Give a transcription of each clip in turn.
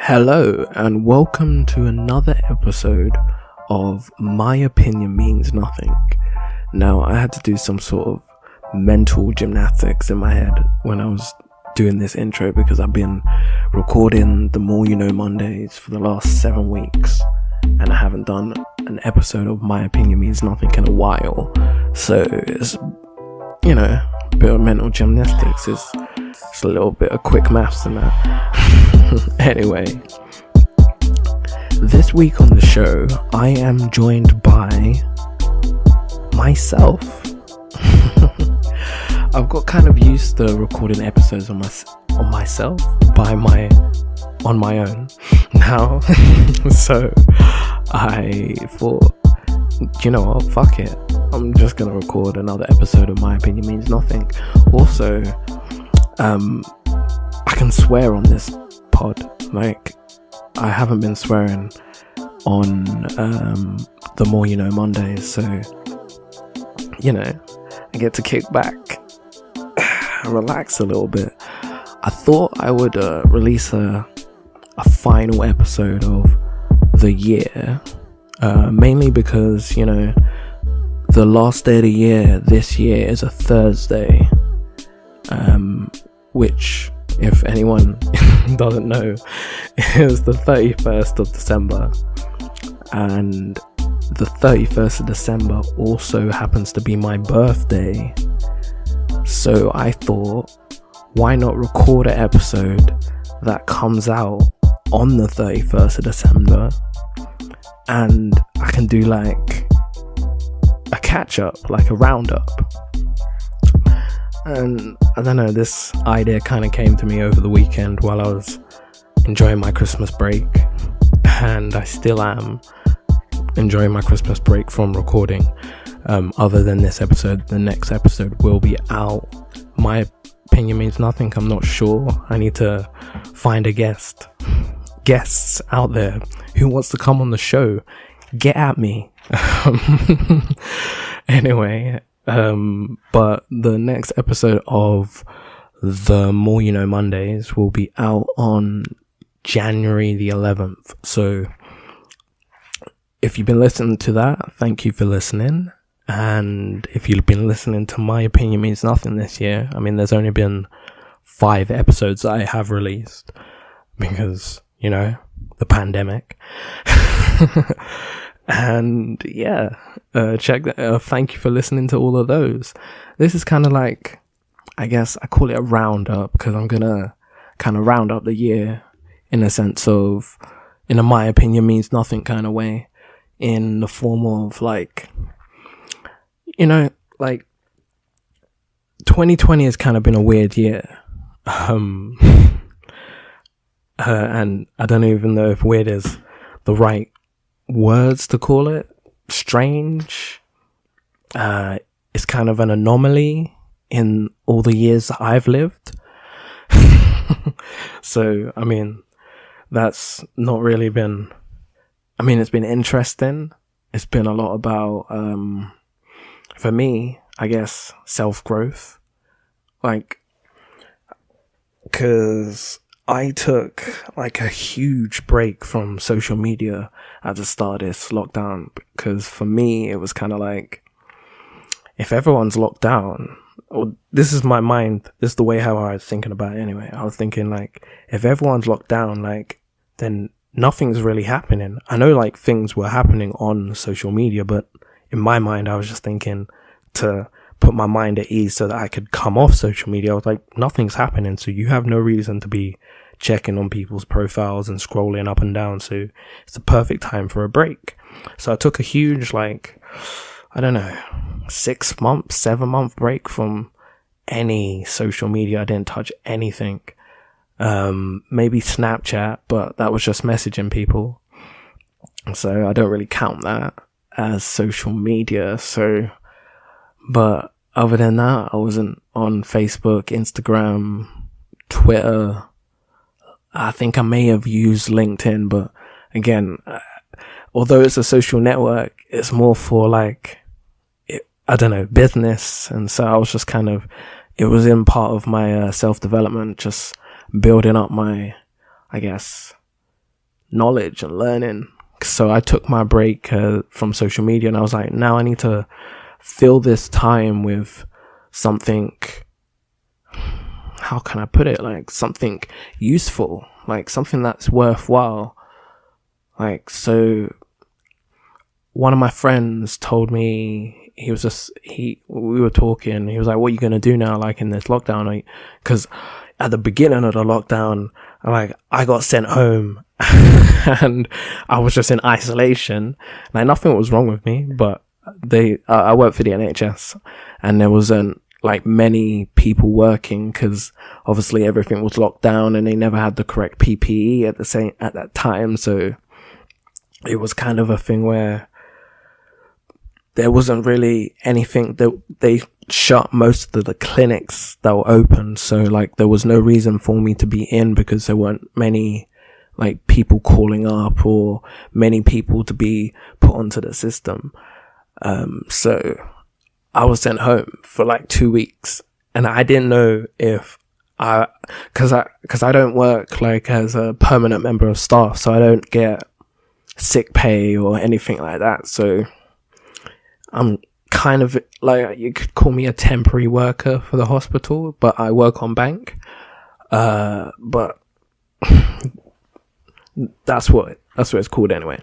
Hello and welcome to another episode of My Opinion Means Nothing. Now, I had to do some sort of mental gymnastics in my head when I was doing this intro because I've been recording the More You Know Mondays for the last 7 weeks and I haven't done an episode of My Opinion Means Nothing in a while. So it's, a bit of mental gymnastics. It's a little bit of quick maths and that. Anyway, this week on the show, I am joined by myself. I've got kind of used to recording episodes on myself on my own now. So I thought, you know what, fuck it. I'm just gonna record another episode of My Opinion Means Nothing. Also, I can swear on this pod. Like, I haven't been swearing on the More You Know Mondays, so I get to kick back and relax a little bit. I thought I would release a final episode of the year, mainly because the last day of the year this year is a Thursday, which, if anyone doesn't know, is the 31st of December, and the 31st of December also happens to be my birthday. So I thought, why not record an episode that comes out on the 31st of December, and I can do like a catch up, like a roundup. And I don't know, this idea kind of came to me over the weekend while I was enjoying my Christmas break, and I still am enjoying my Christmas break from recording. Other than this episode, the next episode will be out. My Opinion Means Nothing. I'm not sure. I need to find guests out there who wants to come on the show. Get at me. Anyway, but the next episode of the More You Know Mondays will be out on January the 11th. So if you've been listening to that, thank you for listening. And if you've been listening to My Opinion Means Nothing this year, I mean, there's only been 5 episodes I have released because, the pandemic. And yeah, check that. Thank you for listening to all of those. This is kind of like, I guess I call it a roundup because I'm gonna kind of round up the year in a sense of, in a My Opinion Means Nothing kind of way, in the form of like 2020 has kind of been a weird year. And I don't even know if weird is the right words to call it. Strange. It's kind of an anomaly in all the years that I've lived. So, I mean, that's not really been, it's been interesting. It's been a lot about, for me, I guess, self-growth. Because I took like a huge break from social media at the start of this lockdown, because for me it was kind of like, if everyone's locked down, or this is my mind, this is the way how I was thinking about it anyway. I was thinking like, if everyone's locked down, like, then nothing's really happening. I know like things were happening on social media, but in my mind I was just thinking to put my mind at ease so that I could come off social media. I was like, nothing's happening, so you have no reason to be checking on people's profiles and scrolling up and down, so it's the perfect time for a break. So I took a huge 7-month break from any social media. I didn't touch anything. Maybe Snapchat, but that was just messaging people, so I don't really count that as social media. So, but other than that, I wasn't on Facebook, Instagram, Twitter. I think I may have used LinkedIn, but again, although it's a social network, it's more for business. And so I was just it was in part of my self-development, just building up my, I guess, knowledge and learning. So I took my break from social media, and I was like, now I need to fill this time with something, how can I put it, like something useful, like something that's worthwhile. Like, so one of my friends told me, we were talking, he was like, what are you going to do now, like in this lockdown? Because at the beginning of the lockdown, I got sent home and I was just in isolation. Like, nothing was wrong with me, but I worked for the NHS, and there wasn't like many people working because obviously everything was locked down, and they never had the correct PPE at that time. So it was kind of a thing where there wasn't really anything. That they shut most of the clinics that were open, so like there was no reason for me to be in because there weren't many like people calling up or many people to be put onto the system. So I was sent home for like 2 weeks, and I didn't know if cause I don't work like as a permanent member of staff, so I don't get sick pay or anything like that. So I'm kind of like, you could call me a temporary worker for the hospital, but I work on bank. But that's what it's called anyway.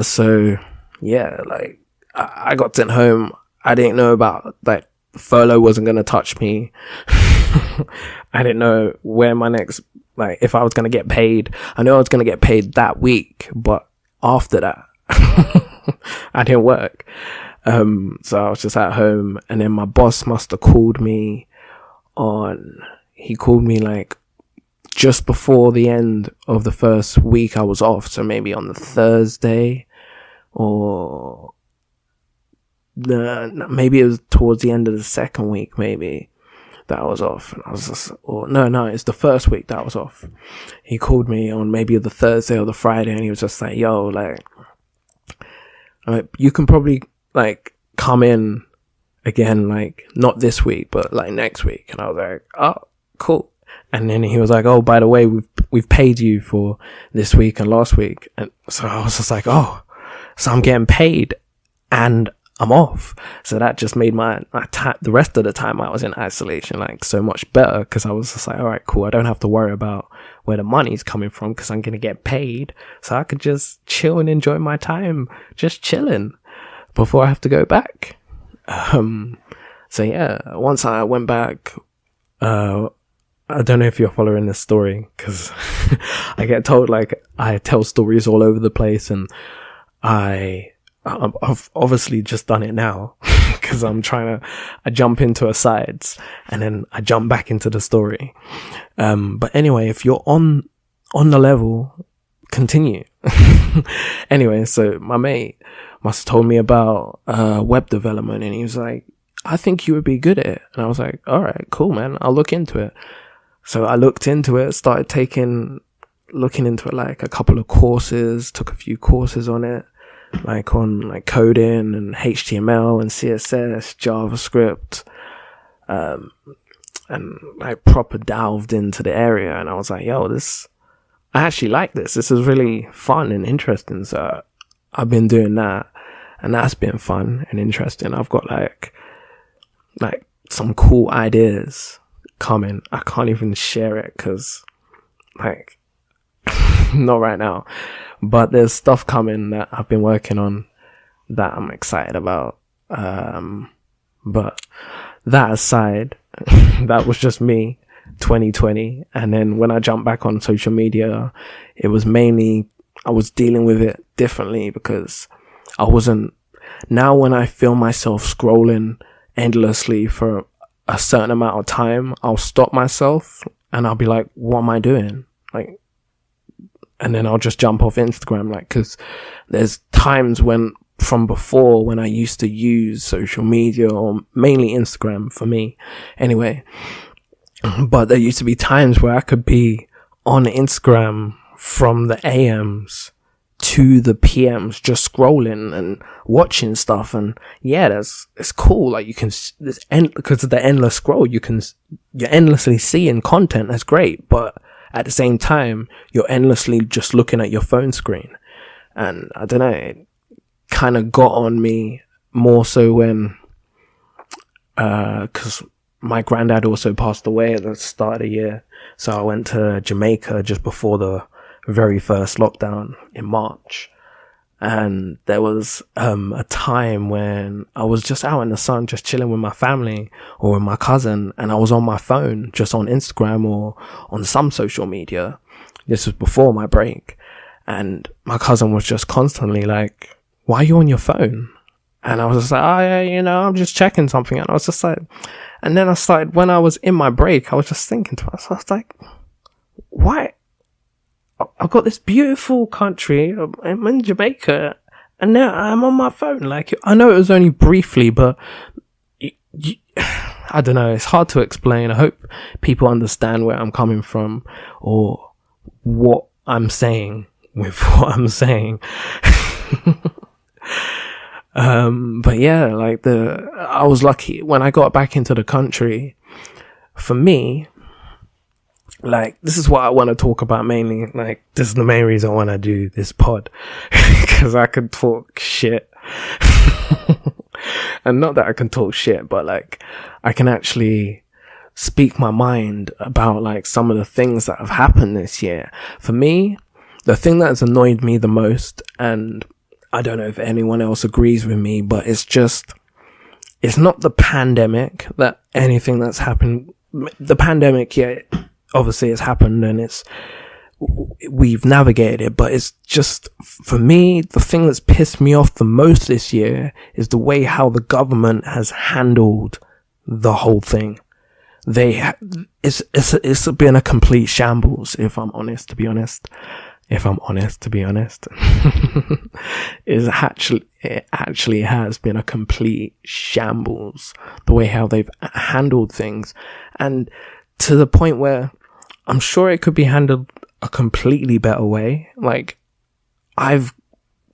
So yeah, like I got sent home. I didn't know about, like, furlough wasn't going to touch me. I didn't know where my next, like, if I was going to get paid. I know I was going to get paid that week, but after that, I didn't work. So I was just at home, and then my boss must have called me like just before the end of the first week I was off. So maybe on the Thursday, or maybe it was towards the end of the second week, maybe, that I was off. And I was just, no, it's the first week that I was off. He called me on maybe the Thursday or the Friday, and he was just like, yo, like, you can probably like come in again, like not this week, but like next week. And I was like, oh, cool. And then he was like, oh, by the way, we've paid you for this week and last week. And so I was just like, oh, so I'm getting paid and I'm off. So that just made the rest of the time I was in isolation like so much better, because I was just like, all right, cool, I don't have to worry about where the money's coming from because I'm gonna get paid, so I could just chill and enjoy my time just chilling before I have to go back. So yeah, once I went back, I don't know if you're following this story, because I get told, like, I tell stories all over the place, and I've obviously just done it now because I jump into asides and then I jump back into the story. But anyway, if you're on the level, continue. Anyway, so my mate must have told me about web development, and he was like, I think you would be good at it. And I was like, all right, cool, man, I'll look into it. So I looked into it, started looking into it, like a couple of courses, took a few courses on it, like on like coding and HTML and CSS, JavaScript, and I proper delved into the area, and I was like, yo, I actually like this. This is really fun and interesting. So I've been doing that, and that's been fun and interesting. I've got like some cool ideas coming. I can't even share it because, like, not right now, but there's stuff coming that I've been working on that I'm excited about. But that aside, that was just me, 2020. And then when I jumped back on social media, it was mainly, I was dealing with it differently, because now when I feel myself scrolling endlessly for a certain amount of time, I'll stop myself and I'll be like, what am I doing? Like, and then I'll just jump off Instagram, like, because there's times from before when I used to use social media, or mainly Instagram for me anyway, but there used to be times where I could be on Instagram from the AMs to the PMs, just scrolling and watching stuff. And yeah, it's cool. Like, you can, because of the endless scroll, you're endlessly seeing content. That's great. But at the same time, you're endlessly just looking at your phone screen. And I don't know, it kind of got on me more so when, cause my granddad also passed away at the start of the year. So I went to Jamaica just before the very first lockdown in March. And there was a time when I was just out in the sun, just chilling with my family or with my cousin, and I was on my phone, just on Instagram or on some social media. This was before my break. And my cousin was just constantly like, why are you on your phone? And I was just like, oh yeah, you know, I'm just checking something. And I was just like, and then I started, when I was in my break, I was just thinking to myself, I was like, why? I've got this beautiful country, I'm in Jamaica, and now I'm on my phone. Like, I know it was only briefly, but I don't know, it's hard to explain. I hope people understand where I'm coming from, or what I'm saying with what I'm saying. But yeah, like I was lucky when I got back into the country. For me, like, this is what I want to talk about mainly. Like, this is the main reason I want to do this pod. Because I can talk shit. And not that I can talk shit, but like, I can actually speak my mind about like some of the things that have happened this year. For me, the thing that's annoyed me the most, and I don't know if anyone else agrees with me, but it's not the pandemic, that anything that's happened. The pandemic, yeah, obviously it's happened and we've navigated it, but it's just, for me, the thing that's pissed me off the most this year is the way how the government has handled the whole thing. It's been a complete shambles, if I'm honest, to be honest. It actually has been a complete shambles, the way how they've handled things. And to the point where I'm sure it could be handled a completely better way. Like, I've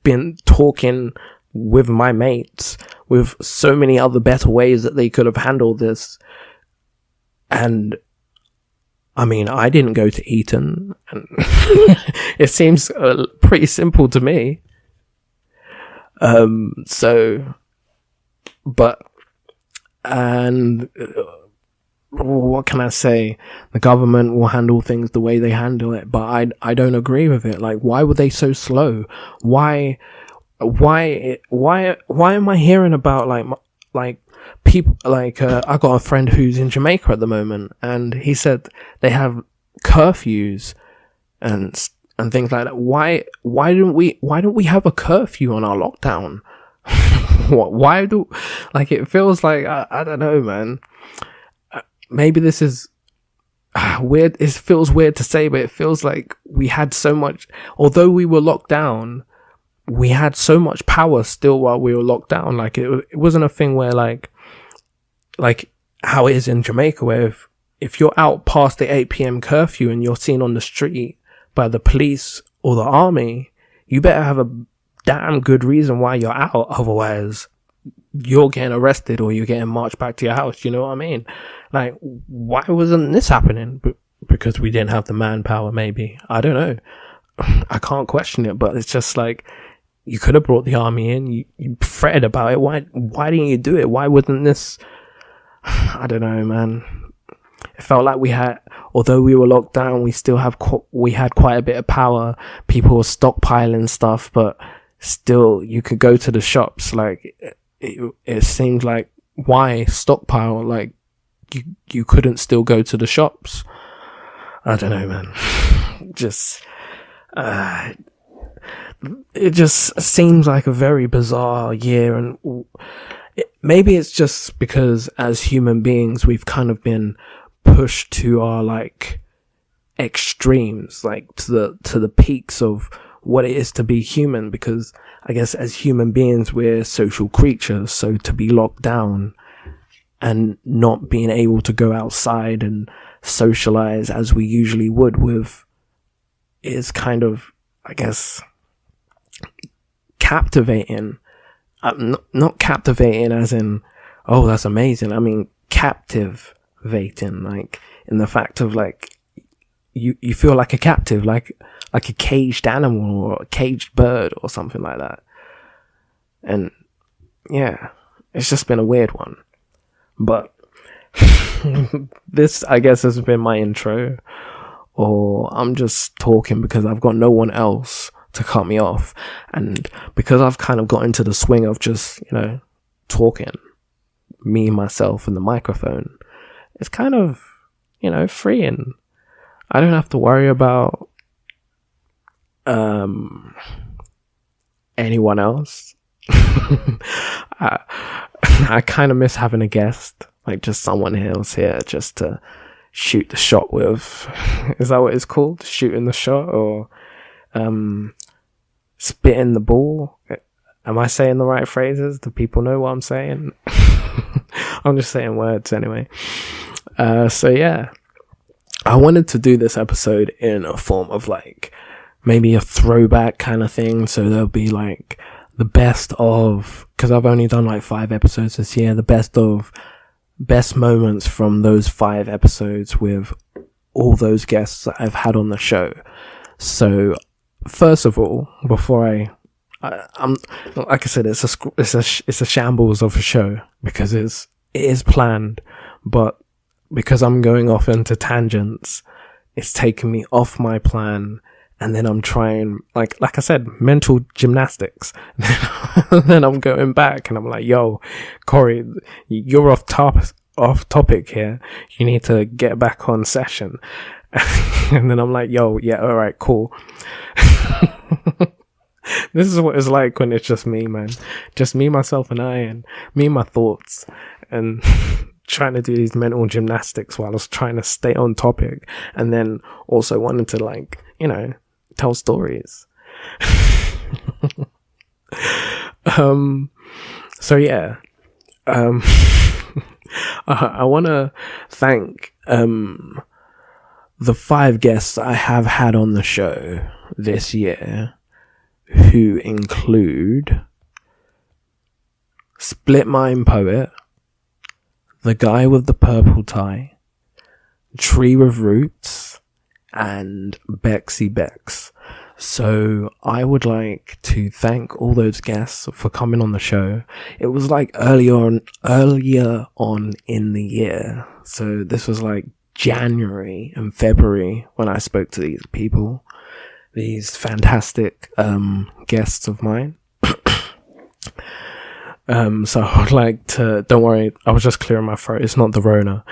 been talking with my mates with so many other better ways that they could have handled this. And I mean, I didn't go to Eton, and it seems pretty simple to me. What can I say? The government will handle things the way they handle it, but I don't agree with it. Like, why were they so slow? Why am I hearing about like people, like, I got a friend who's in Jamaica at the moment, and he said they have curfews and things like that. Why don't we have a curfew on our lockdown? It feels like, I don't know, man. Maybe this is weird. It feels weird to say, but it feels like we had so much, although we were locked down, we had so much power still while we were locked down. Like, it wasn't a thing where like how it is in Jamaica, where if you're out past the 8 p.m. curfew and you're seen on the street by the police or the army, you better have a damn good reason why you're out. Otherwise, you're getting arrested or you're getting marched back to your house. You know what I mean? Like, why wasn't this happening? Because we didn't have the manpower, maybe. I don't know. I can't question it, but it's just like, you could have brought the army in. You fretted about it. Why didn't you do it? Why wouldn't this? I don't know, man. It felt like we had, although we were locked down, we had quite a bit of power. People were stockpiling stuff, but still, you could go to the shops. Like, it seemed like, why stockpile? Like, you couldn't still go to the shops. I don't know, man. It just seems like a very bizarre year, and maybe it's just because as human beings we've kind of been pushed to our like extremes, like to the peaks of what it is to be human, because I guess as human beings we're social creatures, so to be locked down and not being able to go outside and socialize as we usually would with is kind of, I guess, captivating. Not captivating as in, oh, that's amazing. I mean, captivating, like, in the fact of, like, you feel like a captive, like a caged animal or a caged bird or something like that. And yeah, it's just been a weird one. But this, I guess, has been my intro, or I'm just talking because I've got no one else to cut me off, and because I've kind of got into the swing of just, talking, me, myself, and the microphone. It's kind of, freeing. I don't have to worry about anyone else. I kind of miss having a guest, like just someone else here just to shoot the shot with. Is that what it's called? Shooting the shot, or spitting the ball? Am I saying the right phrases? Do people know what I'm saying? I'm just saying words anyway. So yeah, I wanted to do this episode in a form of like maybe a throwback kind of thing. So there'll be like the best of, because I've only done like 5 episodes this year, the best moments from those 5 episodes with all those guests that I've had on the show. So first of all, before I'm like I said, it's a shambles of a show because it is planned, but because I'm going off into tangents, it's taking me off my plan, and then I'm trying, like I said, mental gymnastics. Then I'm going back and I'm like, yo, Kory, you're off topic here. You need to get back on session. And then I'm like, yo, yeah, all right, cool. This is what it's like when it's just me, man. Just me, myself, and I, and me and my thoughts, and trying to do these mental gymnastics while I was trying to stay on topic, and then also wanting to, like, tell stories. So yeah, I want to thank the 5 guests I have had on the show this year, who include Split Mind Poet, the guy with the purple tie, Tree with Roots, and Becksy Becks. So I would like to thank all those guests for coming on the show. It was like earlier on in the year. So this was like January and February when I spoke to these people, these fantastic guests of mine. So I would like to, don't worry, I was just clearing my throat. It's not the Rona.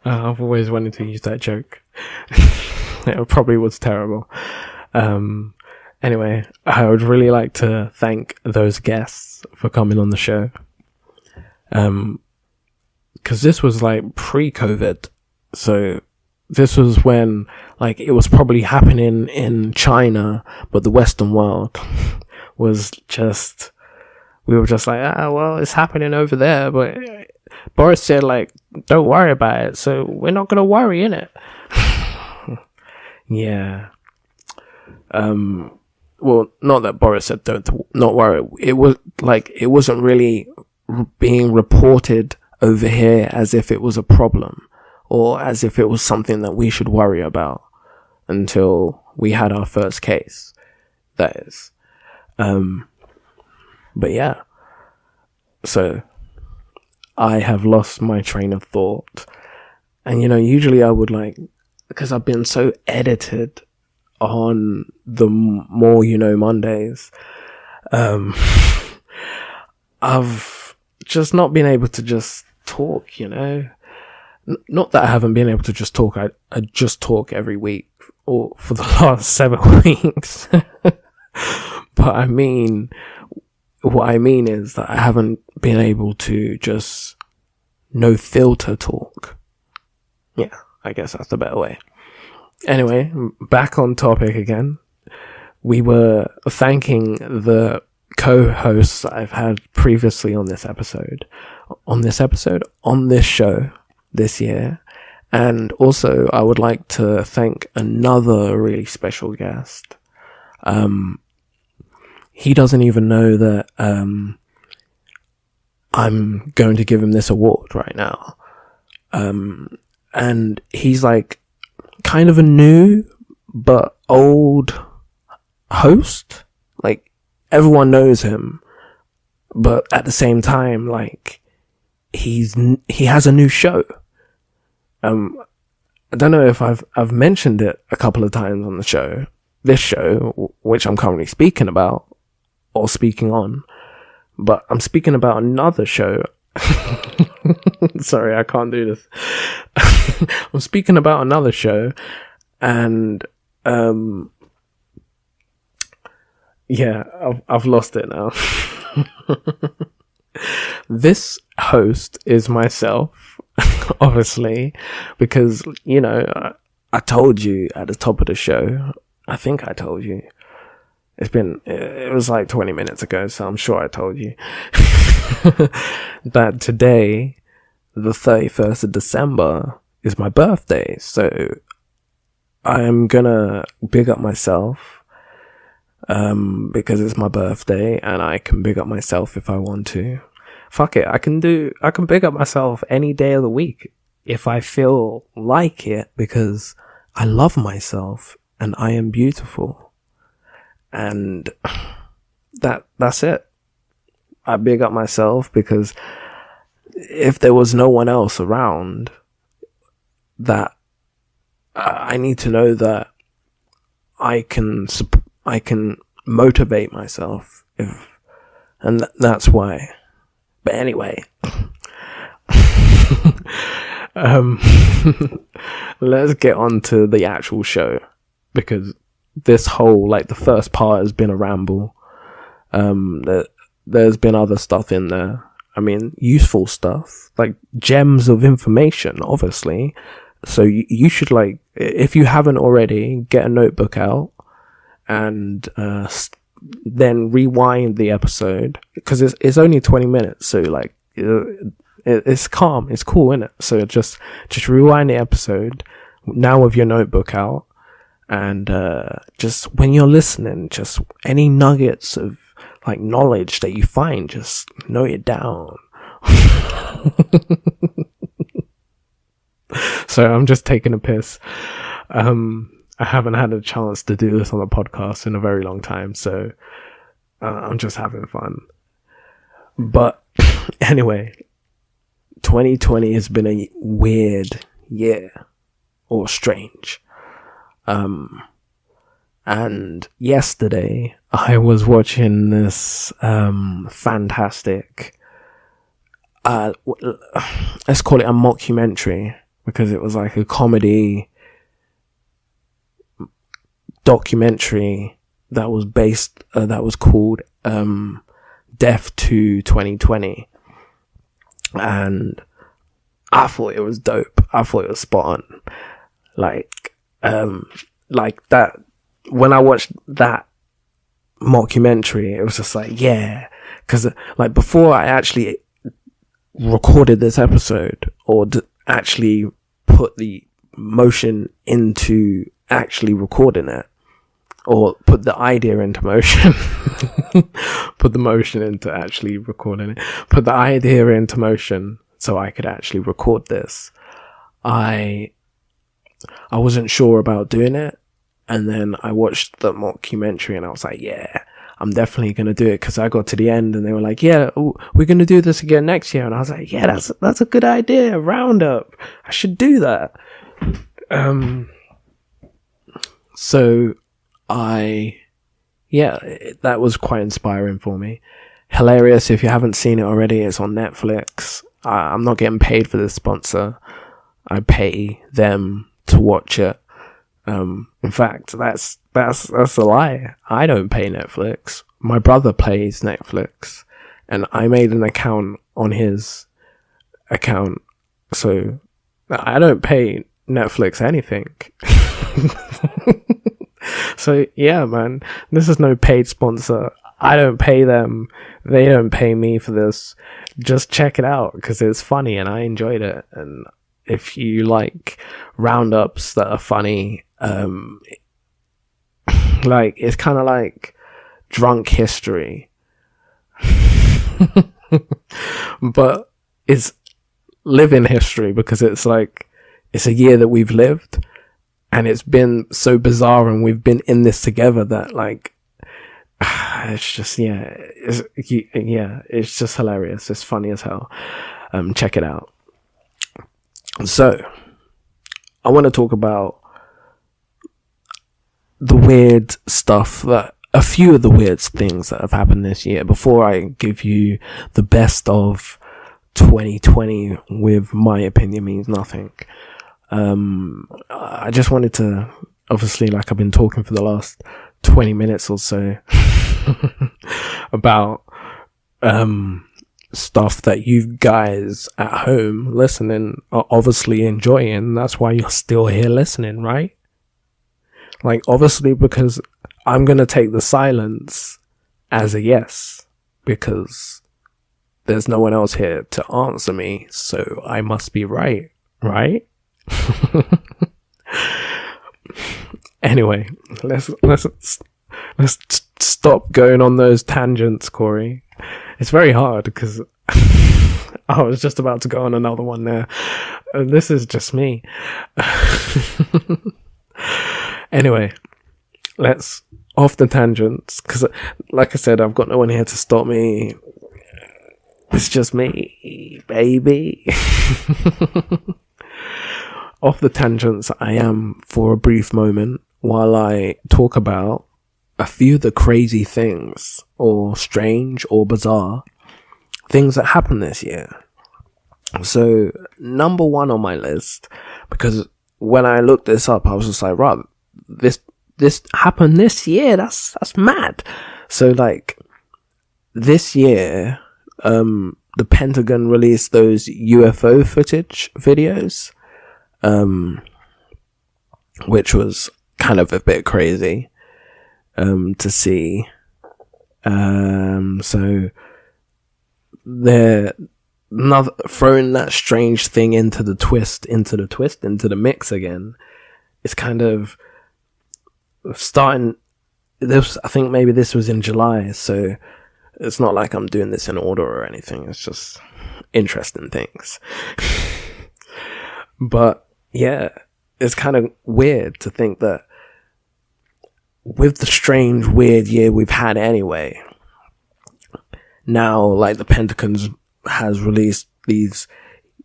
I've always wanted to use that joke. It probably was terrible. Anyway, I would really like to thank those guests for coming on the show. Cause this was like pre-COVID. So this was when, like, it was probably happening in China, but the Western world was just, we were just like, well, it's happening over there, but Boris said, like, don't worry about it, so we're not gonna worry, innit? Yeah. Well, not that Boris said not worry. It was like, it wasn't really being reported over here as if it was a problem, or as if it was something that we should worry about, until we had our first case, that is. But yeah, so I have lost my train of thought, and usually I would, like, because I've been so edited on the More Mondays, I've just not been able to just talk, not that I haven't been able to just talk, I just talk every week, or for the last 7 weeks. But what I mean is that I haven't been able to just no filter talk. Yeah, I guess that's the better way. Anyway, back on topic again. We were thanking the co-hosts I've had previously on this show this year. And also I would like to thank another really special guest. He doesn't even know that I'm going to give him this award right now. and he's like kind of a new but old host. Like, everyone knows him, but at the same time, like, he has a new show. I don't know if I've mentioned it a couple of times on the show. This show, which I'm currently speaking about or speaking on, but I'm speaking about another show. Sorry, I can't do this. I'm speaking about another show, and yeah, I've lost it now. This host is myself, obviously, because, you know, I told you at the top of the show. I think I told you. It was like 20 minutes ago, so I'm sure I told you that today, the 31st of December, is my birthday. So I'm gonna big up myself, because it's my birthday, and I can big up myself if I want to. Fuck it, I can big up myself any day of the week if I feel like it, because I love myself and I am beautiful. And that's it. I big up myself because if there was no one else around, that I need to know that I can motivate myself, and that's why. But anyway, let's get on to the actual show, because this whole, like, the first part has been a ramble. There's been other stuff in there. I mean, useful stuff, like gems of information, obviously. So you should, like, if you haven't already, get a notebook out and then rewind the episode, because it's only 20 minutes. So, like, it's calm, it's cool, innit? So just rewind the episode now with your notebook out, and just when you're listening, just any nuggets of, like, knowledge that you find, just note it down. So I'm just taking a piss. I haven't had a chance to do this on a podcast in a very long time, so I'm just having fun. But anyway, 2020 has been a weird year, or strange. And yesterday I was watching this fantastic, let's call it a mockumentary, because it was like a comedy documentary that was that was called Death to 2020, and I thought it was dope. I thought it was spot on. Like that, when I watched that mockumentary, it was just like, yeah, because like before I actually recorded this episode, or actually put the motion into actually recording it, or put the idea into motion, put the motion into actually recording it, put the idea into motion so I could actually record this, I wasn't sure about doing it. And then I watched the mockumentary and I was like, yeah, I'm definitely going to do it. Cause I got to the end and they were like, yeah, we're going to do this again next year. And I was like, yeah, that's a good idea. Roundup. I should do that. So that was quite inspiring for me. Hilarious. If you haven't seen it already, it's on Netflix. I'm not getting paid for this sponsor. I pay them to watch it. In fact, that's a lie. I don't pay Netflix. My brother pays Netflix, and I made an account on his account, so I don't pay Netflix anything. So yeah, man, this is no paid sponsor. I don't pay them. They don't pay me for this. Just check it out because it's funny and I enjoyed it. And if you like roundups that are funny, like, it's kind of like drunk history, but it's living history, because it's like, it's a year that we've lived, and it's been so bizarre, and we've been in this together that, like, it's just, it's just hilarious. It's funny as hell. Check it out. So, I want to talk about the weird stuff, a few of the weird things that have happened this year, before I give you the best of 2020 with my opinion means nothing. I just wanted to, obviously, like I've been talking for the last 20 minutes or so about stuff that you guys at home listening are obviously enjoying. That's why you're still here listening, right? Like, obviously, because I'm going to take the silence as a yes, because there's no one else here to answer me, so I must be right? Anyway, let's stop going on those tangents, Kory. It's very hard because I was just about to go on another one there. This is just me. Anyway, let's off the tangents, because, like I said, I've got no one here to stop me. It's just me, baby. Off the tangents I am for a brief moment while I talk about a few of the crazy things, or strange or bizarre things that happened this year. So, number one on my list, because when I looked this up, I was just like, right, this happened this year. That's mad. So, like, this year, the Pentagon released those UFO footage videos, which was kind of a bit crazy, to see. So they're throwing that strange thing into the mix again. It's kind of starting this. I think maybe this was in July, so it's not like I'm doing this in order or anything. It's just interesting things. But yeah, it's kind of weird to think that with the strange, weird year we've had anyway, now, like, the Pentagon has released these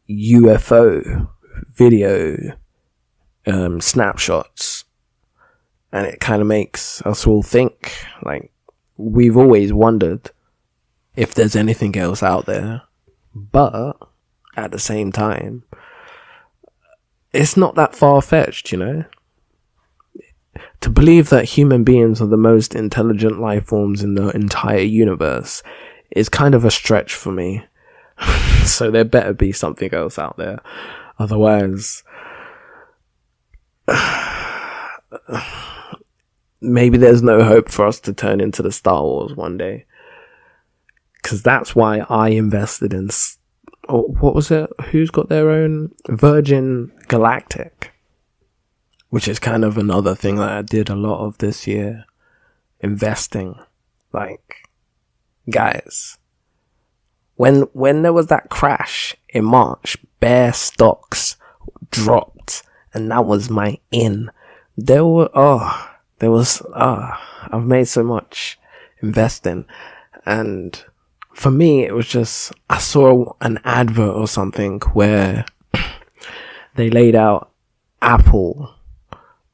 UFO video snapshots, and it kind of makes us all think, like, we've always wondered if there's anything else out there, but at the same time, it's not that far-fetched, you know? To believe that human beings are the most intelligent life forms in the entire universe is kind of a stretch for me. So there better be something else out there. Otherwise, maybe there's no hope for us to turn into the Star Wars one day. Because that's why I invested in... what was it? Who's got their own? Virgin Galactic. Which is kind of another thing that I did a lot of this year. Investing. Like, guys, when there was that crash in March, bare stocks dropped, and that was my in. I've made so much investing, and for me, it was just, I saw an advert or something where they laid out Apple,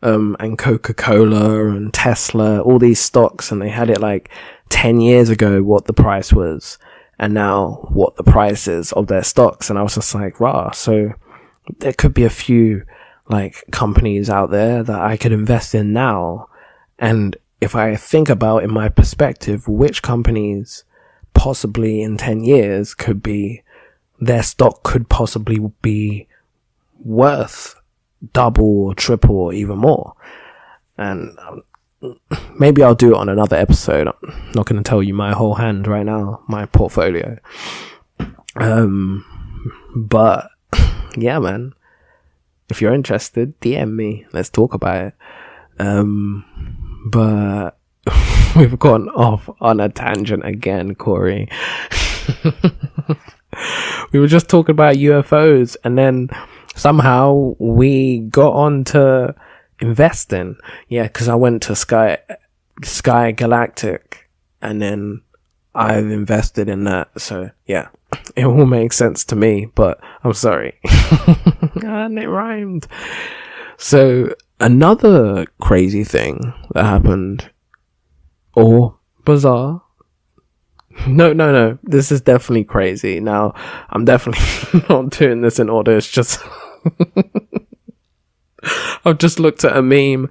and Coca-Cola and Tesla, all these stocks, and they had it like 10 years ago what the price was, and now what the price is of their stocks. And I was just like, rah, so there could be a few like companies out there that I could invest in now. And if I think about, in my perspective, which companies possibly in 10 years could be, their stock could possibly be worth double or triple or even more. And maybe I'll do it on another episode. I'm not going to tell you my whole hand right now, my portfolio. But yeah, man, if you're interested, DM me, let's talk about it. But we've gone off on a tangent again, Kory. We were just talking about UFOs, and then somehow we got on to investing. Yeah, because I went to Sky Galactic, and then I've invested in that. So yeah, it all makes sense to me, but I'm sorry. And it rhymed. So another crazy thing that happened, or bizarre. No. This is definitely crazy. Now, I'm definitely not doing this in order. It's just, I've just looked at a meme.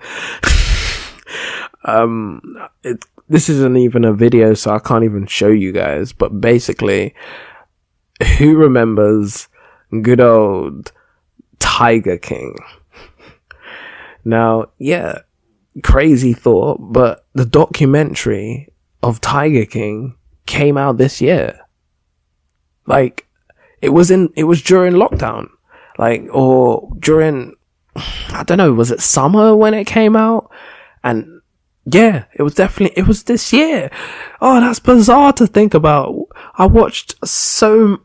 This isn't even a video, so I can't even show you guys. But basically, who remembers good old Tiger King? Now, yeah, crazy thought, but the documentary of Tiger King came out this year. Like, it was during lockdown. Like, or during, I don't know, was it summer when it came out? And yeah, it was this year. Oh, that's bizarre to think about. I watched because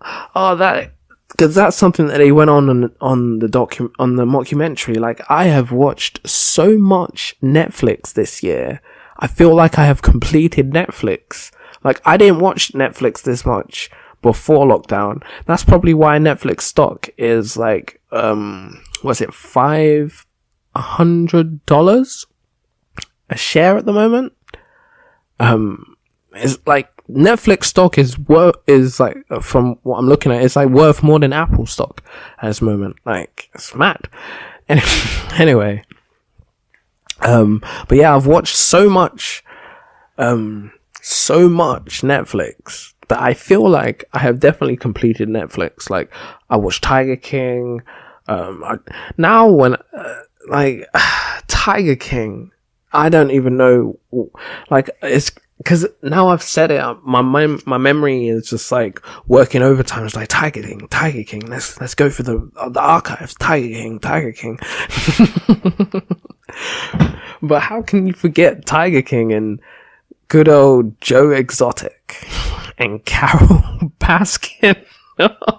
that's something that they went on the mockumentary. Like, I have watched so much Netflix this year. I feel like I have completed Netflix. Like, I didn't watch Netflix this much before lockdown. That's probably why Netflix stock is like, was it $500 a share at the moment? It's like Netflix stock is like, from what I'm looking at, it's like worth more than Apple stock at this moment. Like, it's mad. Anyway, but yeah, I've watched so much Netflix that I feel like I have definitely completed Netflix. Like, I watched Tiger King. Tiger King, I don't even know. Like, it's because now I've said it. My memory is just like working overtime. It's like Tiger King. Let's go for the archives. Tiger King. But how can you forget Tiger King and good old Joe Exotic and Carol Baskin?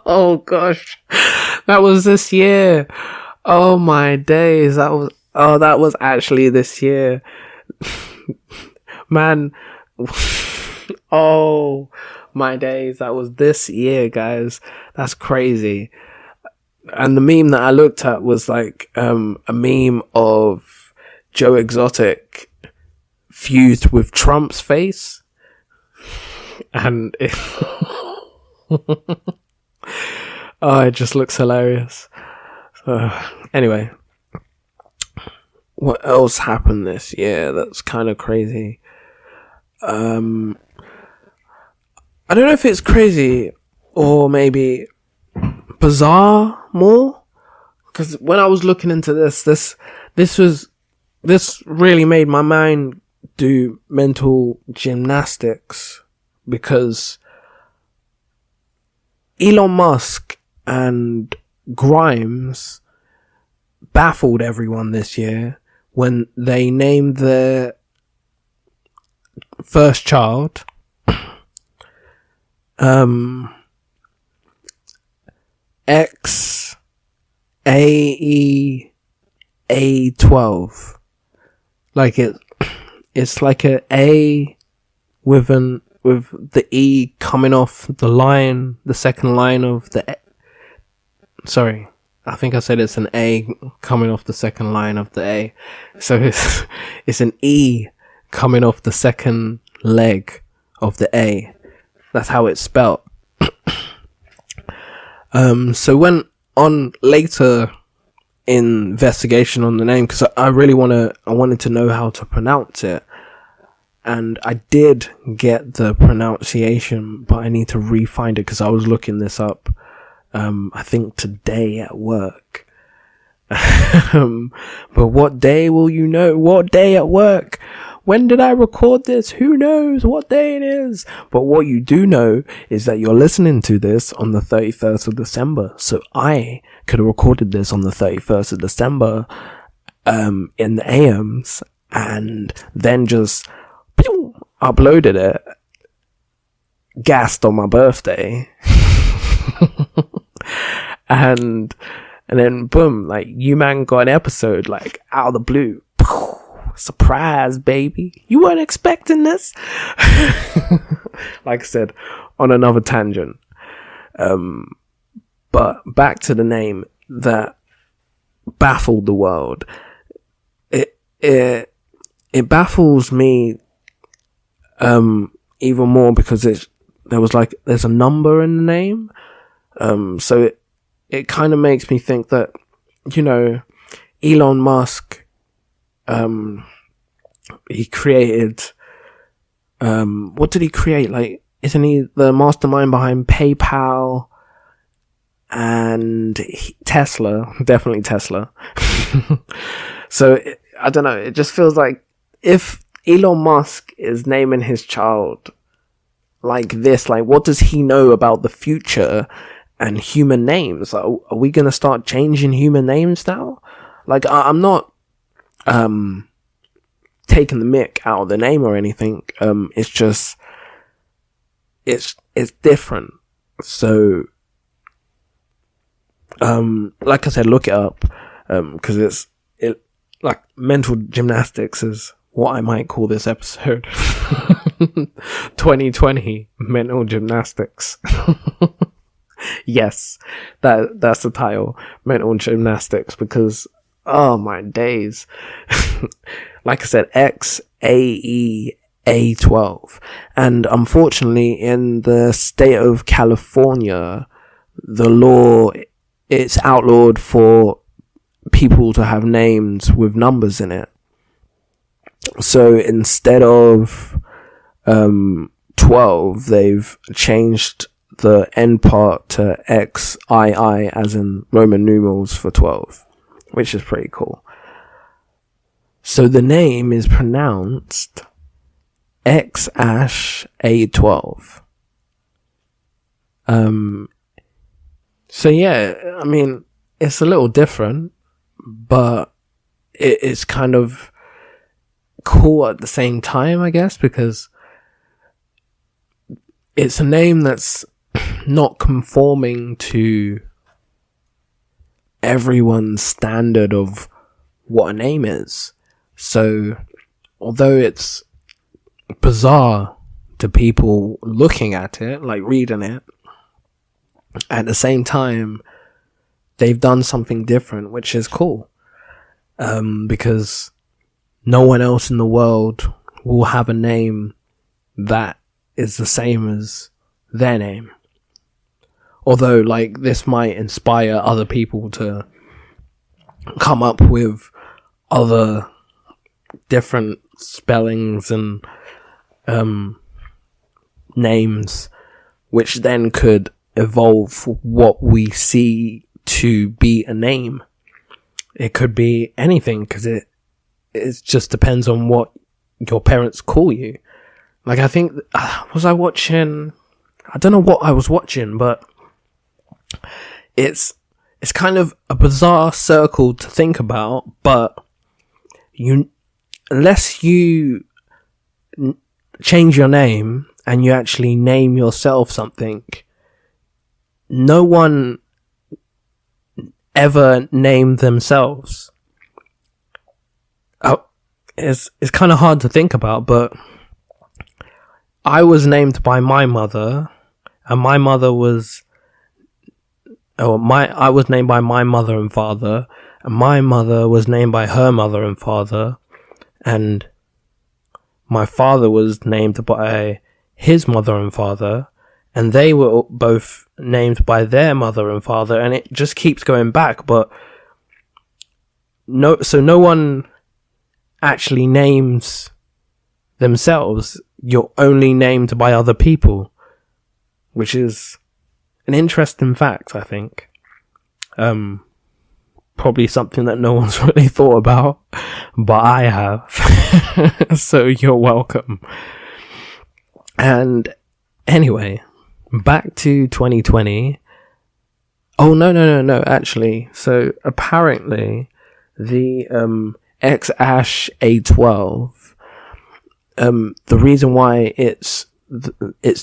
Oh gosh, that was this year. Oh my days, that was actually this year. Man, oh my days, that was this year, guys. That's crazy. And the meme that I looked at was like a meme of Joe Exotic fused with Trump's face, and it it just looks hilarious. So anyway, what else happened this year that's kind of crazy? I don't know if it's crazy or maybe bizarre more, because when I was looking into this really made my mind do mental gymnastics, because Elon Musk and Grimes baffled everyone this year when they named their first child XAE12. Like, it's like a A with the E coming off the line, the second line of the sorry, I think I said it's an A coming off the second line of the A. So it's an E coming off the second leg of the A. That's how it's spelt. So when on later investigation on the name, because I wanted to know how to pronounce it, and I did get the pronunciation, but I need to re-find it because I was looking this up I think today at work. But what day will you know? What day at work? When did I record this? Who knows what day it is? But what you do know is that you're listening to this on the 31st of December. So I could have recorded this on the 31st of December, in the AMs, and then just uploaded it, gassed on my birthday. And And then boom, like you man got an episode like out of the blue. Surprise, baby. You weren't expecting this. Like I said, on another tangent. But back to the name that baffled the world. It baffles me even more because there's a number in the name. So it kind of makes me think that, you know, Elon Musk, he created, what did he create? Like, isn't he the mastermind behind PayPal and Tesla? Definitely Tesla. So I don't know. It just feels like if Elon Musk is naming his child like this, like what does he know about the future and human names? Like, are we going to start changing human names now? Like, I'm not taking the mick out of the name or anything. It's just, it's different. So, like I said, look it up, because like mental gymnastics is what I might call this episode. 2020 mental gymnastics. Yes, that's the title, mental gymnastics, because oh my days. Like I said, XAEA12, and unfortunately in the state of California, the law, it's outlawed for people to have names with numbers in it. So instead of 12, they've changed the end part to XII, as in Roman numerals for 12, which is pretty cool. So the name is pronounced XAE12. So yeah, I mean, it's a little different, but it's kind of cool at the same time, I guess, because it's a name that's not conforming to everyone's standard of what a name is. So, although it's bizarre to people looking at it, like reading it, at the same time, they've done something different, which is cool. Because no one else in the world will have a name that is the same as their name. Although, like, this might inspire other people to come up with other different spellings and names, which then could evolve what we see to be a name. It could be anything, because it just depends on what your parents call you. Like, I think, I don't know what I was watching, but it's kind of a bizarre circle to think about, but unless you change your name and you actually name yourself something, no one ever named themselves. It's kind of hard to think about, but I was named by my mother, and my mother was, I was named by my mother and father, and my mother was named by her mother and father, and my father was named by his mother and father, and they were both named by their mother and father, and it just keeps going back. But no one actually names themselves. You're only named by other people, which is an interesting fact, I think. Probably something that no one's really thought about, but I have. So you're welcome. And anyway, back to 2020. Oh, no, actually. So apparently the XAE12, the reason why it's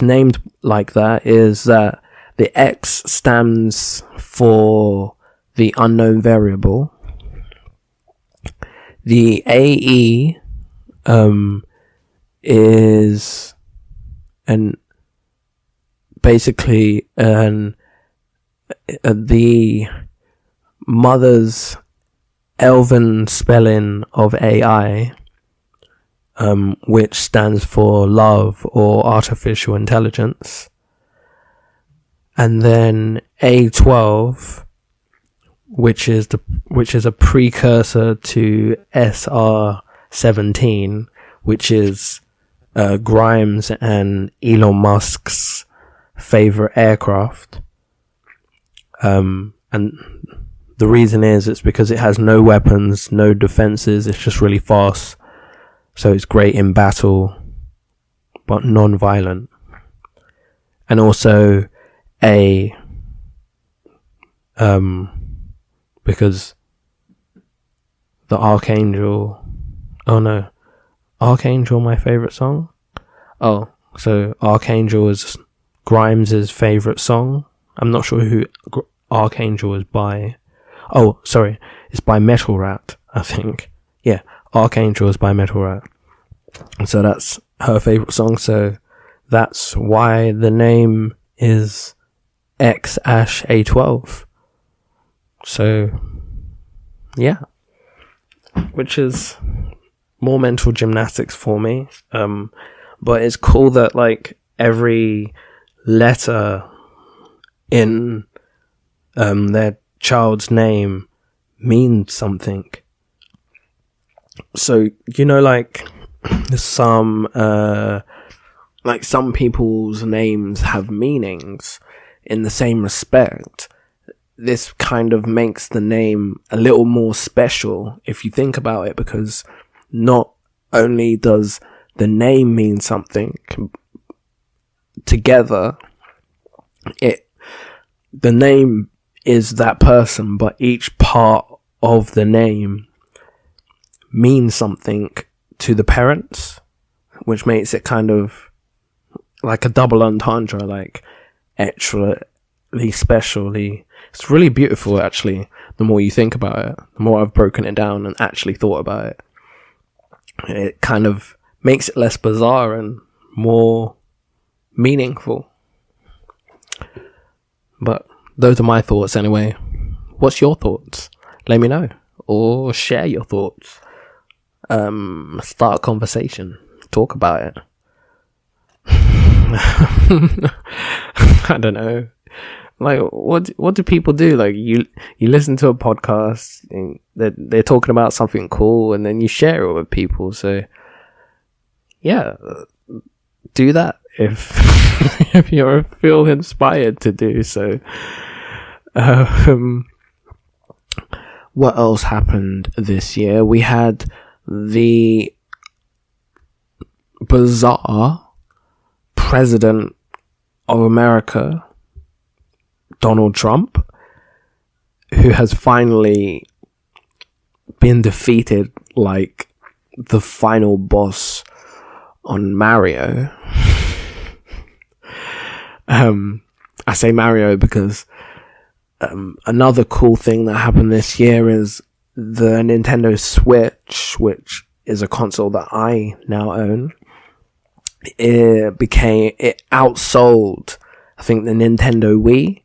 named like that is that the X stands for the unknown variable. The AE is basically the mother's elven spelling of AI, which stands for love or artificial intelligence. And then A12, which is a precursor to SR17, which is Grimes and Elon Musk's favorite aircraft. And the reason is it's because it has no weapons, no defenses. It's just really fast, so it's great in battle, but non-violent. And also because the Archangel, Archangel, my favorite song. Oh, so Archangel is Grimes' favorite song. I'm not sure who Archangel is by. Oh, sorry, it's by Metal Rat, I think. Yeah, Archangel is by Metal Rat. So that's her favorite song. So that's why the name is X-A12. So, yeah, which is more mental gymnastics for me. But it's cool that like every letter in their child's name means something. So, you know, like some people's names have meanings in the same respect. This kind of makes the name a little more special if you think about it, because not only does the name mean something together, the name is that person, but each part of the name means something to the parents, which makes it kind of like a double entendre, like extra specially. It's really beautiful, actually. The more you think about it, the more I've broken it down and actually thought about it, it kind of makes it less bizarre and more meaningful. But those are my thoughts anyway. What's your thoughts? Let me know, or share your thoughts. Start a conversation, talk about it. I don't know. Like, what do people do? Like, you listen to a podcast and they're talking about something cool, and then you share it with people. So yeah, do that if if you feel inspired to do so. What else happened this year? We had the bizarre president of America, Donald Trump, who has finally been defeated like the final boss on Mario. I say Mario because another cool thing that happened this year is the Nintendo Switch, which is a console that I now own. It outsold, I think, the Nintendo Wii.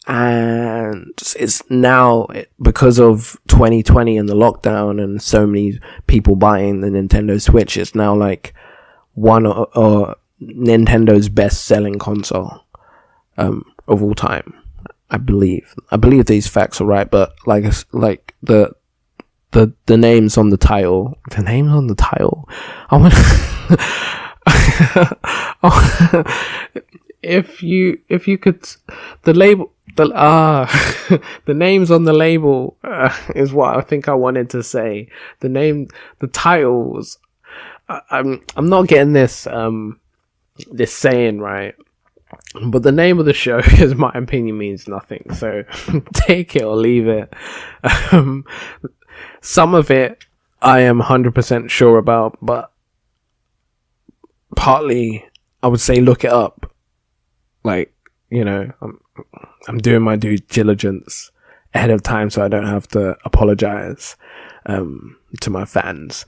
And it's now, because of 2020 and the lockdown and so many people buying the Nintendo Switch, it's now like one of Nintendo's best selling console of all time. I believe these facts are right, but like the names on the title, I want if you could, the label, the names on the label is what I think I wanted to say. The titles. I'm not getting this saying right, but the name of the show, in my opinion, means nothing. So take it or leave it. Some of it I am 100% sure about, but partly I would say look it up. Like, I'm doing my due diligence ahead of time so I don't have to apologize to my fans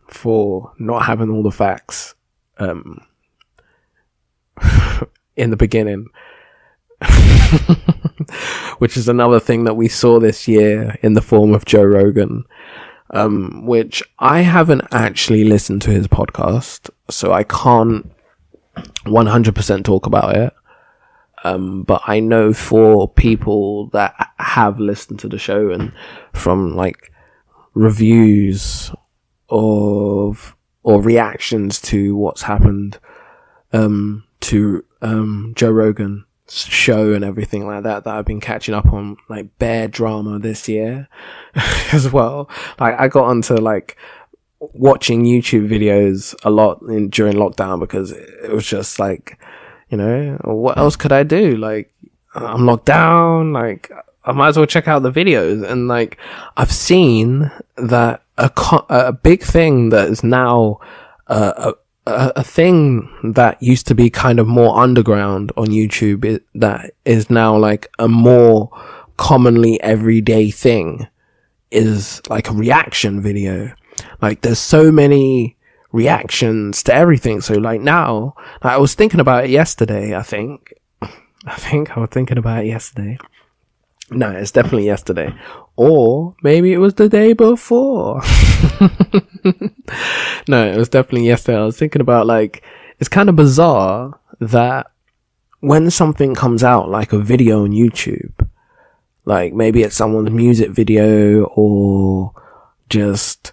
for not having all the facts in the beginning. Which is another thing that we saw this year in the form of Joe Rogan, which I haven't actually listened to his podcast, so I can't 100% talk about it. But I know for people that have listened to the show and from like reviews or reactions to what's happened to Joe Rogan show and everything like that I've been catching up on, like bear drama this year as well. Like I got onto like watching YouTube videos a lot during lockdown because it was just like, what else could I do? Like I'm locked down, like I might as well check out the videos. And like I've seen that a big thing that is now a thing that used to be kind of more underground on YouTube that is now like a more commonly everyday thing is like a reaction video. Like there's so many reactions to everything. So like now, like, I was thinking about it yesterday. I think I was thinking about it yesterday. No, it's definitely yesterday. Or maybe it was the day before. No, it was definitely yesterday. I was thinking about like, it's kind of bizarre that when something comes out, like a video on YouTube, like maybe it's someone's music video or just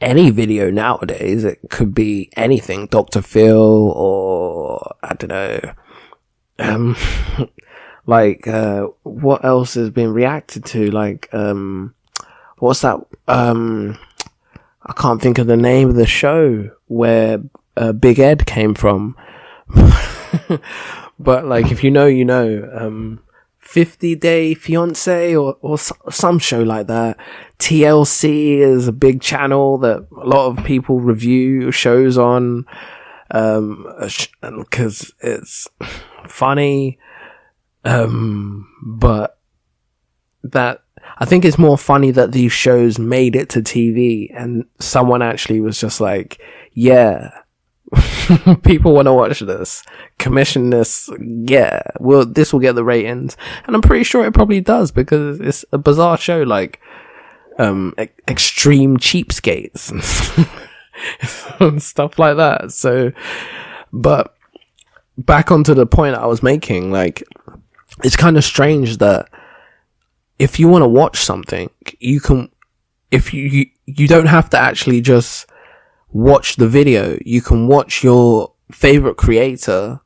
any video nowadays. It could be anything, Dr. Phil or I don't know. Like, what else has been reacted to? Like, what's that? I can't think of the name of the show where Big Ed came from. But like, if you know, 50 Day Fiance or some show like that. TLC is a big channel that a lot of people review shows on, because it's funny. But that I think it's more funny that these shows made it to TV and someone actually was just like, yeah, people want to watch this, commission this, yeah, well, this will get the ratings. And I'm pretty sure it probably does because it's a bizarre show, like extreme cheapskates and stuff like that. So, but back onto the point I was making, like, it's kind of strange that if you want to watch something, you can, if you don't have to actually just watch the video. You can watch your favorite creator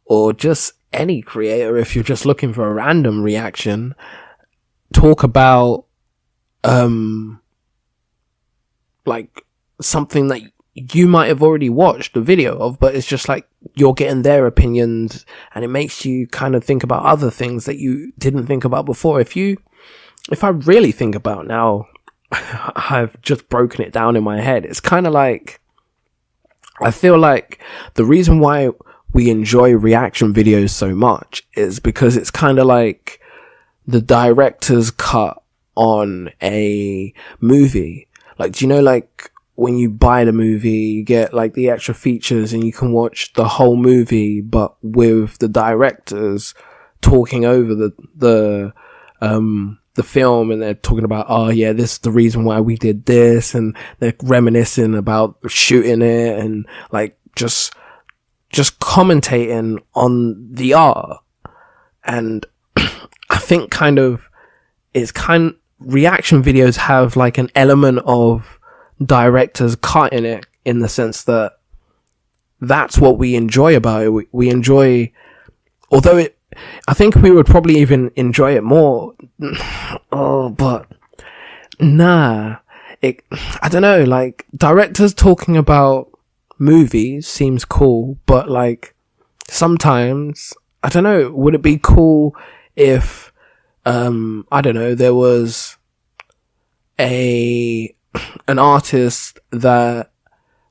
or just any creator, if you're just looking for a random reaction, talk about like something that you might have already watched a video of, but it's just like you're getting their opinions and it makes you kind of think about other things that you didn't think about before. If I really think about now, I've just broken it down in my head. It's kind of like, I feel like the reason why we enjoy reaction videos so much is because it's kind of like the director's cut on a movie. Like, do you know, like, when you buy the movie, you get like the extra features and you can watch the whole movie, but with the directors talking over the film, and they're talking about, oh yeah, this is the reason why we did this, and they're reminiscing about shooting it and like just commentating on the art. And I think reaction videos have like an element of directors cutting it, in the sense that that's what we enjoy about it. We enjoy, although I think we would probably even enjoy it more. But nah, I don't know, like, directors talking about movies seems cool, but like, sometimes, I don't know, would it be cool if, I don't know, there was an artist that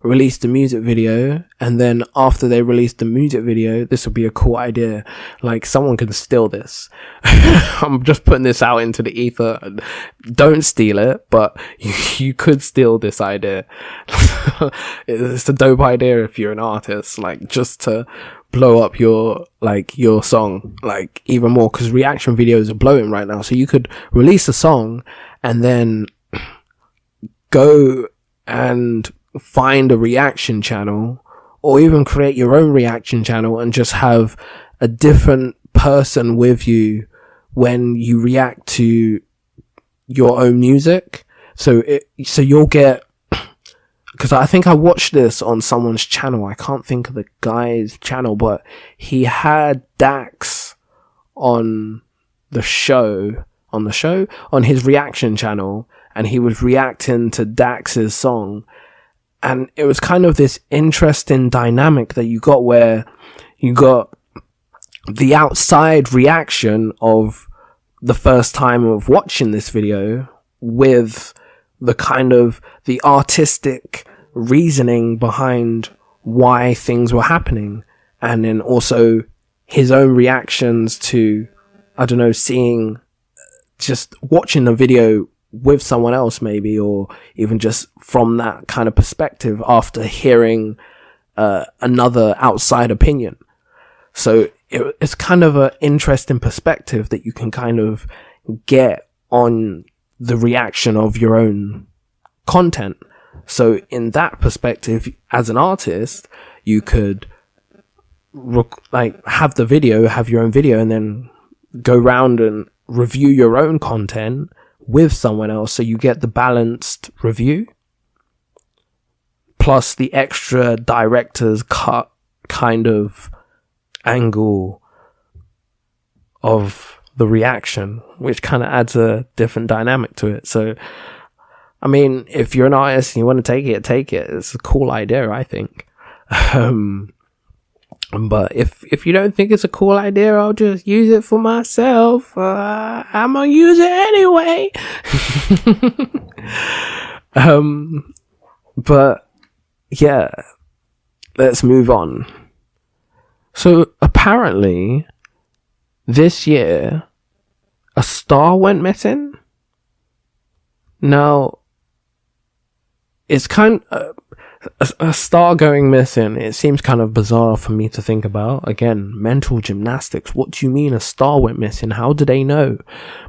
release the music video, and then after they release the music video, this would be a cool idea. Like, someone can steal this. I'm just putting this out into the ether. Don't steal it, but you could steal this idea. It's a dope idea if you're an artist, like, just to blow up your song, like, even more, because reaction videos are blowing right now. So you could release a song and then go and find a reaction channel, or even create your own reaction channel and just have a different person with you when you react to your own music. So you'll get, because I think I watched this on someone's channel. I can't think of the guy's channel, but he had Dax on his reaction channel, and he was reacting to Dax's song. And it was kind of this interesting dynamic that you got, where you got the outside reaction of the first time of watching this video with the kind of the artistic reasoning behind why things were happening. And then also his own reactions to, I don't know, just watching the video with someone else maybe, or even just from that kind of perspective after hearing another outside opinion. So it's kind of an interesting perspective that you can kind of get on the reaction of your own content. So in that perspective, as an artist, you could have your own video, and then go round and review your own content with someone else, so you get the balanced review plus the extra director's cut kind of angle of the reaction, which kind of adds a different dynamic to it. So I mean, if you're an artist and you want to take it. It's a cool idea, I think. But if you don't think it's a cool idea, I'll just use it for myself. I'm gonna use it anyway. But yeah, let's move on. So apparently this year a star went missing. Now, it's kind of a star going missing. It seems kind of bizarre for me to think about. Again, mental gymnastics. What do you mean a star went missing? How do they know?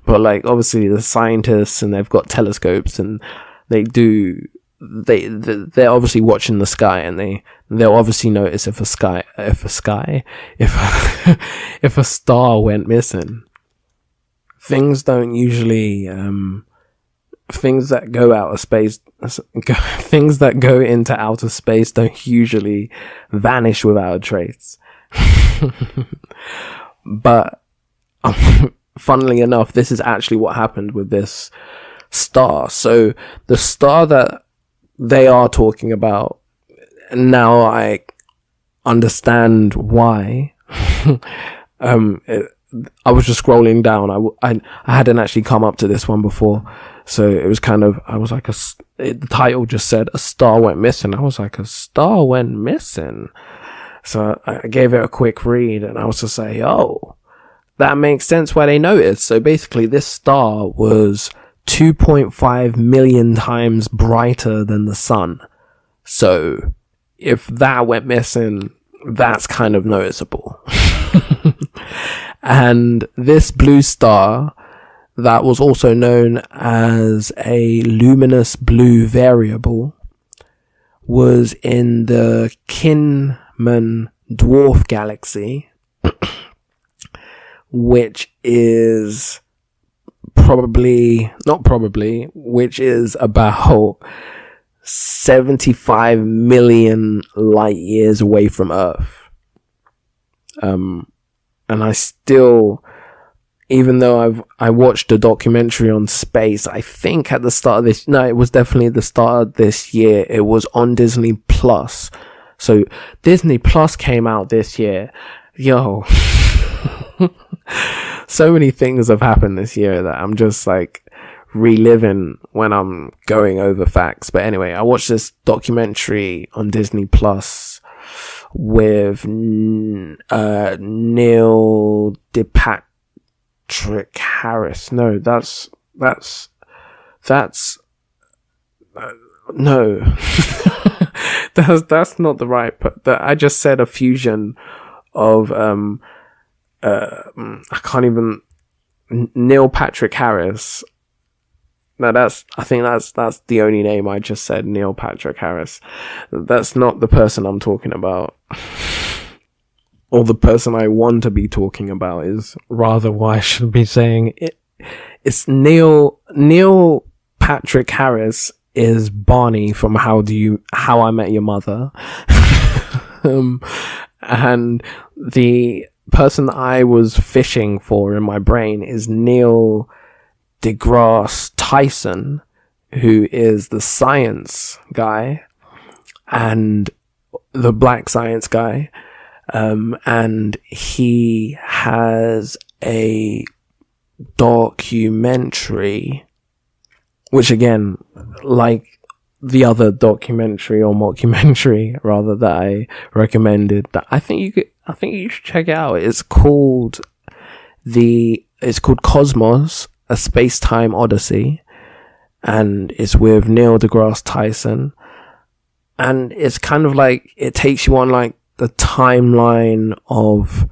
But like, obviously the scientists, and they've got telescopes, and they're obviously watching the sky, and they'll obviously notice if a star went missing. Things don't usually things that go into outer space don't usually vanish without a trace. But funnily enough, this is actually what happened with this star. So the star that they are talking about, now I understand why. I was just scrolling down. I hadn't actually come up to this one before. So it was kind of, I was like, the title just said a star went missing. I was like, a star went missing. So I gave it a quick read, and I was just like, oh, that makes sense why they noticed. So basically this star was 2.5 million times brighter than the sun. So if that went missing, that's kind of noticeable. And this blue star, that was also known as a luminous blue variable, was in the Kinman dwarf galaxy, which is which is about 75 million light years away from Earth. And I still, even though I watched a documentary on space, I think at the start of this, no, it was definitely the start of this year, it was on Disney Plus. So Disney Plus came out this year. Yo, so many things have happened this year that I'm just like reliving when I'm going over facts. But anyway, I watched this documentary on Disney Plus with Neil DePatrick Harris. No, that's no. that's not the right, but I just said a fusion of I can't even, Neil Patrick Harris. No, I think that's the only name I just said, Neil Patrick Harris. That's not the person I'm talking about. Or the person I want to be talking about is rather what I should be saying. It's Neil Patrick Harris is Barney from How I Met Your Mother. And the person I was fishing for in my brain is Neil deGrasse Tyson, who is the science guy and the black science guy. And he has a documentary, which again, like the other documentary or mockumentary rather that I recommended, that I think you should check it out. It's called Cosmos, A Space-Time Odyssey, and it's with Neil deGrasse Tyson, and it's kind of like, it takes you on like the timeline of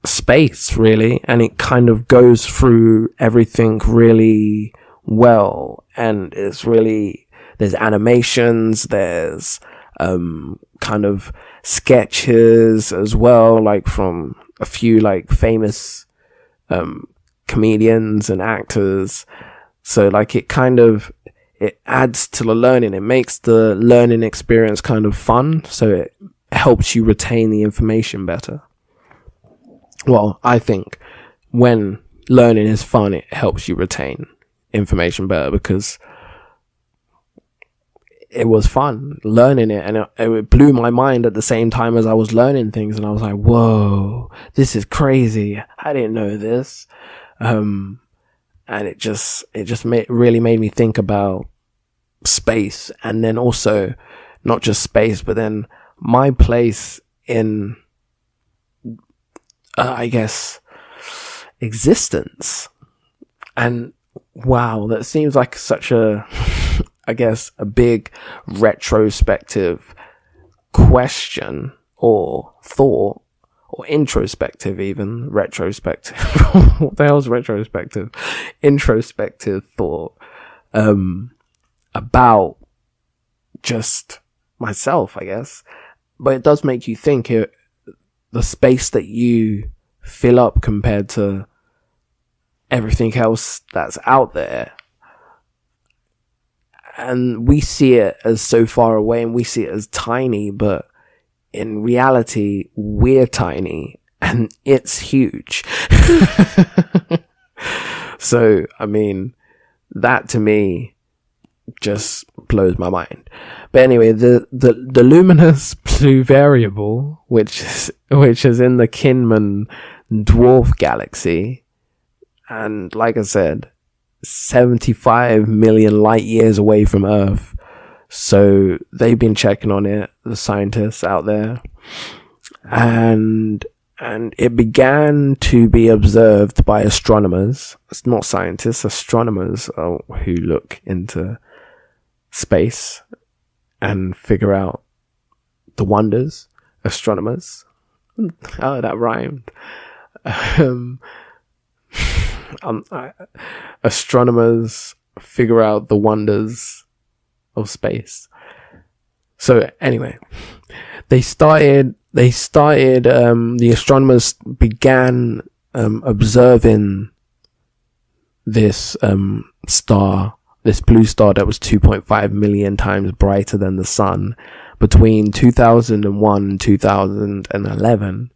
space, really, and it kind of goes through everything really well, and it's really, there's animations, there's kind of sketches as well, like from a few like famous comedians and actors. So like it adds to the learning. It makes the learning experience kind of fun, so it helps you retain the information better. Well, I think when learning is fun, it helps you retain information better, because it was fun learning it, and it blew my mind at the same time as I was learning things, and I was like, whoa, this is crazy, I didn't know this. And it just really made me think about space, and then also not just space, but then my place in I guess existence. And wow, that seems like such a I guess a big retrospective question or thought, or introspective, even retrospective. What the hell is retrospective? Introspective thought about just myself, I guess. But it does make you think, the space that you fill up compared to everything else that's out there. And we see it as so far away, and we see it as tiny, but in reality, we're tiny and it's huge. So, I mean, that to me just blows my mind. But anyway, the luminous blue variable, which is in the Kinman dwarf galaxy, and like I said, 75 million light years away from Earth. So they've been checking on it, the scientists out there, and it began to be observed by astronomers. It's not scientists, astronomers who look into space and figure out the wonders. Astronomers. Oh, that rhymed. Astronomers figure out the wonders of space. So anyway, the astronomers began observing this star, this blue star that was 2.5 million times brighter than the sun, between 2001 and 2011.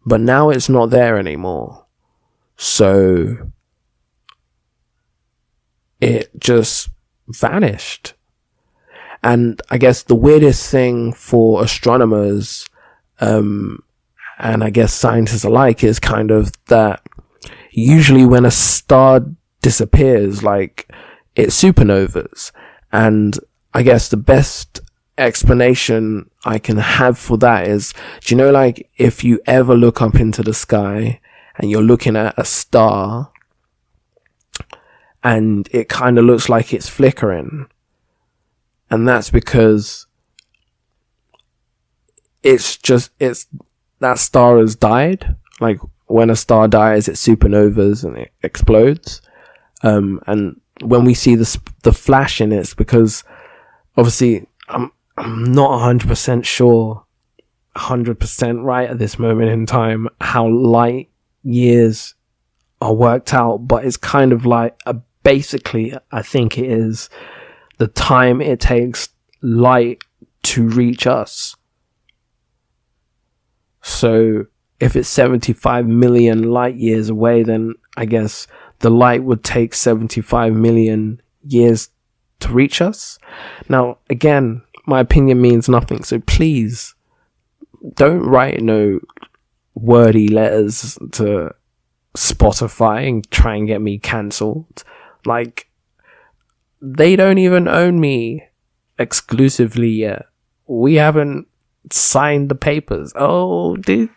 But now it's not there anymore. So it just vanished. And I guess the weirdest thing for astronomers, and I guess scientists alike, is kind of that usually when a star disappears, like it's supernovas. And I guess the best explanation I can have for that is, do you know, like if you ever look up into the sky and you're looking at a star and it kind of looks like it's flickering, and that's because it's that star has died. Like when a star dies, it supernovas and it explodes. And when we see the flash in it, it's because obviously I'm not 100% sure, 100% right at this moment in time how light years are worked out, but it's kind of like basically I think it is the time it takes light to reach us. So if it's 75 million light years away, then I guess the light would take 75 million years to reach us. Now, again, my opinion means nothing, so please don't write no wordy letters to Spotify and try and get me cancelled. Like, they don't even own me exclusively yet. We haven't signed the papers. Oh, dude,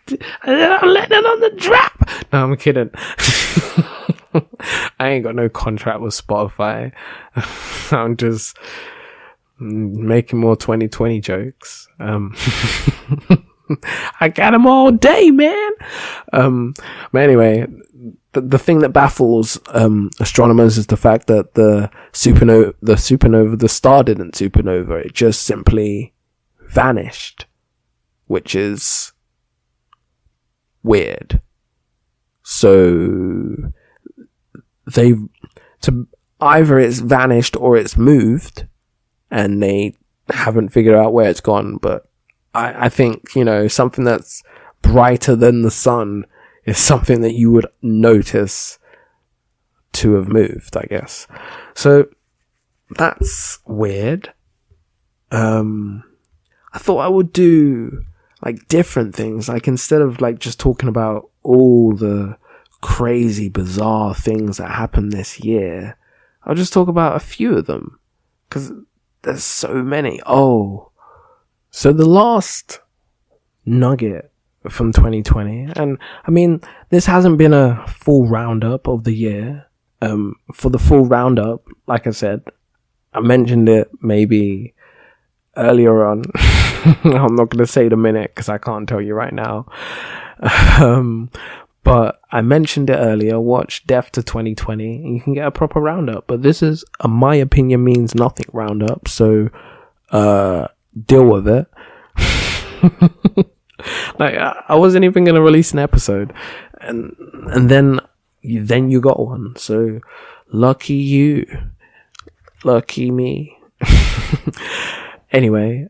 I'm letting it on the drop. No, I'm kidding. I ain't got no contract with Spotify. I'm just making more 2020 jokes. I got them all day, man. But anyway, the thing that baffles astronomers is the fact that the star didn't supernova. It just simply vanished, which is weird. So either it's vanished or it's moved, and they haven't figured out where it's gone. But I think, you know, something that's brighter than the sun is something that you would notice to have moved, I guess. So that's weird. I thought I would do like different things, like instead of like just talking about all the crazy bizarre things that happened this year, I'll just talk about a few of them, because there's so many. Oh, so the last nugget from 2020, and I mean, this hasn't been a full roundup of the year. For the full roundup, like I said, I mentioned it maybe earlier on. I'm not going to say the minute because I can't tell you right now. But I mentioned it earlier. Watch Death to 2020 and you can get a proper roundup. But this is a my opinion means nothing roundup. So deal with it. Like I wasn't even going to release an episode. And then you got one. So lucky you. Lucky me. Anyway,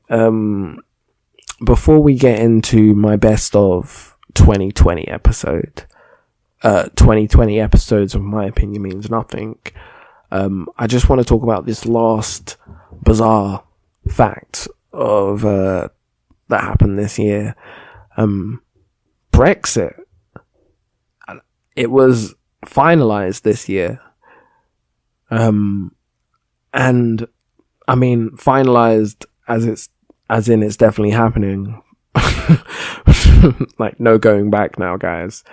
before we get into my best of 2020 episode, 2020 episodes of My Opinion Means Nothing, I just want to talk about this last bizarre fact of that happened this year. Brexit. It was finalized this year. And I mean, finalized as in it's definitely happening. Like, no going back now, guys.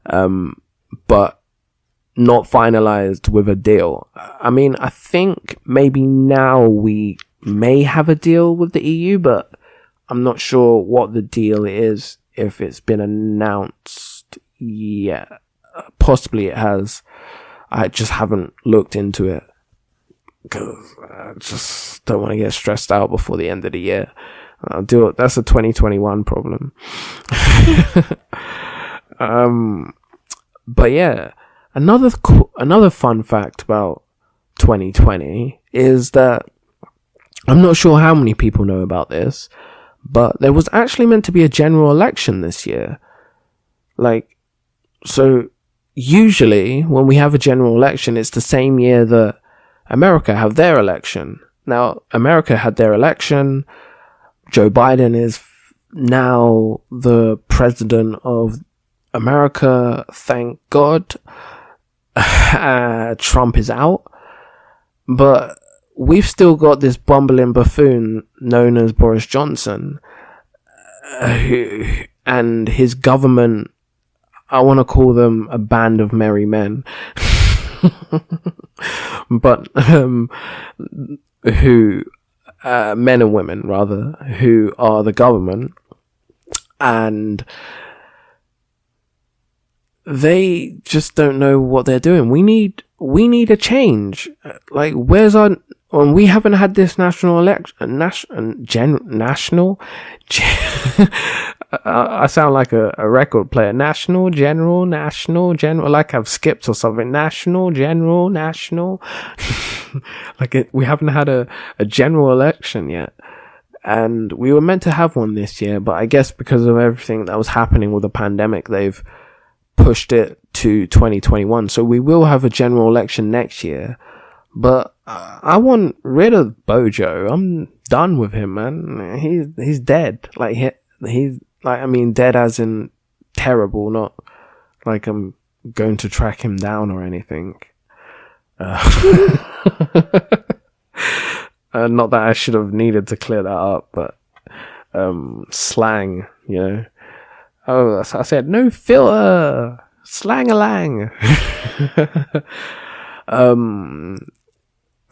But not finalized with a deal. I mean, I think maybe now we may have a deal with the EU, but I'm not sure what the deal is, if it's been announced yet. Possibly it has. I just haven't looked into it, because I just don't want to get stressed out before the end of the year. I'll do it. That's a 2021 problem. But yeah, another fun fact about 2020 is that I'm not sure how many people know about this, but there was actually meant to be a general election this year. Like, so usually when we have a general election, it's the same year that America have their election. Now, America had their election. Joe Biden is now the president of America, thank God. Trump is out, but we've still got this bumbling buffoon known as Boris Johnson, and his government. I want to call them a band of merry men, but who men and women rather, who are the government, and they just don't know what they're doing. We need a change. Like, where's our? When we haven't had this national election, national. I sound like a record player. National, general, like I've skipped or something. National, general, national. We haven't had a general election yet. And we were meant to have one this year, but I guess because of everything that was happening with the pandemic, they've pushed it to 2021. So we will have a general election next year. But I want rid of Bojo. I'm done with him, man. He's dead. Like he's like, I mean, dead as in terrible, not like I'm going to track him down or anything. Not that I should have needed to clear that up, but slang, you know. Oh, I said no filter, slang-a-lang.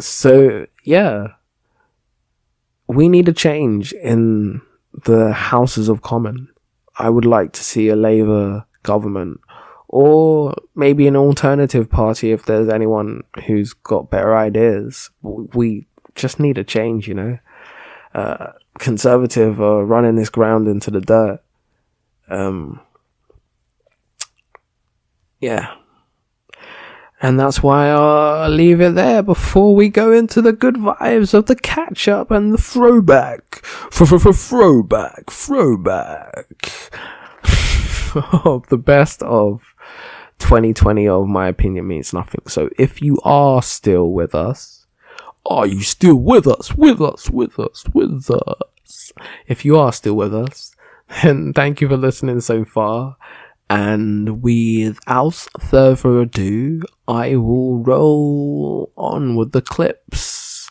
So yeah, we need a change in the Houses of Commons. I would like to see a Labour government, or maybe an alternative party if there's anyone who's got better ideas. We just need a change, you know. Conservative are running this ground into the dirt. Yeah. And that's why I'll leave it there before we go into the good vibes of the catch-up and the throwback. Throwback. Of the best of 2020 of My Opinion Means Nothing. So if you are still with us, are you still with us? If you are still with us, then thank you for listening so far. And without further ado, I will roll on with the clips.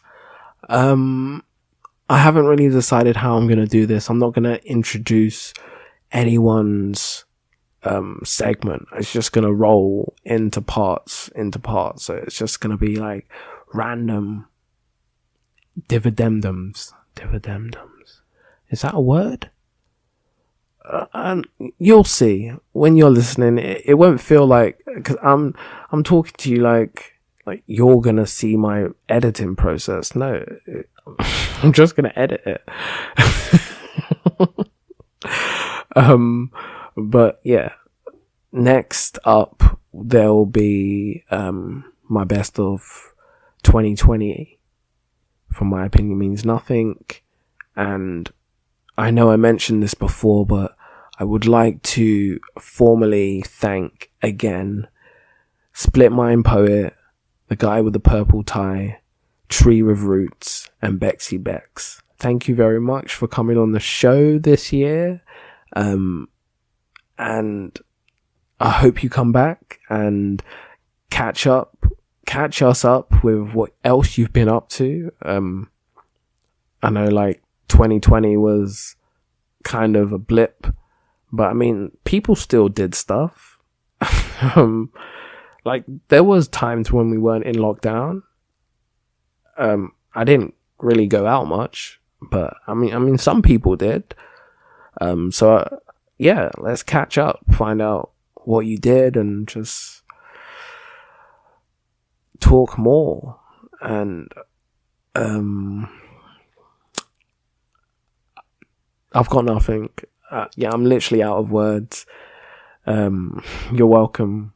I haven't really decided how I'm going to do this. I'm not going to introduce anyone's segment. It's just going to roll into parts. So it's just going to be like random dividendums. Is that a word? And you'll see when you're listening. It won't feel like, because I'm talking to you like you're gonna see my editing process. No, I'm just gonna edit it. But yeah, next up there'll be my best of 2020 from My Opinion Means Nothing. And I know I mentioned this before, but I would like to formally thank again Split Mind Poet, the guy with the purple tie, Tree with Roots, and Becksy Becks. Thank you very much for coming on the show this year. And I hope you come back and catch us up with what else you've been up to. I know like 2020 was kind of a blip, but I mean, people still did stuff. Like there was times when we weren't in lockdown. I didn't really go out much, but I mean, some people did. So yeah, let's catch up, find out what you did, and just talk more. And I've got nothing. Yeah, I'm literally out of words. You're welcome.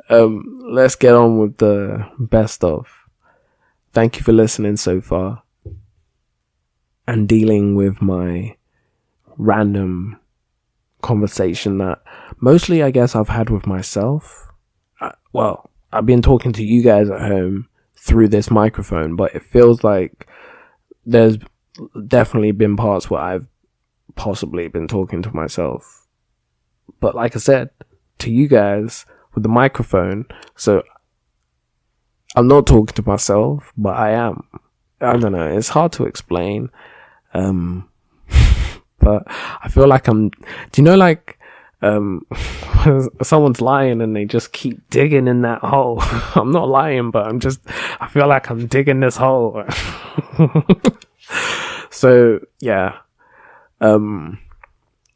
Let's get on with the best of. Thank you for listening so far and dealing with my random conversation that mostly I guess I've had with myself. Well, I've been talking to you guys at home through this microphone, but it feels like there's definitely been parts where I've possibly been talking to myself. But like I said, to you guys with the microphone. So I'm not talking to myself, but I am. I don't know. It's hard to explain. But I feel like I'm, do you know, like, someone's lying and they just keep digging in that hole. I'm not lying, but I feel like I'm digging this hole. So yeah.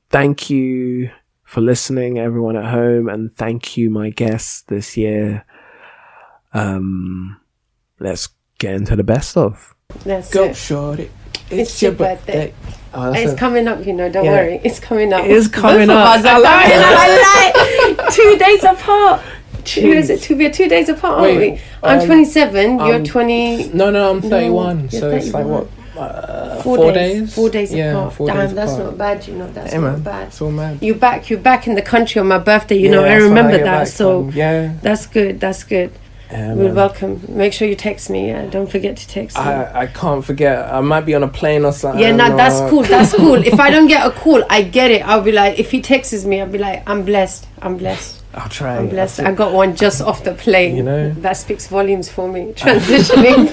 Thank you for listening, everyone at home, and thank you, my guests this year. Let's get into the best of. Let's go, shorty. It's your birthday. Oh, it's coming up, don't worry. It's coming up. It is coming up. I like 2 days apart. We're 2 days apart, aren't we? I'm 27, you're 20. No, I'm 31. So 31. It's like what? 4 days? 4 days apart. 4 Damn, days that's apart. not bad, That's not bad. It's all mad. You're back in the country on my birthday, I remember that. So that's good. We're welcome. Make sure you text me. Don't forget to text me. I can't forget. I might be on a plane or something. Yeah, no, that's cool. If I don't get a call, I get it. I'll be like, if he texts me, I'll be like, I'm blessed. I'll try. I'm blessed. I got one just off the plane. That speaks volumes for me. Transitioning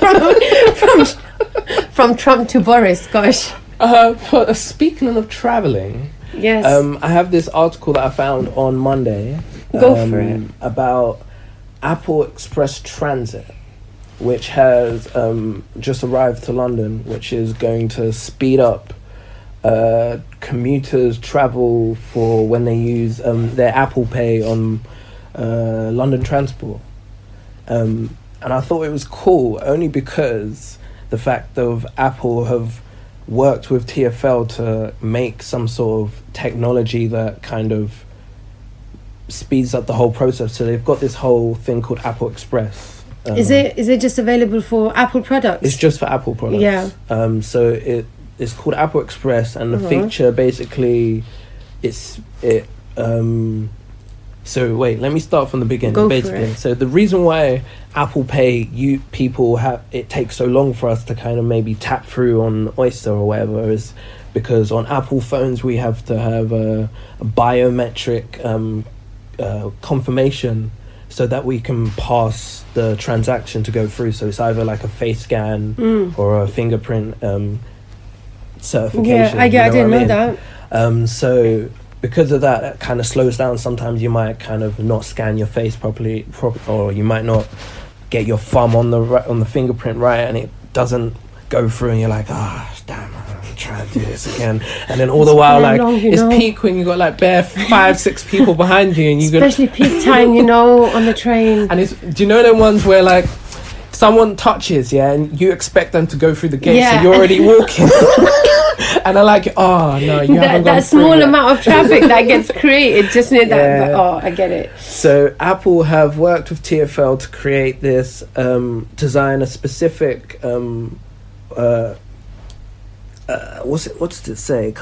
from Trump to Boris. Gosh. But speaking of traveling, yes. I have this article that I found on Monday. Go for it. About Apple Express Transit, which has just arrived to London, which is going to speed up commuters' travel for when they use their Apple Pay on London transport. And I thought it was cool only because the fact of Apple have worked with TfL to make some sort of technology that kind of speeds up the whole process. So they've got this whole thing called Apple Express. Is it just available for Apple products? It's just for Apple products. Yeah. So it's called Apple Express, and the feature basically so wait, let me start from the beginning. Go basically. For it. So the reason why Apple Pay it takes so long for us to kind of maybe tap through on Oyster or whatever is because on Apple phones we have to have a biometric confirmation so that we can pass the transaction to go through. So it's either like a face scan or a fingerprint certification. Yeah, I didn't know that. So because of that, it kind of slows down. Sometimes you might kind of not scan your face properly, or you might not get your thumb on the fingerprint right, and it doesn't go through, and you're like, damn, I'm trying to do this again. And then all the while, like, it's peak when you got like bare 5-6 people behind you, and you especially peak time, on the train. And do you know them ones where like someone touches, and you expect them to go through the gate, so you're already walking. And they're like, no, you haven't gone that small through amount of traffic that gets created, just near that. But, I get it. So Apple have worked with TfL to create this, design a specific, what's it say?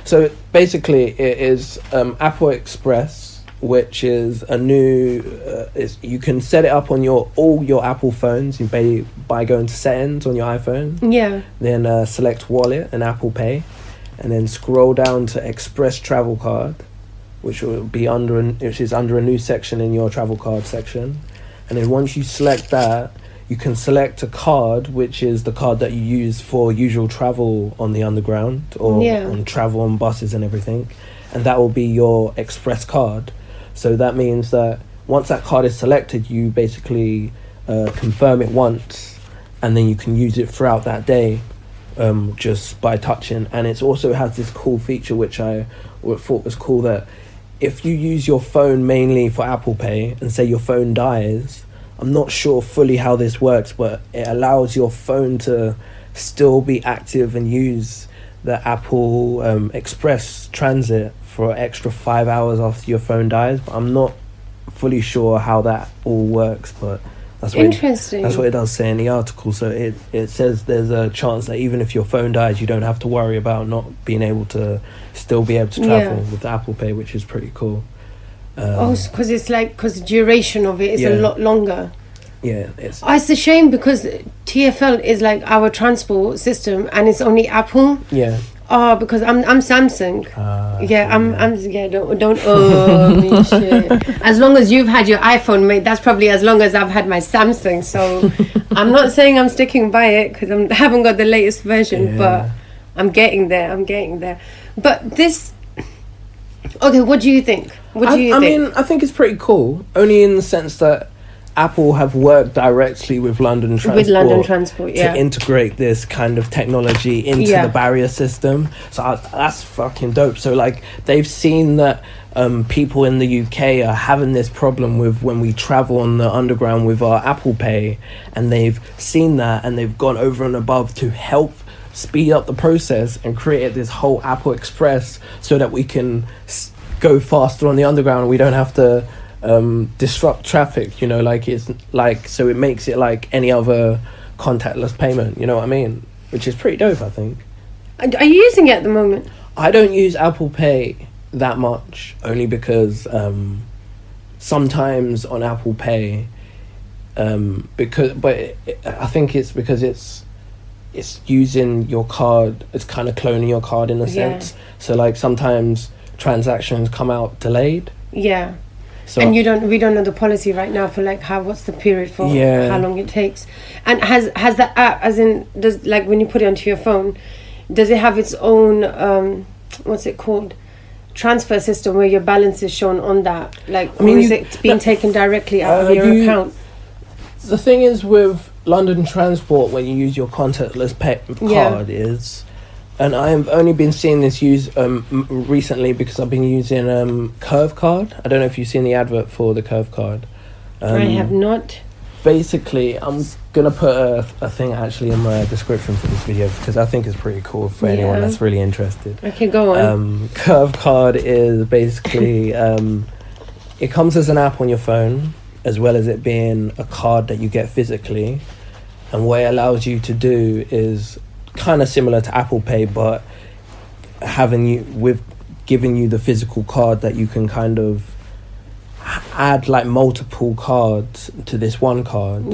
So basically it is Apple Express, which is a new. You can set it up on all your Apple phones. You by going to settings on your iPhone. Yeah. Then select Wallet and Apple Pay, and then scroll down to Express Travel Card, which is under a new section in your travel card section. And then once you select that, you can select a card, which is the card that you use for usual travel on the underground or on travel on buses and everything, and that will be your Express card. So that means that once that card is selected, you basically confirm it once, and then you can use it throughout that day just by touching. And it also has this cool feature which I thought was cool, that if you use your phone mainly for Apple Pay and say your phone dies, I'm not sure fully how this works, but it allows your phone to still be active and use the Apple Express Transit for an extra 5 hours after your phone dies. But I'm not fully sure how that all works, but that's what it does say in the article. So it says there's a chance that even if your phone dies, you don't have to worry about not being able to still be able to travel with Apple Pay, which is pretty cool. Because the duration of it is a lot longer. Yeah, it's a shame because TfL is like our transport system and it's only Apple. Yeah. Oh, because I'm Samsung. Don't me shit. As long as you've had your iPhone, mate, that's probably as long as I've had my Samsung. So I'm not saying I'm sticking by it because I haven't got the latest version, but I'm getting there. But this, okay, what do you think? I mean, I think it's pretty cool, only in the sense that Apple have worked directly with London Transport to integrate this kind of technology into the barrier system. So that's fucking dope. So like they've seen that people in the UK are having this problem with when we travel on the underground with our Apple Pay, and they've seen that and they've gone over and above to help speed up the process and create this whole Apple Express so that we can go faster on the underground. We don't have to disrupt traffic, you know, like it's like, so it makes it like any other contactless payment, you know what I mean, which is pretty dope, I think. Are you using it at the moment? I don't use Apple Pay that much, only because sometimes on Apple Pay I think it's because it's using your card, it's kind of cloning your card in a sense, so like sometimes transactions come out delayed. So, and we don't know the policy right now for like what's the period for how long it takes. And has the app, as in, does, like when you put it onto your phone, does it have its own what's it called, transfer system where your balance is shown on that? Like, is it being taken directly out of your account? The thing is with London Transport, when you use your contactless card is, and I have only been seeing this used recently because I've been using Curve Card. I don't know if you've seen the advert for the Curve Card. I have not. Basically, I'm going to put a thing actually in my description for this video because I think it's pretty cool for anyone that's really interested. Okay, go on. Curve Card is basically, it comes as an app on your phone, as well as it being a card that you get physically. And what it allows you to do is kind of similar to Apple Pay, but giving you the physical card that you can kind of add like multiple cards to this one card.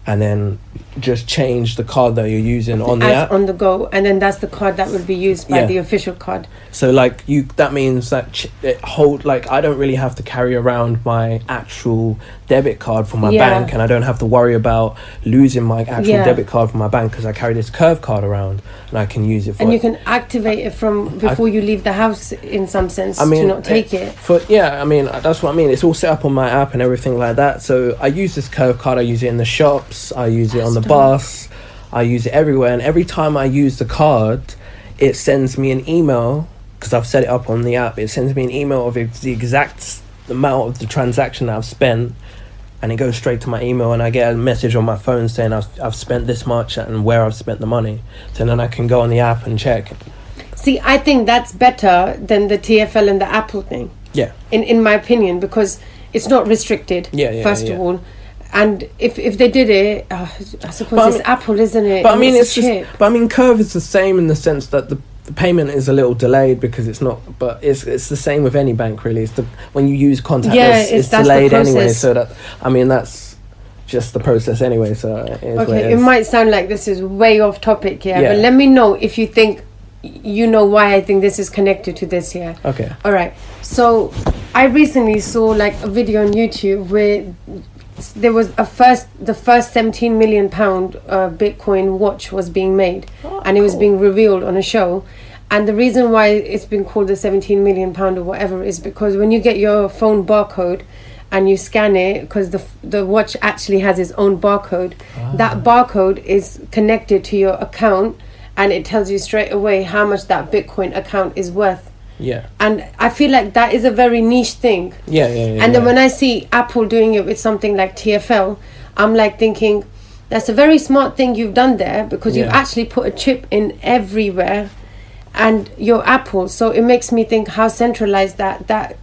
And then just change the card that you're using on the app. On the go, and then that's the card that will be used by the official card. So like that means that I don't really have to carry around my actual debit card from my bank, and I don't have to worry about losing my actual debit card from my bank because I carry this Curve Card around and I can use it for. And you can activate it from before you leave the house in some sense, to not take it. That's what I mean. It's all set up on my app and everything like that. So I use this Curve Card. I use it in the shops. I use it on the bus. I use it everywhere. And every time I use the card, it sends me an email, because I've set it up on the app. It sends me an email of the exact amount of the transaction that I've spent, and it goes straight to my email, and I get a message on my phone saying I've spent this much and where I've spent the money. So then I can go on the app and check. See, I think that's better than the TFL and the Apple thing. Yeah. In my opinion, because it's not restricted. First of all. And if they did it, I suppose it's Apple, isn't it? But Curve is the same in the sense that the payment is a little delayed because it's not. But it's the same with any bank, really. When you use contactless, it's delayed anyway. So that's just the process anyway. So it might sound like this is way off topic, but let me know if you think you know why I think this is connected to this here. Okay. All right. So I recently saw like a video on YouTube where there was the first 17 million pound Bitcoin watch was being made, and it was being revealed on a show. And the reason why it's been called the 17 million pound or whatever is because when you get your phone barcode and you scan it, because the watch actually has its own barcode, that barcode is connected to your account, and it tells you straight away how much that Bitcoin account is worth. And I feel like that is a very niche thing. And then when I see Apple doing it with something like TFL, I'm like thinking, that's a very smart thing you've done there, because you've actually put a chip in everywhere, and your Apple. So it makes me think how centralized that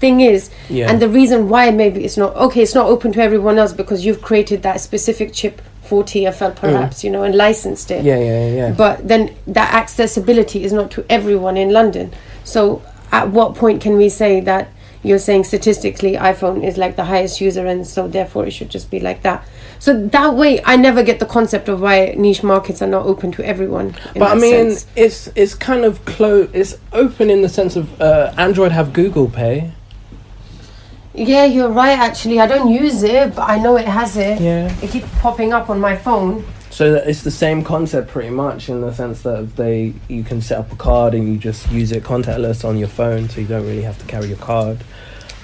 thing is, and the reason why maybe it's not open to everyone else because you've created that specific chip for TFL perhaps, and licensed it. But then that accessibility is not to everyone in London. So at what point can we say that you're saying statistically iPhone is like the highest user, and so therefore it should just be like that. So that way I never get the concept of why niche markets are not open to everyone. But I mean, it's kind of it's open in the sense of Android have Google Pay. Yeah, you're right, actually. I don't use it, but I know it has it. Yeah. It keeps popping up on my phone. So it's the same concept pretty much, in the sense that you can set up a card and you just use it contactless on your phone, so you don't really have to carry your card.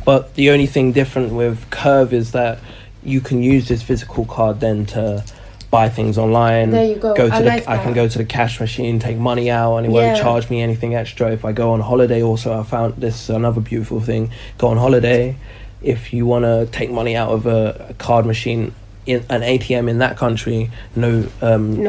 But the only thing different with Curve is that you can use this physical card then to buy things online. There you go. I can go to the cash machine, take money out, and it won't charge me anything extra. If I go on holiday, also I found this another beautiful thing. Go on holiday, if you want to take money out of a card machine in an ATM in that country, no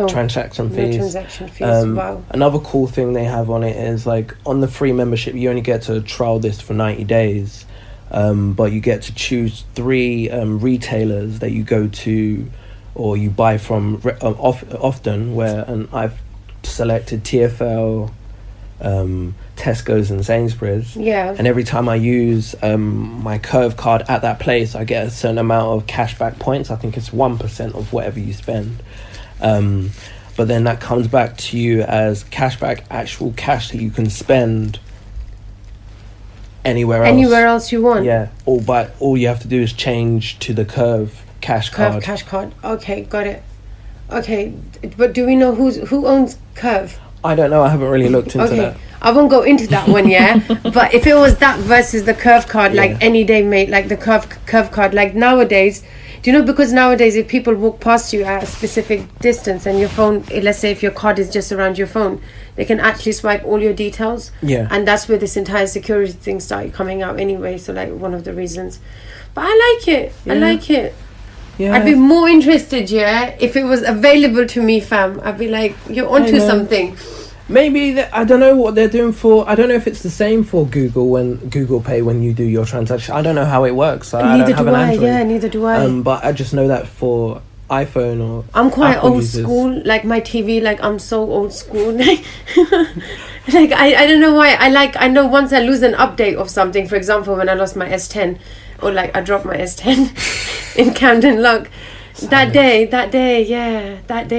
transaction fees. No transaction fees. Wow. Another cool thing they have on it is, like, on the free membership, you only get to trial this for 90 days, but you get to choose 3 retailers that you go to or you buy from often. And I've selected TfL, Tesco's and Sainsbury's. Yeah. And every time I use my Curve card at that place, I get a certain amount of cashback points. I think it's 1% of whatever you spend. But then that comes back to you as cashback, actual cash that you can spend anywhere else you want. Yeah. All you have to do is change to the Curve cash card. Cash card. Okay, got it. Okay, but do we know who owns Curve? I don't know. I haven't really looked into that. I won't go into that one, yeah. But if it was that versus the Curve card, like any day, mate, like the Curve card, like nowadays, do you know, because nowadays if people walk past you at a specific distance and your phone, let's say if your card is just around your phone, they can actually swipe all your details. Yeah. And that's where this entire security thing started coming out anyway. So like one of the reasons. But I like it. Yeah. I like it. Yeah. I'd be more interested, if it was available to me, fam. I'd be like, you're onto something. Maybe, I don't know what they're doing for, I don't know if it's the same for Google Pay when you do your transaction. I don't know how it works. Neither do I. But I just know that for iPhone or I'm quite Apple old users. school, like my TV, like I'm so old school. Like I don't know why. I know once I lose an update of something, for example, when I lost my S10, or like I dropped my S10 in Camden Lock. That day,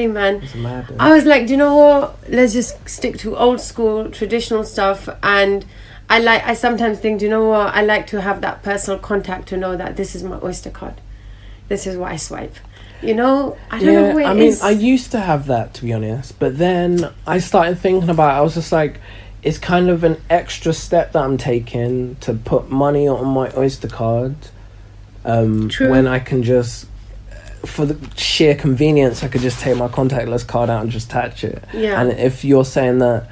man. I was like, do you know what? Let's just stick to old school, traditional stuff. And I sometimes think, do you know what? I like to have that personal contact to know that this is my Oyster card. This is what I swipe. You know? I don't know where it is. I used to have that, to be honest. But then I started thinking about it. I was just like, it's kind of an extra step that I'm taking to put money on my Oyster card. True. When I can just, for the sheer convenience, I could just take my contactless card out and just attach it. Yeah. And if you're saying that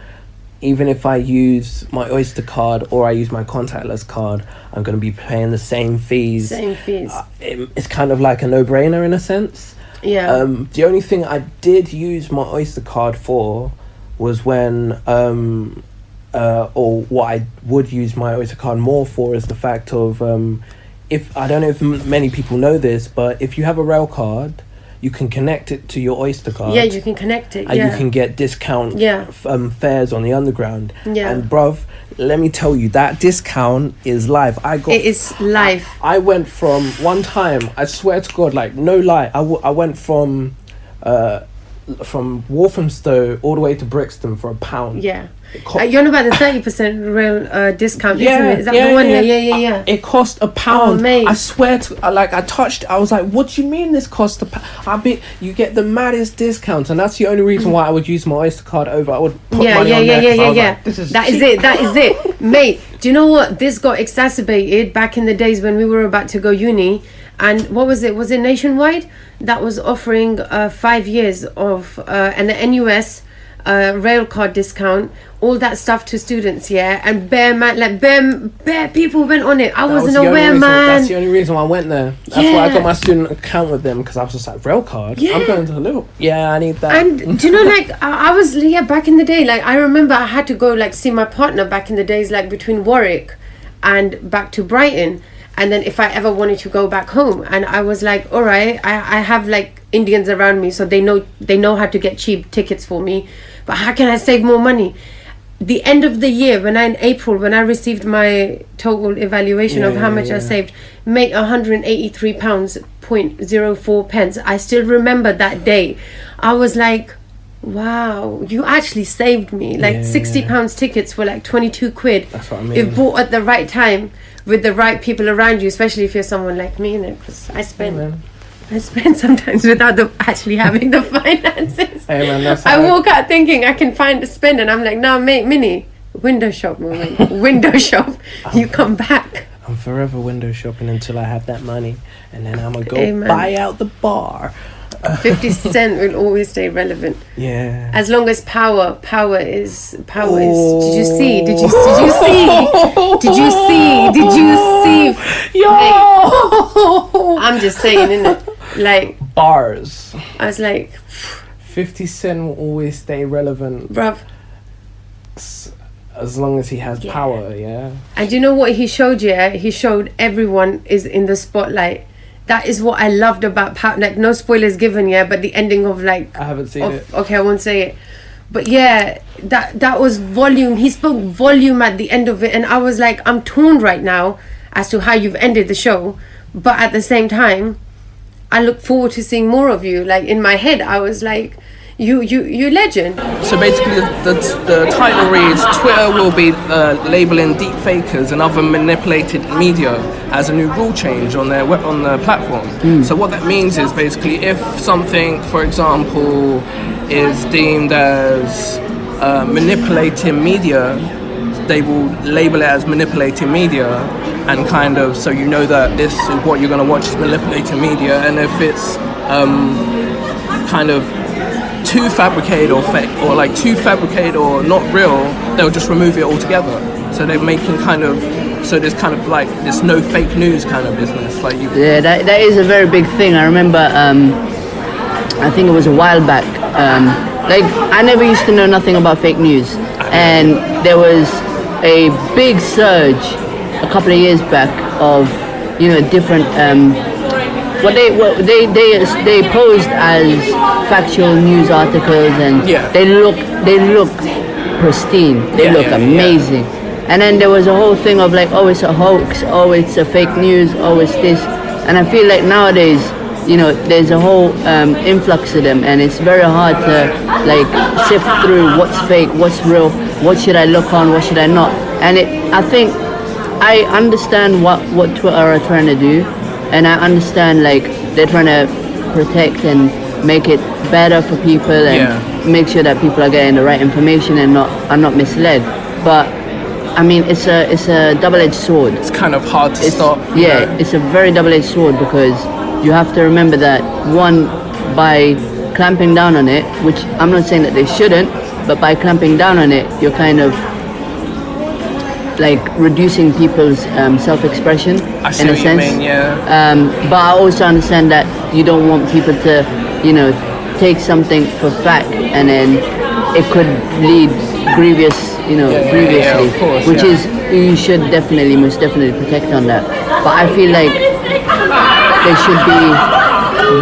even if I use my Oyster card or I use my contactless card, I'm going to be paying the same fees. It's kind of like a no-brainer in a sense. Yeah. The only thing I did use my Oyster card for was when, or what I would use my Oyster card more for is the fact of, if I don't know if many people know this, but if you have a rail card, you can connect it to your Oyster card. Yeah, you can connect it. And you can get discount fares on the underground. Yeah. And bruv, let me tell you, that discount is live. It is live. I went from one time, I swear to God, like no lie, I went from Walthamstow all the way to Brixton for £1. Yeah. You're on about the 30% rail discount, isn't it? Is that the one? Yeah. It cost £1. Oh, mate. I swear to, I touched it. I was like, what do you mean this cost £1? You get the maddest discounts, and that's the only reason why I would use my Oyster card over. I would put money on there. Like, that is it. Mate, do you know what? This got exacerbated back in the days when we were about to go uni. And what was it? Was it Nationwide that was offering 5 years of and the NUS rail card discount, all that stuff to students, and bare people went on it. I wasn't aware, man. That's the only reason why I went there. That's why I got my student account with them, because I was just like, rail card? I'm going to Liverpool. Yeah, I need that. And do you know, like, I was, back in the day, like, I remember I had to go, like, see my partner back in the days, like, between Warwick and back to Brighton. And then if I ever wanted to go back home, and I was like, all right, I have like Indians around me, so they know how to get cheap tickets for me. But how can I save more money? the end of the year, in April, when I received my total evaluation of how much I saved, make £183.04. I still remember that day. I was like, wow, you actually saved me. Like £60 tickets were like 22 quid. That's what I mean. If bought at the right time with the right people around you, especially if you're someone like me, because I spend sometimes without actually having the finances. Hey man, I walk out thinking I can find a spend, and I'm like, no, mate, Minnie, window shop moment. Window shop. You come back. I'm forever window shopping until I have that money, and then I'm gonna go buy out the bar. 50 Cent will always stay relevant. Yeah. As long as power is. Did you see? Yo! Like, I'm just saying, innit? Like bars. I was like, 50 Cent will always stay relevant, bruv. As long as he has power, And you know what he showed you? He showed everyone is in the spotlight. That is what I loved about power. Like, no spoilers given, but the ending of like... I haven't seen it. Okay, I won't say it. But that was volume. He spoke volume at the end of it. And I was like, I'm torn right now as to how you've ended the show. But at the same time, I look forward to seeing more of you. Like, in my head, I was like, you legend. So basically, the title reads, Twitter will be labeling deep fakers and other manipulated media as a new rule change on the platform. So what that means is basically if something, for example, is deemed as manipulating media, they will label it as manipulating media, and kind of so you know that this is what you're going to watch is manipulating media. And if it's kind of too fabricated or fake, or like too fabricated or not real, they'll just remove it altogether. So they're making there's kind of like this no fake news kind of business. Like that is a very big thing. I remember I think it was a while back, like I never used to know nothing about fake news, and there was a big surge a couple of years back of different what they posed as factual news articles, and they look pristine, they look amazing. And then there was a whole thing of like, oh, it's a hoax, oh, it's a fake news, oh, it's this. And I feel like nowadays, there's a whole influx of them, and it's very hard to like sift through what's fake, what's real, what should I look on, what should I not. And I think I understand what Twitter are trying to do, and I understand like they're trying to protect and make it better for people and make sure that people are getting the right information and are not misled. But I mean, it's a double-edged sword. It's kind of hard to stop. Yeah, it's a very double-edged sword, because you have to remember that, one, by clamping down on it, which I'm not saying that they shouldn't, but by clamping down on it, you're kind of like reducing people's self-expression in a sense. You mean, but I also understand that you don't want people to, take something for fact, and then it could lead grievously, of course, which is, you should most definitely protect on that. But I feel like there should be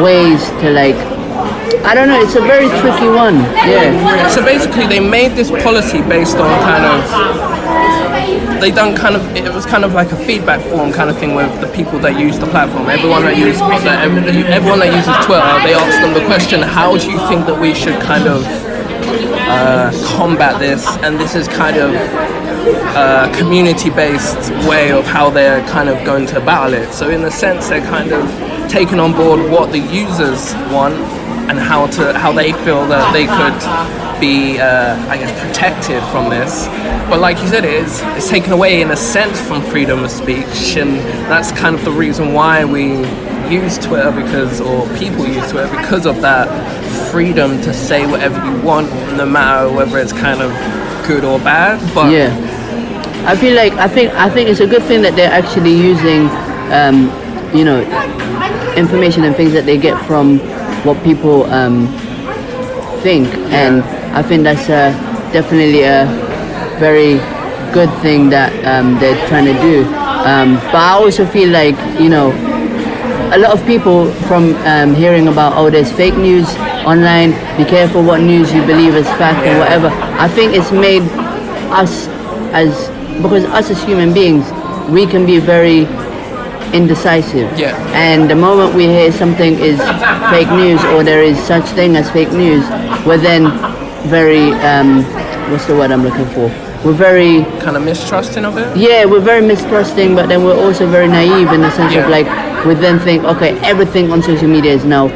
ways to like, I don't know, it's a very tricky one. Yeah. So basically they made this policy based on it was kind of like a feedback form kind of thing with the people that use the platform. Everyone that uses Twitter, they asked them the question, how do you think that we should kind of combat this? And this is kind of a community-based way of how they're kind of going to battle it. So in a sense, they're kind of taking on board what the users want and how they feel that they could be, protected from this. But like you said, it's taken away in a sense from freedom of speech, and that's kind of the reason why we use Twitter, or people use Twitter, because of that freedom to say whatever you want, no matter whether it's kind of good or bad. But I feel like I think it's a good thing that they're actually using information and things that they get from what people think, and I think that's definitely a very good thing that they're trying to do. But I also feel like a lot of people from hearing about, oh, there's fake news online, be careful what news you believe is fact and whatever. I think it's made because us as human beings, we can be very indecisive. Yeah. And the moment we hear something is fake news or there is such thing as fake news, we're then very what's the word I'm looking for? We're very kind of mistrusting of it. Yeah, we're very mistrusting, but then we're also very naive in the sense of like we then think, okay, everything on social media is now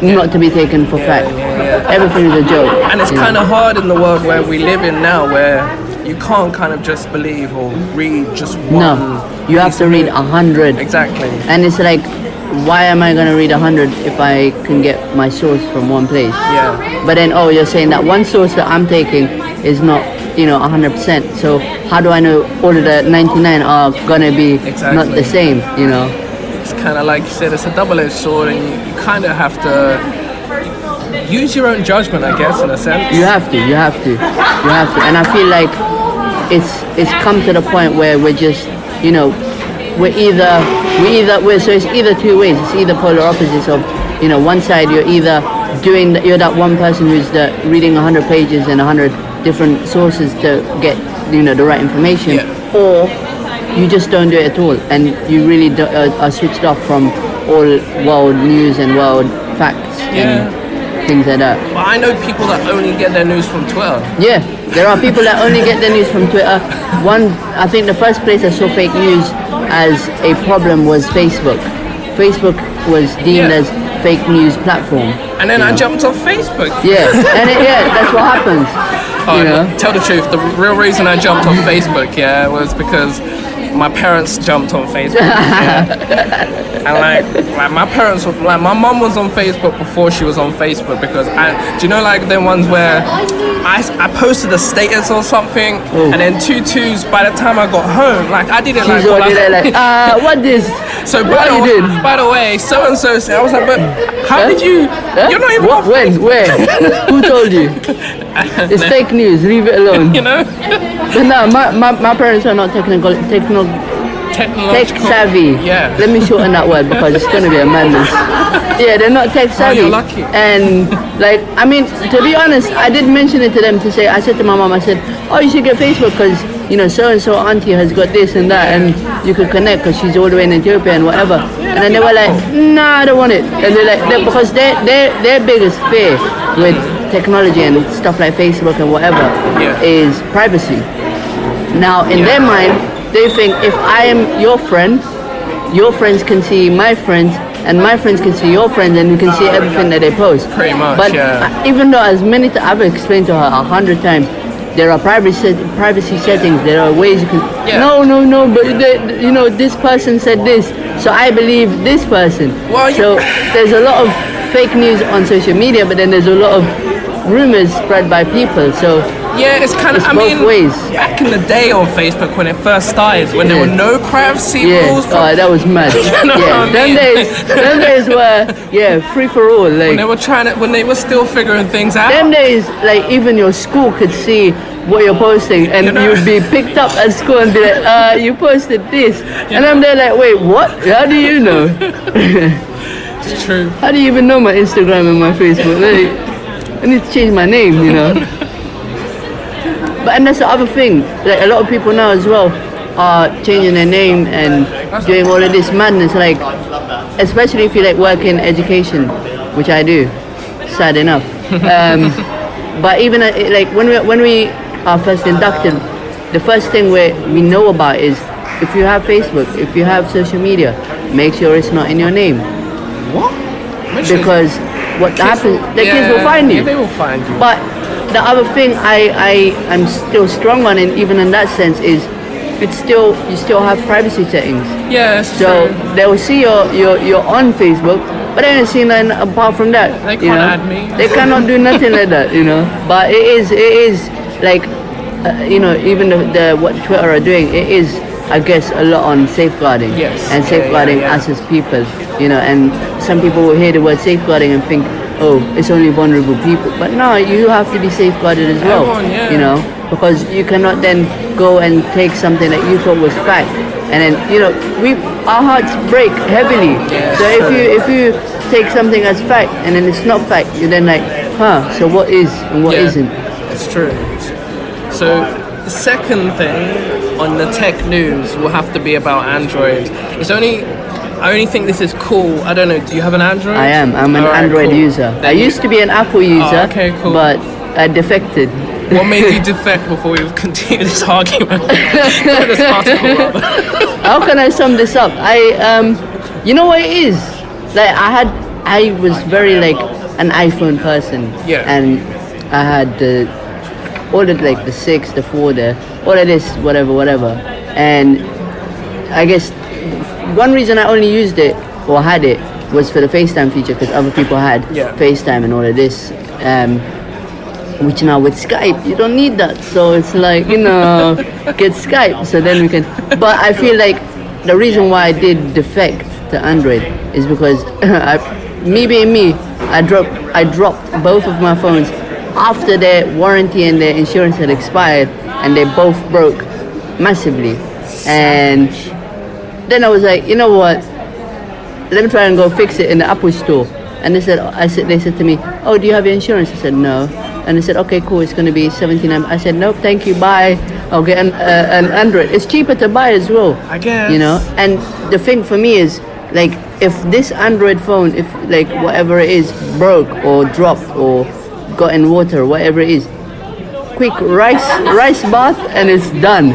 not to be taken for fact. Everything is a joke. And it's kind of hard in the world where we live in now, where you can't kind of just believe or read just one. No, you have to read 100. Exactly. And it's like, why am I going to read 100 if I can get my source from one place? Yeah. But then, you're saying that one source that I'm taking is not, 100%. So how do I know all of the 99 are going to be not the same, It's kind of like you said, it's a double-edged sword, and you kind of have to use your own judgment, I guess, in a sense. You have to. And I feel like it's come to the point where we're just, so it's either two ways. It's either polar opposites of, one side you're either you're that one person who's reading 100 pages and 100 different sources to get, the right information, or you just don't do it at all, and you really are switched off from all world news and world facts and things like that. But I know people that only get their news from Twitter. Yeah, there are people that only get their news from Twitter. I think the first place I saw fake news as a problem was Facebook. Facebook was deemed as fake news platform. And then I jumped off Facebook. Yeah, and that's what happens. Tell the truth, the real reason I jumped on Facebook, was because my parents jumped on Facebook. And my parents were my mum was on Facebook before she was on Facebook, because do you know them ones where I posted a status or something, and then twos by the time I got home, I did it what this? So by the way, so and so said, I was like, but how did you? You're not even. When? Where? Who told you? It's fake news. Leave it alone. But no, my parents are not tech savvy. Yeah. Let me shorten that word because it's going to be a madness. Yeah, they're not tech savvy. You're lucky. And to be honest, I did mention it to them I said to my mom, I said, you should get Facebook because, so and so auntie has got this and that, and you could connect because she's all the way in Ethiopia and whatever. And then they were like, nah, I don't want it. And they're like, because their biggest fear with technology and stuff like Facebook and whatever is privacy. Now, in their mind, they think if I am your friend, your friends can see my friends, and my friends can see your friends, and you can see everything that they post. Pretty much, but even though I've explained to her 100 times, there are privacy settings, there are ways you can... No, but this person said this, so I believe this person. So there's a lot of fake news on social media, but then there's a lot of rumors spread by people, so it's kind of both ways. Back in the day on Facebook when it first started, when there were no privacy rules. That was mad. Them days were free for all. When they were still figuring things out. Them days, even your school could see what you're posting, and you'd be picked up at school and be like, you posted this, and I'm there like, wait, what? How do you know? It's true. How do you even know my Instagram and my Facebook? I need to change my name, But that's the other thing. A lot of people now as well are changing their name and doing all of this madness. Especially if you work in education, which I do. Sad enough. But even when we are first inducted, the first thing we know about is if you have Facebook, if you have social media, make sure it's not in your name. What? Because what happens, the kids will find you. Yeah, they will find you. But the other thing I'm still strong on, and even in that sense, is you still have privacy settings. Yes. So they will see you're on Facebook, but they don't see nothing apart from that. They can't add me. They cannot do nothing like that, But it is even what Twitter are doing, it is, I guess, a lot on safeguarding. Yes. And safeguarding us as people, and some people will hear the word safeguarding and think, it's only vulnerable people. But no, you have to be safeguarded as well. Everyone, because you cannot then go and take something that you thought was fact, and then our hearts break heavily. So if you take something as fact and then it's not fact, you're then like, so what is and what isn't? It's true. So the second thing on the tech news will have to be about Android. I only think this is cool. I don't know. Do you have an Android? I am. I'm an Android user. I used to be an Apple user. Okay, cool. But I defected. What made you defect before we continue this argument? This article, rather. How can I sum this up? You know what it is? Like I was very like an iPhone person. Yeah. And I had all the like the 6, the 4, all of this, whatever. And I guess one reason I only used it or had it was for the FaceTime feature, because other people had FaceTime and all of this. Which now with Skype, you don't need that. So it's like, get Skype. So then we can. But I feel like the reason why I did defect to Android is because I dropped both of my phones after their warranty and their insurance had expired, and they both broke massively. And then I was like, you know what? Let me try and go fix it in the Apple store. And they said to me, oh, do you have your insurance? I said, no. And they said, okay, cool, it's going to be $79. I said, nope, thank you, bye. I'll get an Android. It's cheaper to buy as well. I guess. And the thing for me is, like, if this Android phone, if, like, whatever it is, broke or dropped or got in water, whatever it is, quick rice bath and it's done.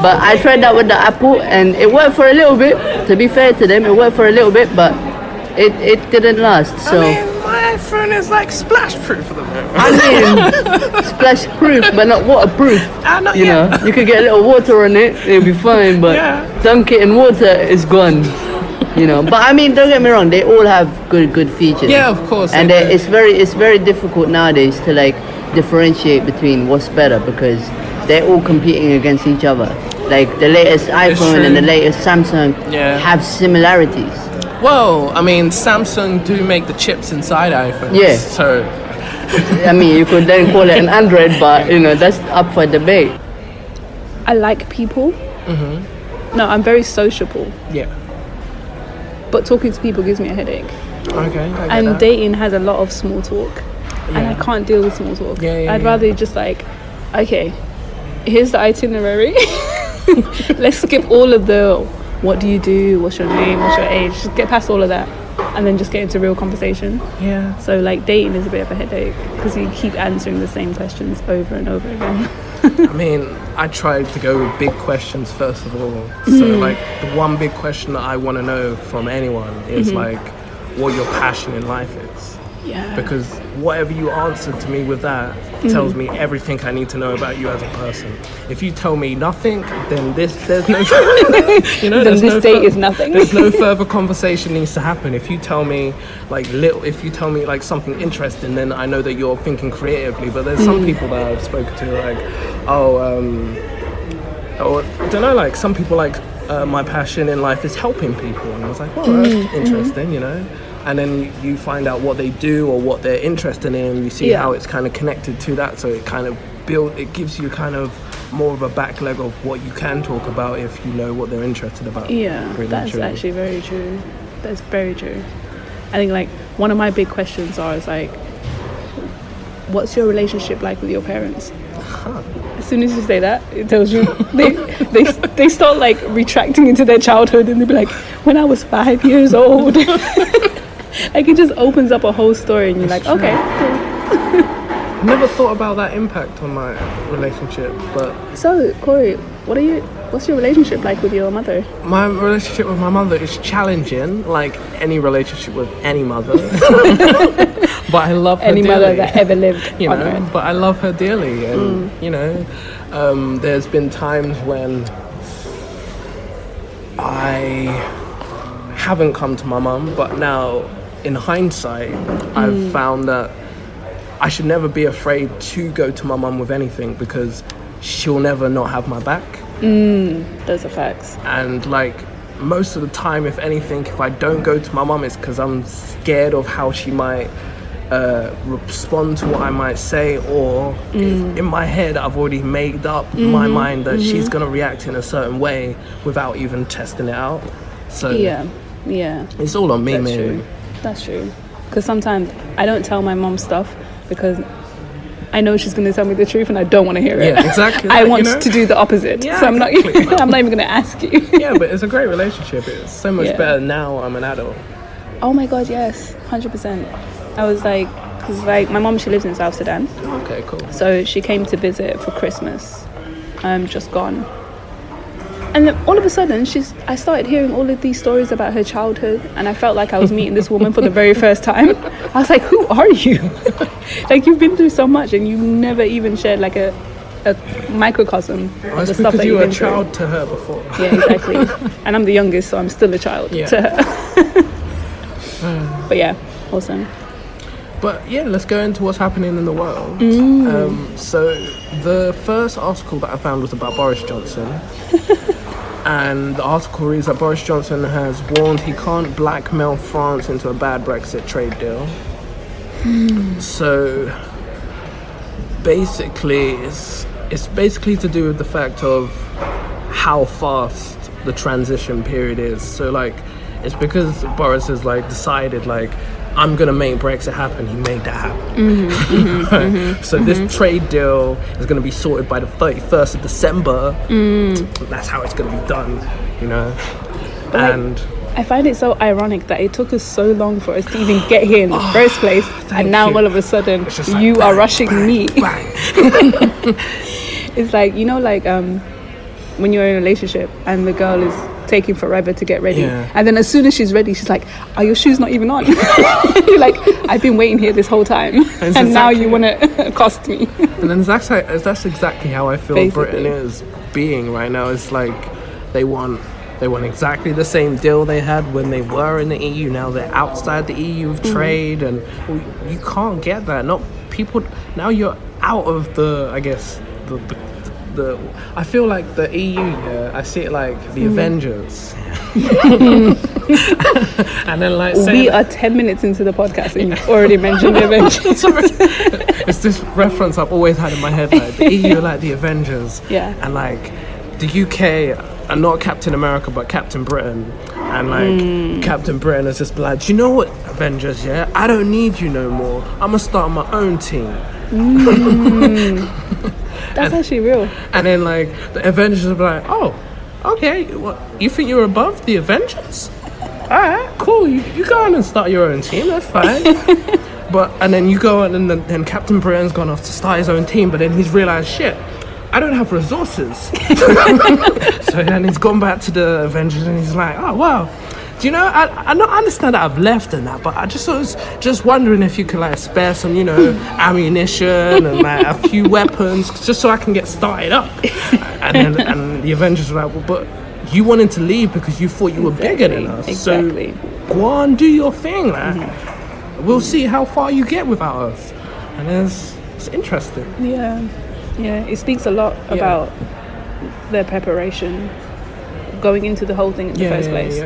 But I tried that with the Apple and it worked for a little bit. To be fair to them, it worked for a little bit, but it didn't last. So I mean, my iPhone is like splash proof for the moment. I mean, splash proof, but not waterproof. Not you yet. know, you could get a little water on it, it'll be fine. But dunk it in water, it's gone. But I mean, don't get me wrong, they all have good features. Yeah, of course. And it's very difficult nowadays to like differentiate between what's better, because they're all competing against each other. Like the latest iPhone and the latest Samsung have similarities. Well, I mean, Samsung do make the chips inside iPhones. Yeah. So, I mean, you could then call it an Android, but that's up for debate. I like people. Mm-hmm. No, I'm very sociable. Yeah. But talking to people gives me a headache. Okay. And dating has a lot of small talk. And I can't deal with small talk. I'd rather just like, okay, here's the itinerary. Let's skip all of the what do you do, what's your name, what's your age, just get past all of that and then just get into real conversation. Yeah. So like dating is a bit of a headache because you keep answering the same questions over and over again. I mean, I tried to go with big questions first of all. So like the one big question that I want to know from anyone is like what your passion in life is. Yeah. Because whatever you answer to me with that tells me everything I need to know about you as a person. If you tell me nothing, then there's no this date is nothing. There's no further conversation needs to happen. If you tell me like something interesting, then I know that you're thinking creatively. But there's some people that I've spoken to like, or I don't know, like some people like my passion in life is helping people, and I was like, oh, that's interesting, And then you find out what they do or what they're interested in. You see how it's kind of connected to that. So it kind of it gives you kind of more of a back leg of what you can talk about if you know what they're interested about. Yeah, that's actually very true. That's very true. I think like one of my big questions is like, what's your relationship like with your parents? As soon as you say that, it tells you they start like retracting into their childhood, and they'll be like, when I was 5 years old. Like it just opens up a whole story, and you're like, okay, cool. Never thought about that impact on my relationship, but so Kory, what's your relationship like with your mother? My relationship with my mother is challenging, like any relationship with any mother. But I love her any dearly. mother that ever lived on earth. But I love her dearly, and there's been times when I haven't come to my mum, but now in hindsight I've found that I should never be afraid to go to my mum with anything, because she'll never not have my back. Those are facts. And like most of the time, if anything, if I don't go to my mum, it's because I'm scared of how she might respond to what I might say, or in my head I've already made up my mind that she's going to react in a certain way without even testing it out. So yeah, it's all on me, mainly. That's true. Because sometimes I don't tell my mom stuff because I know she's going to tell me the truth and I don't want to hear it. Yeah, exactly. I want to do the opposite. Yeah, so I'm exactly. not I'm not even going to ask you. Yeah, but it's a great relationship. It's so much better now I'm an adult. Oh my God, yes. 100%. I was like, because like my mom, she lives in South Sudan. Okay, cool. So she came to visit for Christmas. Just gone. And then all of a sudden, I started hearing all of these stories about her childhood, and I felt like I was meeting this woman for the very first time. I was like, who are you? Like, you've been through so much, and you never even shared like a microcosm of the stuff that you you've were been a child to her before. Yeah, exactly. And I'm the youngest, so I'm still a child to her. But yeah, awesome. But yeah, let's go into what's happening in the world. So the first article that I found was about Boris Johnson. And the article reads that Boris Johnson has warned he can't blackmail France into a bad Brexit trade deal. So basically, it's basically to do with the fact of how fast the transition period is. So like, it's because Boris has like decided like, I'm gonna make Brexit happen. He made that happen. So this trade deal is gonna be sorted by the 31st of December. That's how it's gonna be done, you know. And I find it so ironic that it took us so long for us to even get here in the first place, and now all of a sudden like, you are rushing me. Bang. It's like, you know, like when you're in a relationship and the girl is taking forever to get ready, and then as soon as she's ready, she's like, are your shoes not even on? You're like, I've been waiting here this whole time, and now you want to accost me. And then that's exactly how I feel Basically. Britain is being right now. It's like they want exactly the same deal they had when they were in the EU. Now they're outside the EU of trade, and you can't get that. Not people. Now you're out of the, I guess, the I feel like the EU, I see it like the Avengers. And then like We are 10 minutes into the podcast and you've already mentioned the Avengers. It's this reference I've always had in my head, like the EU are like the Avengers. Yeah. And like the UK are not Captain America but Captain Britain. And like Captain Britain is just like, do you know what, Avengers, yeah? I don't need you no more. I'm gonna start my own team. That's actually real. And then like the Avengers will be like, oh, okay, what, you think you're above the Avengers? Alright, cool, you go on and start your own team, that's fine. And then you go on and then Captain Britain's gone off to start his own team, but then he's realised, shit, I don't have resources. So then he's gone back to the Avengers and he's like, oh wow, do you know, I understand that I've left and that, but I was just wondering if you could like spare some, you know, ammunition and like a few weapons just so I can get started up. And the Avengers were like, well, but you wanted to leave because you thought you were bigger than us. Exactly. So go on, do your thing, like. We'll see how far you get without us. And it's interesting. Yeah, it speaks a lot about their preparation going into the whole thing in the first place.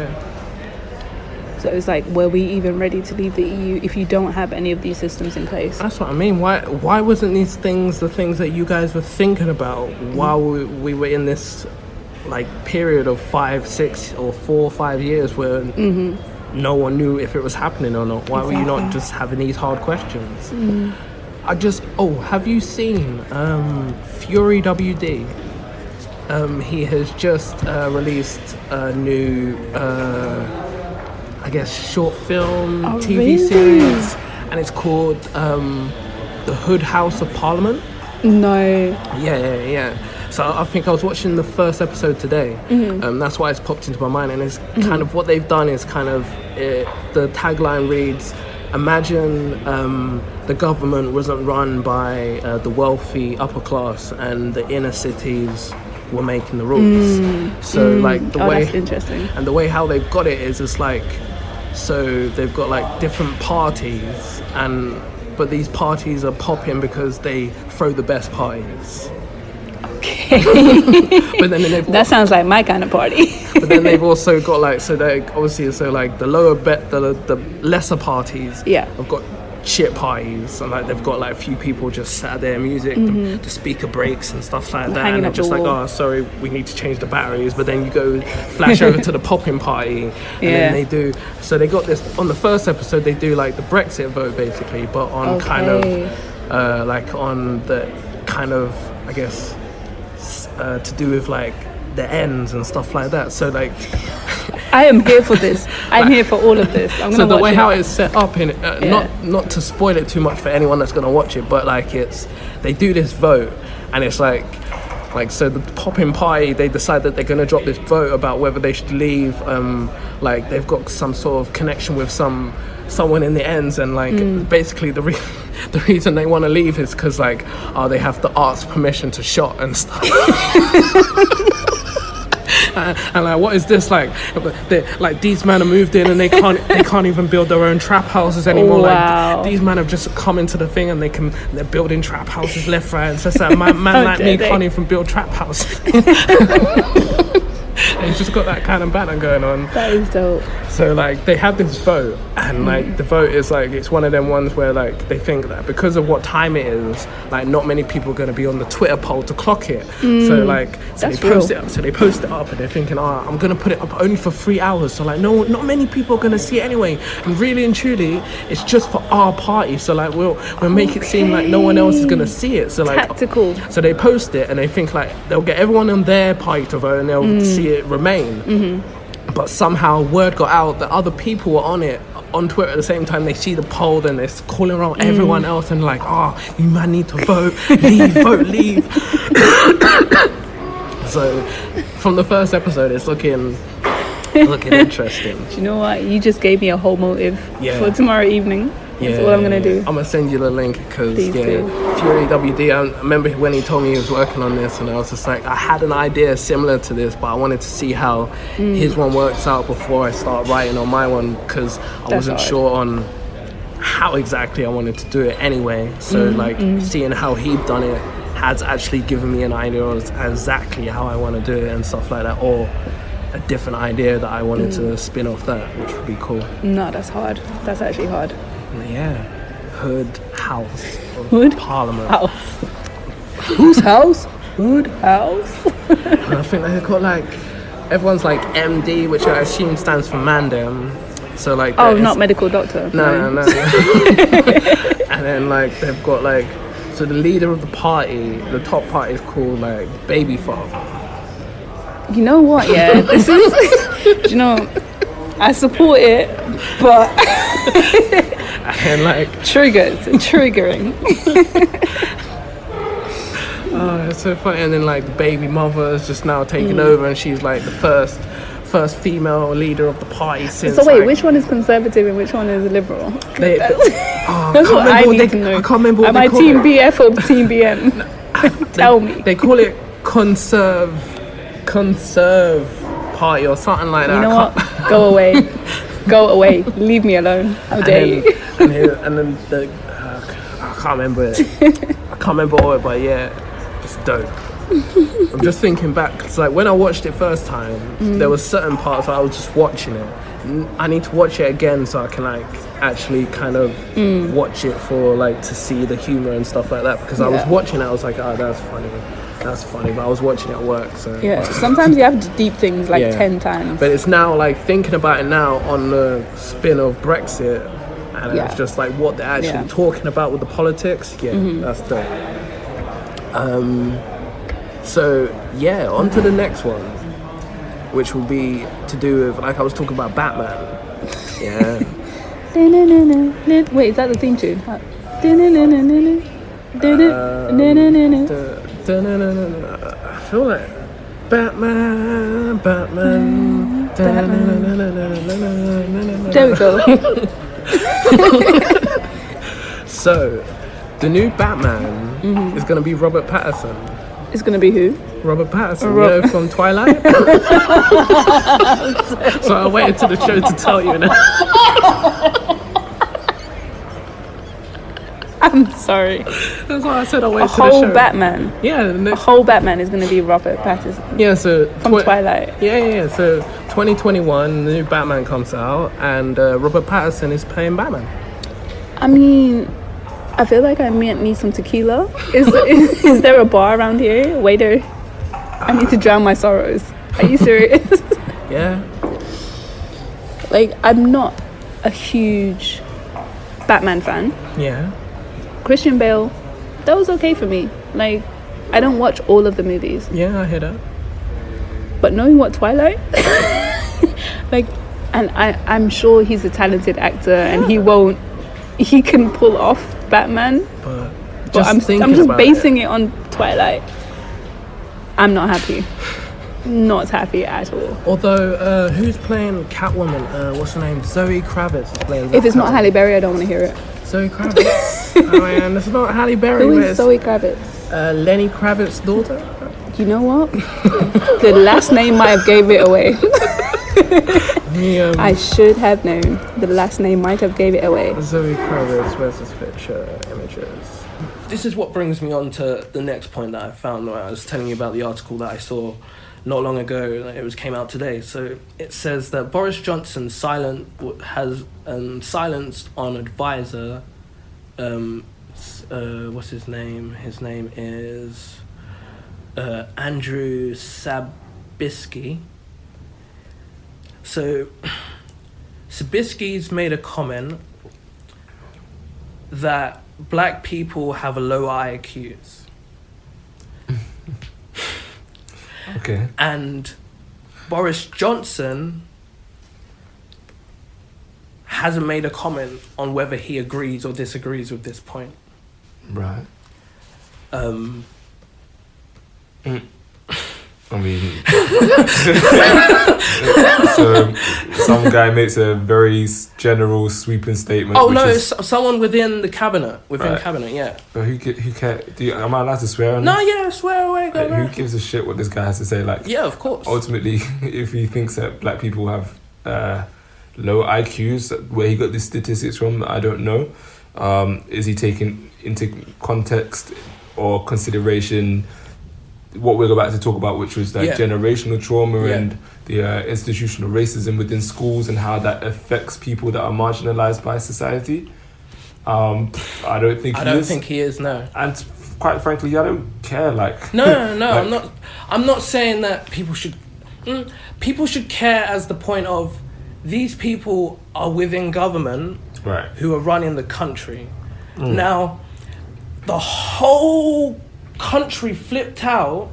So it's like, were we even ready to leave the EU if you don't have any of these systems in place? That's what I mean. Why wasn't these things the things that you guys were thinking about while we were in this like period of 5, 6 or 4 or 5 years where no one knew if it was happening or not? Why were you not just having these hard questions? Have you seen Fury WD? He has just released a new I guess short film TV series, and it's called The Hood House of Parliament. No. Yeah. So I think I was watching the first episode today. That's why it's popped into my mind, and it's kind of what they've done is kind of the tagline reads, imagine the government wasn't run by the wealthy upper class and the inner cities were making the rules. So like the way that's interesting. And the way how they've got it is it's like, so they've got like different parties, but these parties are popping because they throw the best parties. Okay. But then that sounds like my kind of party. But then they've also got like, so they obviously, so like the lower bet, the lesser parties have got shit parties, and like they've got like a few people just sat there, music, the speaker breaks and stuff like that, Hanging and they're up just the like, wall. oh, sorry, we need to change the batteries. But then you go flash over to the popping party, and then they do. So they got this on the first episode. They do like the Brexit vote basically, but on kind of like on the kind of, I guess, to do with like the ends and stuff like that. So like I am here for this. I'm here for all of this. I'm gonna so the watch way it. how it's set up in not to spoil it too much for anyone that's going to watch it, but like they do this vote, and it's like so the popping party, they decide that they're going to drop this vote about whether they should leave. Like they've got some sort of connection with someone in the ends, and like basically the reason they want to leave is because like they have to ask permission to shot and stuff. And like, what is this like? Like these men have moved in and they can't even build their own trap houses anymore. Wow. Like these men have just come into the thing and they're building trap houses left, right, and so man like me can't even build trap houses. And it's just got that kind of banner going on. That is dope. So like they have this vote, and like the vote is like, it's one of them ones where like they think that because of what time it is, like not many people are going to be on the Twitter poll to clock it. So like they post it up and they're thinking, I'm going to put it up only for 3 hours, so like not many people are going to see it anyway, and really and truly it's just for our party, so like we'll make it seem like no one else is going to see it. So like Tactical. so they post it and they think like they'll get everyone on their party to vote and they'll see it remain. But somehow word got out that other people were on it on Twitter at the same time. They see the poll, then they're calling around everyone else and like, you man need to vote, leave. So from the first episode, it's looking interesting. Do you know what? You just gave me a whole motive for tomorrow evening. That's what I'm going to do. I'm going to send you the link because, Please do. Fury WD, I remember when he told me he was working on this, and I was just like, I had an idea similar to this, but I wanted to see how his one works out before I start writing on my one, because I wasn't sure on how exactly I wanted to do it anyway. So seeing how he'd done it has actually given me an idea of exactly how I want to do it and stuff like that, or a different idea that I wanted to spin off that, which would be cool. No, that's hard. That's actually hard. Yeah. Hood House of Hood Parliament. House. Whose house? Hood House. And I think they've got like, everyone's like MD, which I assume stands for Mandem. So like, not medical doctor. No. And then like they've got like, so the leader of the party, the top party is called like Baby Father. You know what? Yeah, this is. You know, I support it, but and like triggering. Oh, it's so funny. And then like the baby mother is just now taking over, and she's like the first female leader of the party since. So wait, like, which one is conservative and which one is liberal? That's what I need to know. I can't remember what Am they I call Team it. BF or Team BM? Tell me. They call it conserve party or something like that. You know what? Go away. Leave me alone. How dare you? And then the I can't remember it. I can't remember all it, but yeah, it's dope. I'm just thinking back, because like when I watched it first time, there was certain parts I was just watching it. I need to watch it again so I can like actually kind of watch it for like to see the humor and stuff like that, because I was watching it, I was like, that's funny, but I was watching it at work, so Yeah, sometimes you have to deep things like 10 times. But it's now like thinking about it now on the spin of Brexit, and it's just like what they're actually talking about with the politics. That's dope. So yeah, on to the next one, which will be to do with, like I was talking about Batman. Yeah. Wait, is that the theme tune? I feel like Batman. There we go. So, the new Batman is going to be Robert Pattinson. It's gonna be who? Robert Pattinson, you know, from Twilight. So I waited to the show to tell you. I'm sorry. That's why I said I waited to the whole show. Batman. Yeah, The whole Batman is gonna be Robert Pattinson. Yeah, so From Twilight. Yeah. So 2021, the new Batman comes out, and Robert Pattinson is playing Batman. I mean, I feel like I might need some tequila. Is there a bar around here? Waiter, I need to drown my sorrows. Are you serious? Yeah. Like, I'm not a huge Batman fan. Yeah. Christian Bale, that was okay for me. Like, I don't watch all of the movies. Yeah, I hear that. But knowing what Twilight, like, and I'm sure he's a talented actor and he can pull off Batman. But I'm just basing it on Twilight. I'm not happy. Not happy at all. Although, who's playing Catwoman? What's her name? Zoe Kravitz is playing. If it's not Halle Berry, I don't want to hear it. Zoe Kravitz. Oh man, it's not Halle Berry. Who is Zoe Kravitz? Lenny Kravitz's daughter. You know what? The last name might have gave it away. I should have known. The last name might have gave it away. Zoe Kravitz, where's this picture? Images. This is what brings me on to the next point that I found when I was telling you about the article that I saw not long ago. It came out today. So it says that Boris Johnson has silenced on advisor. What's his name? His name is Andrew Sabisky. So Sabisky's made a comment that black people have a low IQs. Okay. And Boris Johnson hasn't made a comment on whether he agrees or disagrees with this point. Right. I mean, so some guy makes a very general, sweeping statement. Oh no, it's someone within the cabinet. Cabinet, yeah. But who cares? Am I allowed to swear on this? No, yeah, swear away. Go who gives a shit what this guy has to say? Like, yeah, of course. Ultimately, if he thinks that black people have low IQs, where he got these statistics from, I don't know. Is he taking into context or consideration what we're about to talk about, which was like generational trauma and the institutional racism within schools and how that affects people that are marginalized by society? I don't think he is. No. And quite frankly, I don't care. Like, no, like, I'm not saying that people should care as the point of these people are within government, right, who are running the country. Now, the whole country flipped out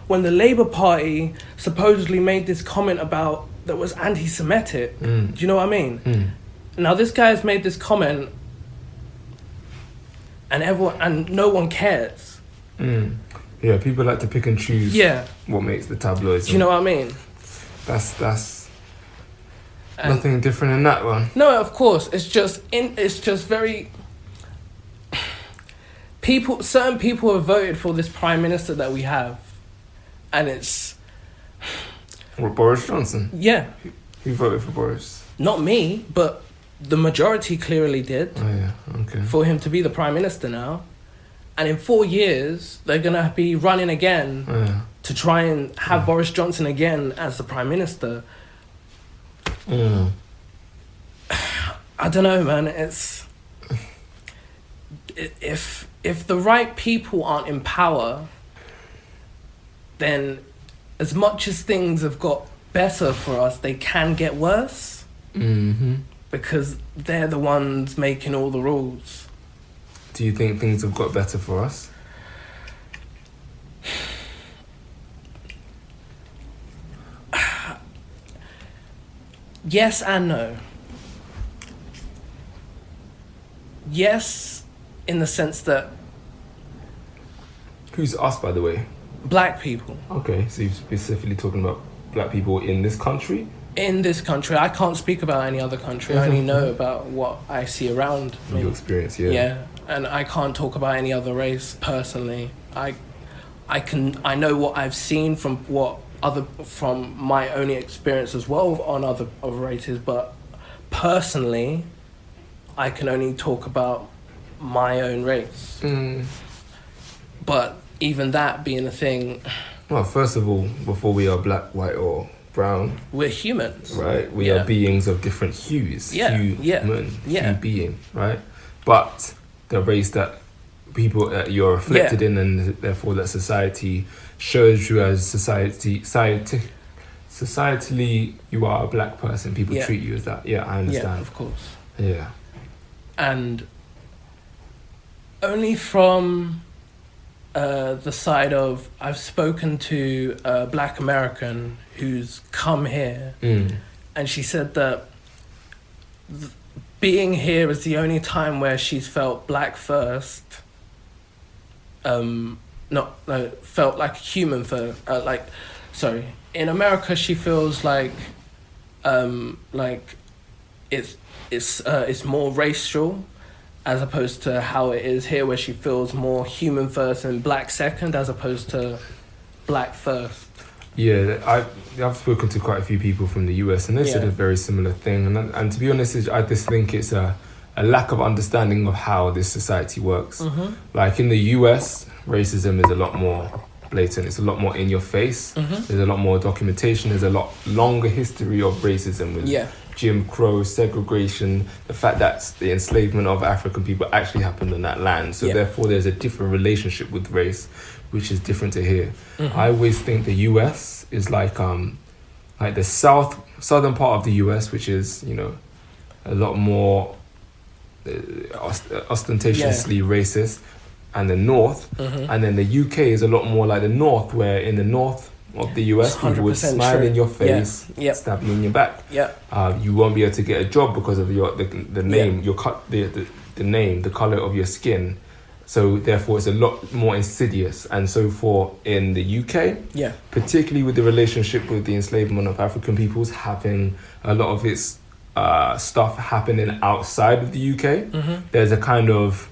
when the Labour Party supposedly made this comment that was anti-Semitic. Do you know what I mean? Now this guy has made this comment, and no one cares. Yeah, people like to pick and choose. What makes the tabloids. Do you know what I mean? That's nothing different in that one. No, of course. It's just very. Certain people have voted for this prime minister that we have, and it's Boris Johnson. Yeah, who voted for Boris? Not me, but the majority clearly did. Oh yeah, okay. For him to be the prime minister now, and in 4 years they're gonna be running again to try and have Boris Johnson again as the prime minister. I don't know, man. It's if the right people aren't in power, then as much as things have got better for us, they can get worse. Because they're the ones making all the rules. Do you think things have got better for us? Yes and no. Yes, in the sense that... Who's us, by the way? Black people. Okay, so you're specifically talking about black people in this country? In this country. I can't speak about any other country. I only know about what I see around me. Your experience, yeah. Yeah, and I can't talk about any other race personally. I know what I've seen from my own experience as well on other races, but personally, I can only talk about my own race. But even that being a thing... Well, first of all, before we are black, white or brown... We're humans. Right? We are beings of different hues. Yeah, Human being, right? but the race that people that you're reflected in, and therefore that society shows you as societally you are a black person. People treat you as that. Yeah, I understand. Yeah, of course. Yeah. And only from the side of, I've spoken to a black American who's come here, and she said that being here is the only time where she's felt black first, felt like a human first, in America she feels like it's more racial, as opposed to how it is here, where she feels more human first and black second, as opposed to black first. Yeah, I've spoken to quite a few people from the US, and they said a very similar thing. And to be honest, I just think it's a lack of understanding of how this society works. Like in the US, racism is a lot more blatant. It's a lot more in your face. There's a lot more documentation. There's a lot longer history of racism with Jim Crow, segregation, the fact that the enslavement of African people actually happened in that land. So therefore there's a different relationship with race, which is different to here. I always think the US is like the southern part of the US, which is, you know, a lot more ostentatiously racist, and the north, and then the UK is a lot more like the north, where in the north of the US people would smile in your face, stab you in your back. You won't be able to get a job because of the name, the name, the color of your skin. So therefore it's a lot more insidious. And so for in the UK, particularly with the relationship with the enslavement of African peoples, having a lot of its stuff happening outside of the UK, there's a kind of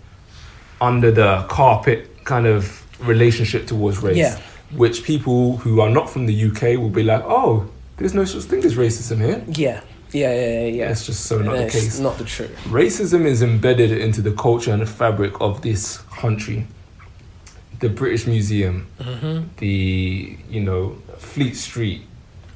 under the carpet kind of relationship towards race, which people who are not from the UK will be like, oh, there's no such thing as racism here. Yeah. It's just so not the case. It's not the truth. Racism is embedded into the culture and the fabric of this country. The British Museum, the, you know, Fleet Street,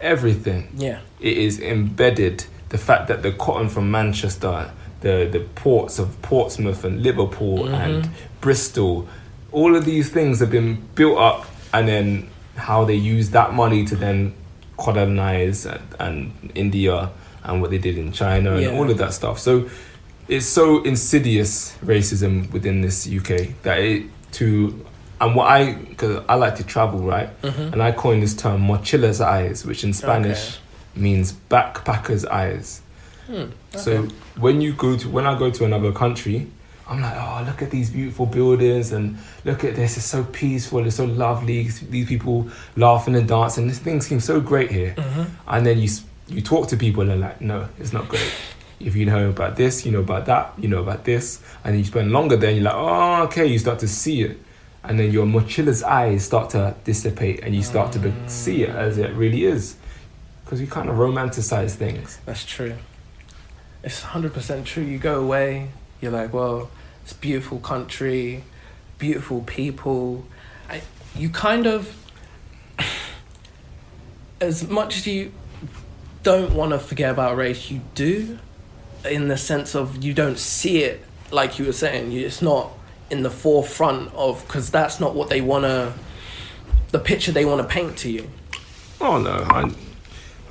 everything. It is embedded. The fact that the cotton from Manchester, the ports of Portsmouth and Liverpool and Bristol, all of these things have been built up, and then how they use that money to then colonize and India and what they did in China and all of that stuff. So it's so insidious racism within this UK that because I like to travel, right? And I coined this term mochila's eyes, which in Spanish means backpacker's eyes. So when I go to another country, I'm like, oh, look at these beautiful buildings and look at this, it's so peaceful, it's so lovely, these people laughing and dancing, this thing seems so great here. And then you talk to people and they're like, no, it's not great. If you know about this, you know about that, you know about this, and you spend longer there, you're like, oh, okay, you start to see it. And then your mochila's eyes start to dissipate and you start to see it as it really is. Because you kind of romanticize things. That's true. It's 100% true. You go away, you're like, well, it's a beautiful country, beautiful people. You kind of, as much as you don't want to forget about race, you do, in the sense of you don't see it, like you were saying. It's not in the forefront of, because that's not what they want to, the picture they want to paint to you. Oh no,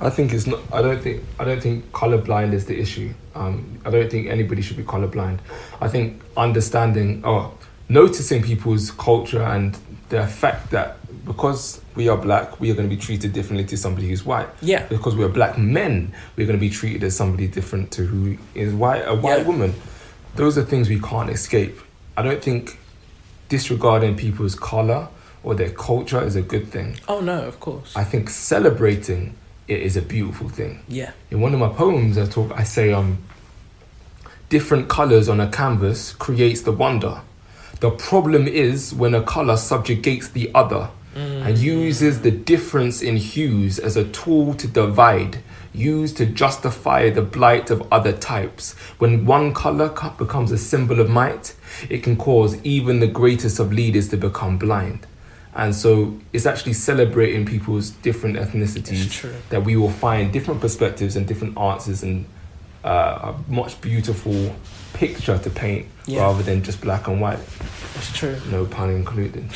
I think it's not. I don't think colorblind is the issue. I don't think anybody should be colorblind. I think understanding or noticing people's culture and the fact that because we are black, we are going to be treated differently to somebody who's white. Because we're black men, we're going to be treated as somebody different to who is white, a white woman. Those are things we can't escape. I don't think disregarding people's color or their culture is a good thing. Oh no, of course. I think celebrating it is a beautiful thing. In one of my poems, I say, different colors on a canvas creates the wonder. The problem is when a color subjugates the other and uses the difference in hues as a tool to divide, used to justify the blight of other types. When one color becomes a symbol of might, it can cause even the greatest of leaders to become blind. And so it's actually celebrating people's different ethnicities that we will find different perspectives and different answers and a much beautiful picture to paint Yeah. rather than just black and white. It's true. No pun included.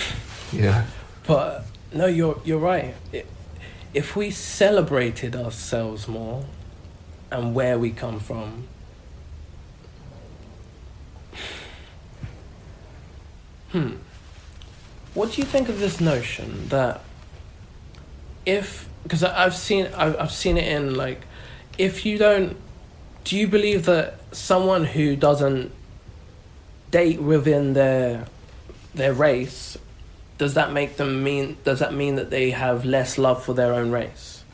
Yeah. But no, you're right. If we celebrated ourselves more and where we come from, what do you think of this notion that because I've seen it in like, if you don't, do you believe that someone who doesn't date within their race, does that mean that they have less love for their own race?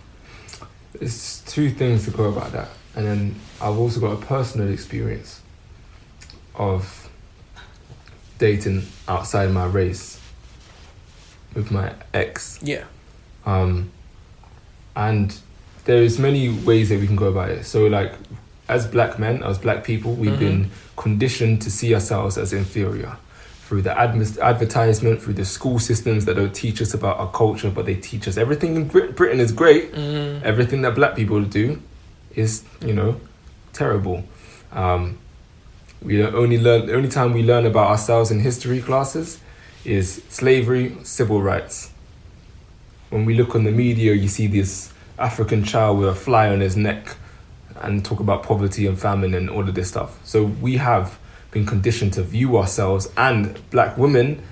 There's two things to go about that. And then I've also got a personal experience of dating outside my race with my ex. Yeah. And there is many ways that we can go about it. So like, as black men, as black people, we've been conditioned to see ourselves as inferior through the advertisement, through the school systems that don't teach us about our culture, but they teach us everything in Britain is great. Everything that black people do is, terrible. The only time we learn about ourselves in history classes is slavery, civil rights. When we look on the media, you see this African child with a fly on his neck and talk about poverty and famine and all of this stuff. So we have been conditioned to view ourselves and black women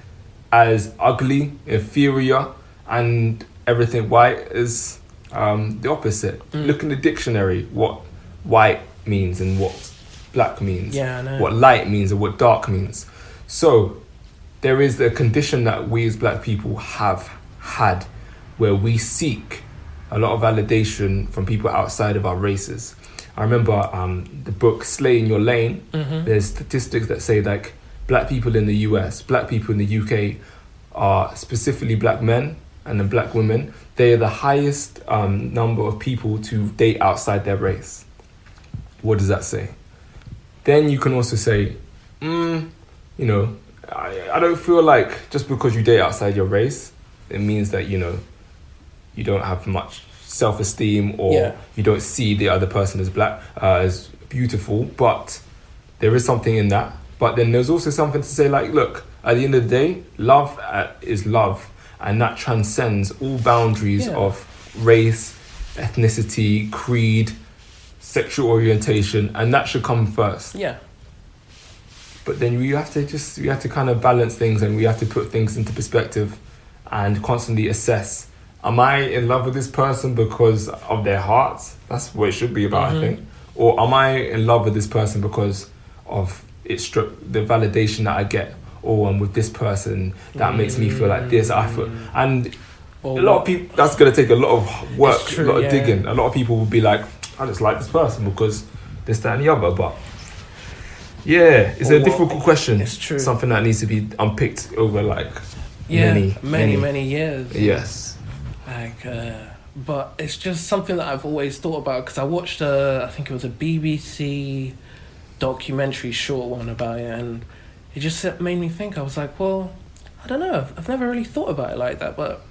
as ugly, inferior, and everything white is the opposite. Look in the dictionary what white means and what black means, Yeah, I know. what light means and what dark means. So there is a condition that we as black people have had where we seek a lot of validation from people outside of our races. I remember the book Slay in Your Lane. There's statistics that say like black people in the US, black people in the UK are specifically black men and then black women. They are the highest number of people to date outside their race. What does that say? Then you can also say, I don't feel like just because you date outside your race, it means that, you don't have much self-esteem or you don't see the other person as black, as beautiful, but there is something in that. But then there's also something to say like, look, at the end of the day, love is love, and that transcends all boundaries of race, ethnicity, creed, sexual orientation, and that should come first. Yeah. But then we have to kind of balance things, and we have to put things into perspective and constantly assess. Am I in love with this person because of their hearts? That's what it should be about, I think. Or am I in love with this person because of the validation that I get? Or I'm with this person that makes me feel like this. And a lot of people, that's going to take a lot of work, a lot of digging. A lot of people will be like, I just like this person because this, that, and the other. But yeah, it's a difficult question. It's true. Something that needs to be unpicked over like many years. Yes. But it's just something that I've always thought about, because I watched I think it was a BBC documentary, short one about it, and it just made me think. I was like, well, I don't know, I've never really thought about it like that, but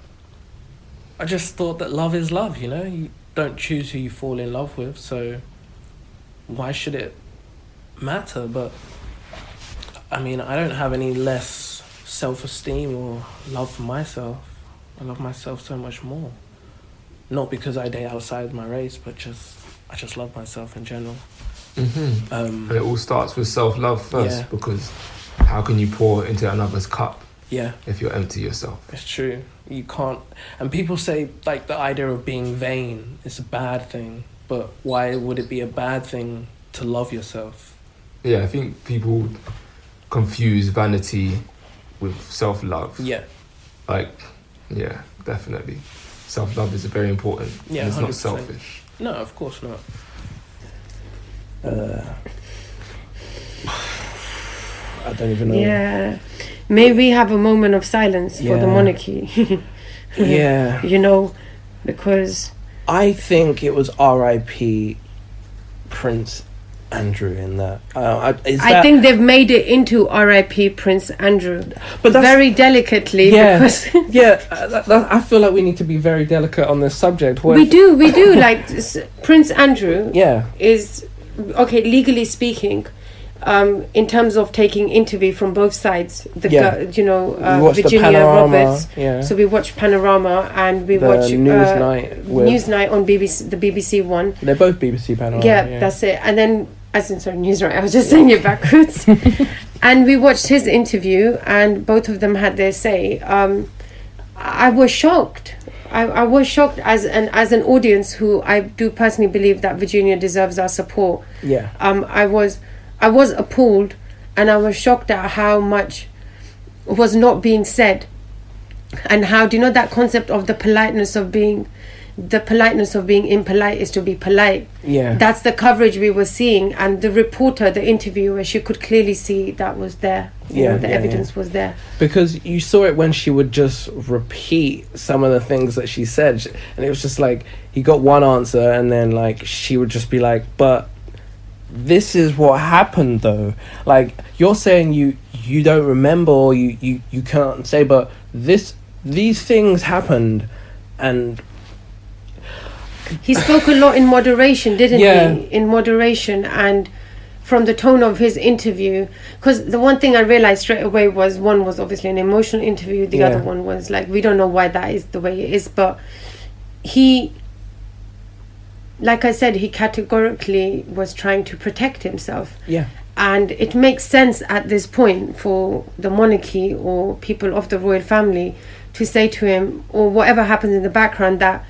I just thought that love is love, you don't choose who you fall in love with, so why should it matter? But I mean, I don't have any less self-esteem or love for myself. I love myself so much more. Not because I date outside my race, but I just love myself in general. And it all starts with self-love first, because how can you pour into another's cup if you're empty yourself? It's true. You can't. And people say like the idea of being vain is a bad thing, but why would it be a bad thing to love yourself? Yeah, I think people confuse vanity with self-love. Yeah. Yeah, definitely. Self-love is very important. Yeah, and it's 100%. not selfish. No, of course not. I don't even know. Yeah. May we have a moment of silence for the monarchy? Yeah. Because I think it was R.I.P. Prince Andrew in that. I think they've made it into R.I.P. Prince Andrew, but that's, very delicately. Yeah, because I feel like we need to be very delicate on this subject. We do. Like Prince Andrew, yeah, is okay, legally speaking, in terms of taking interview from both sides, We watched the Virginia Panorama, Roberts. yeah. So we watched Panorama and we The watched Newsnight with- Newsnight on BBC, the BBC one. They're both BBC Panorama. Yeah, that's it. And then, Newsnight. I was just saying it backwards. And we watched his interview, and both of them had their say. I was shocked. I was shocked as an audience who I do personally believe that Virginia deserves our support. Yeah. I was appalled, and I was shocked at how much was not being said, and how, do you know that concept of the politeness of being impolite is to be polite. Yeah. That's the coverage we were seeing, and the reporter, the interviewer, she could clearly see that was there. The evidence was there. Because you saw it when she would just repeat some of the things that she said, and it was just like, he got one answer, and then like she would just be like, but this is what happened though. Like, you're saying you don't remember, or you can't say, but these things happened. And he spoke a lot in moderation, didn't Yeah. he? In moderation, and from the tone of his interview, because the one thing I realized straight away was, one was obviously an emotional interview, the other one was like, we don't know why that is the way it is, but he, like I said, he categorically was trying to protect himself. Yeah. And it makes sense at this point for the monarchy or people of the royal family to say to him, or whatever happens in the background, that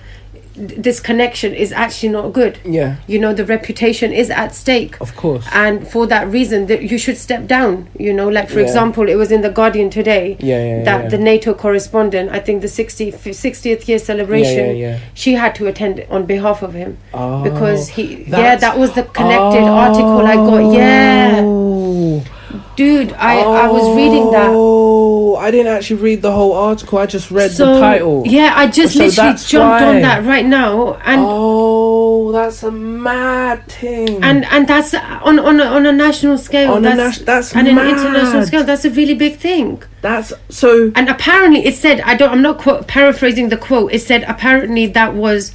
this connection is actually not good. Yeah. The reputation is at stake. Of course. And for that reason, that you should step down. Like, for Yeah. example, it was in the Guardian today that the Yeah. NATO correspondent, I think the 60th year celebration, Yeah. she had to attend on behalf of him. Oh, Because that's- that was the connected article I got. Yeah. Oh. Dude, I was reading that. Oh, I didn't actually read the whole article. I just read the title. Yeah, I just So literally that's jumped why. on that right now, and That's a mad thing. and that's on a national scale. That's and an mad. international scale. That's a really big thing. That's so. And apparently, it said, I'm not paraphrasing the quote. It said apparently that was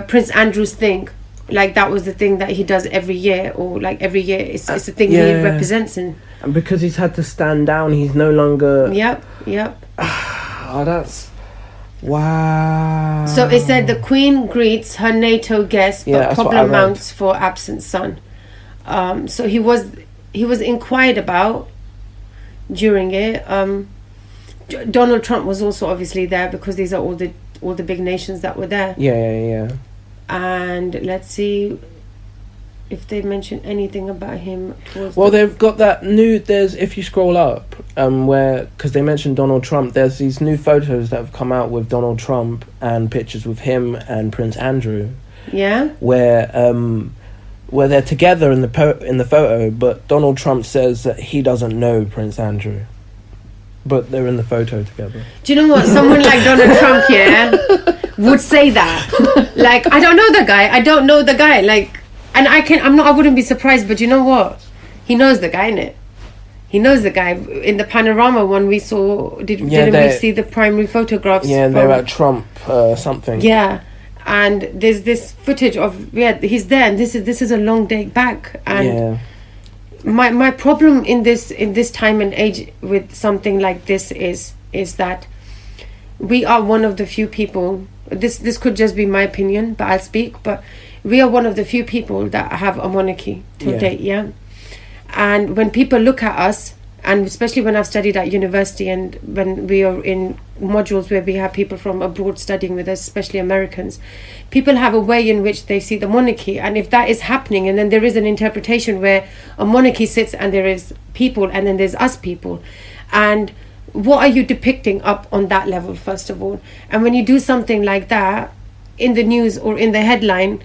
Prince Andrew's thing. Like, that was the thing that he does every year, or like every year it's the thing he represents in. And because he's had to stand down, he's no longer. Yep. Oh, that's. Wow. So it said the Queen greets her NATO guest, Yeah, but that's what I problem read. mounts for absent son. So he was inquired about during it. Donald Trump was also obviously there, because these are all the big nations that were there. Yeah. And let's see if they mention anything about him. Well, they've got that new. There's, if you scroll up, where, because they mentioned Donald Trump, there's these new photos that have come out with Donald Trump and pictures with him and Prince Andrew, Yeah. where they're together in the photo, but Donald Trump says that he doesn't know Prince Andrew, but they're in the photo together. Do you know what? Someone like Donald Trump here would say that. Like, I don't know the guy. Like, and I wouldn't be surprised, but you know what? He knows the guy, innit? He knows the guy. In the Panorama one we saw, didn't we see the primary photographs? Yeah, they're at Trump something. Yeah. And there's this footage of, he's there, and this is a long day back. And my problem in this time and age with something like this is that we are one of the few people, this could just be my opinion, but I'll speak, but we are one of the few people that have a monarchy to date, and when people look at us, and especially when I've studied at university, and when we are in modules where we have people from abroad studying with us, especially Americans, people have a way in which they see the monarchy. And if that is happening, and then there is an interpretation where a monarchy sits and there is people, and then there's us people, and what are you depicting up on that level, first of all? And when you do something like that in the news or in the headline,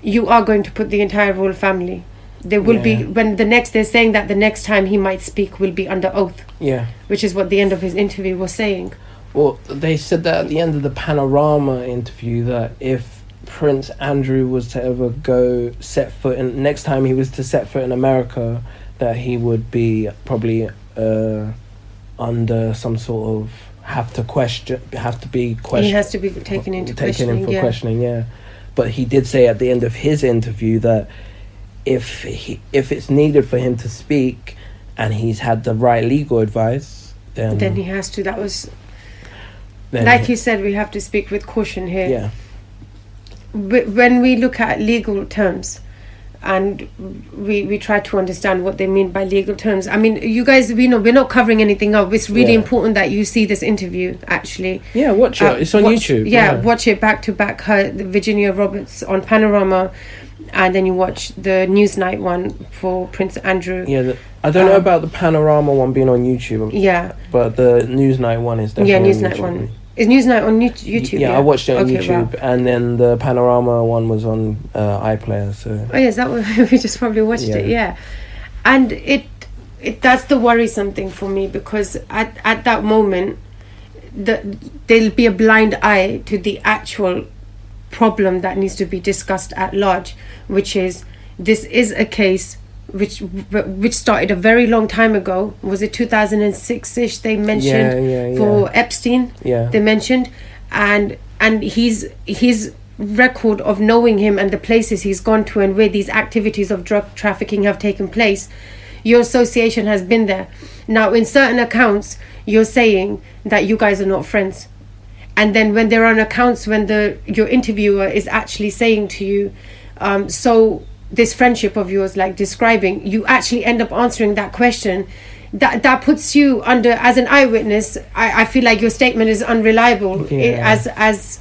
you are going to put the entire royal family. There will be, when they're saying that the next time he might speak will be under oath. Yeah. Which is what the end of his interview was saying. Well, they said that at the end of the Panorama interview, that if Prince Andrew was to ever next time he was to set foot in America, that he would be probably under some sort of have to be questioned. He has to be taken into questioning. Questioning, yeah. but he did say at the end of his interview that if it's needed for him to speak and he's had the right legal advice, then he has to. That was, like you said, we have to speak with caution here. Yeah. When we look at legal terms and we try to understand what they mean by legal terms, I mean, you guys, we're not covering anything up. It's really important that you see this interview, actually. Yeah, watch it. It's on YouTube. Yeah, watch it back to back. Virginia Roberts on Panorama, and then you watch the Newsnight one for Prince Andrew. Yeah, I don't know about the Panorama one being on YouTube. Yeah. But the Newsnight one is definitely on Newsnight YouTube. one. Is Newsnight on YouTube? Yeah, I watched it on Okay, YouTube, and then the Panorama one was on iPlayer. So. Oh yes, that was, we just probably watched it. Yeah, and it that's the worrisome thing for me, because at that moment, there'll be a blind eye to the actual problem that needs to be discussed at large, which is this is a case which started a very long time ago. Was it 2006-ish they mentioned for Epstein? Yeah. They mentioned, and his record of knowing him and the places he's gone to and where these activities of drug trafficking have taken place, your association has been there. Now, in certain accounts, you're saying that you guys are not friends. And then when there are accounts when your interviewer is actually saying to you, so this friendship of yours, like describing, you actually end up answering that question. That puts you under, as an eyewitness, I feel like your statement is unreliable as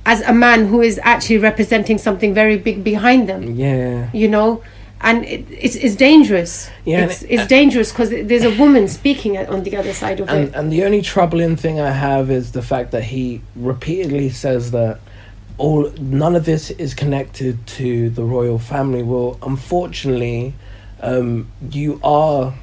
a man who is actually representing something very big behind them. Yeah. You know? And it's dangerous. Yeah, it's dangerous because there's a woman speaking on the other side of it. And the only troubling thing I have is the fact that he repeatedly says that none of this is connected to the royal family. Well, unfortunately, you are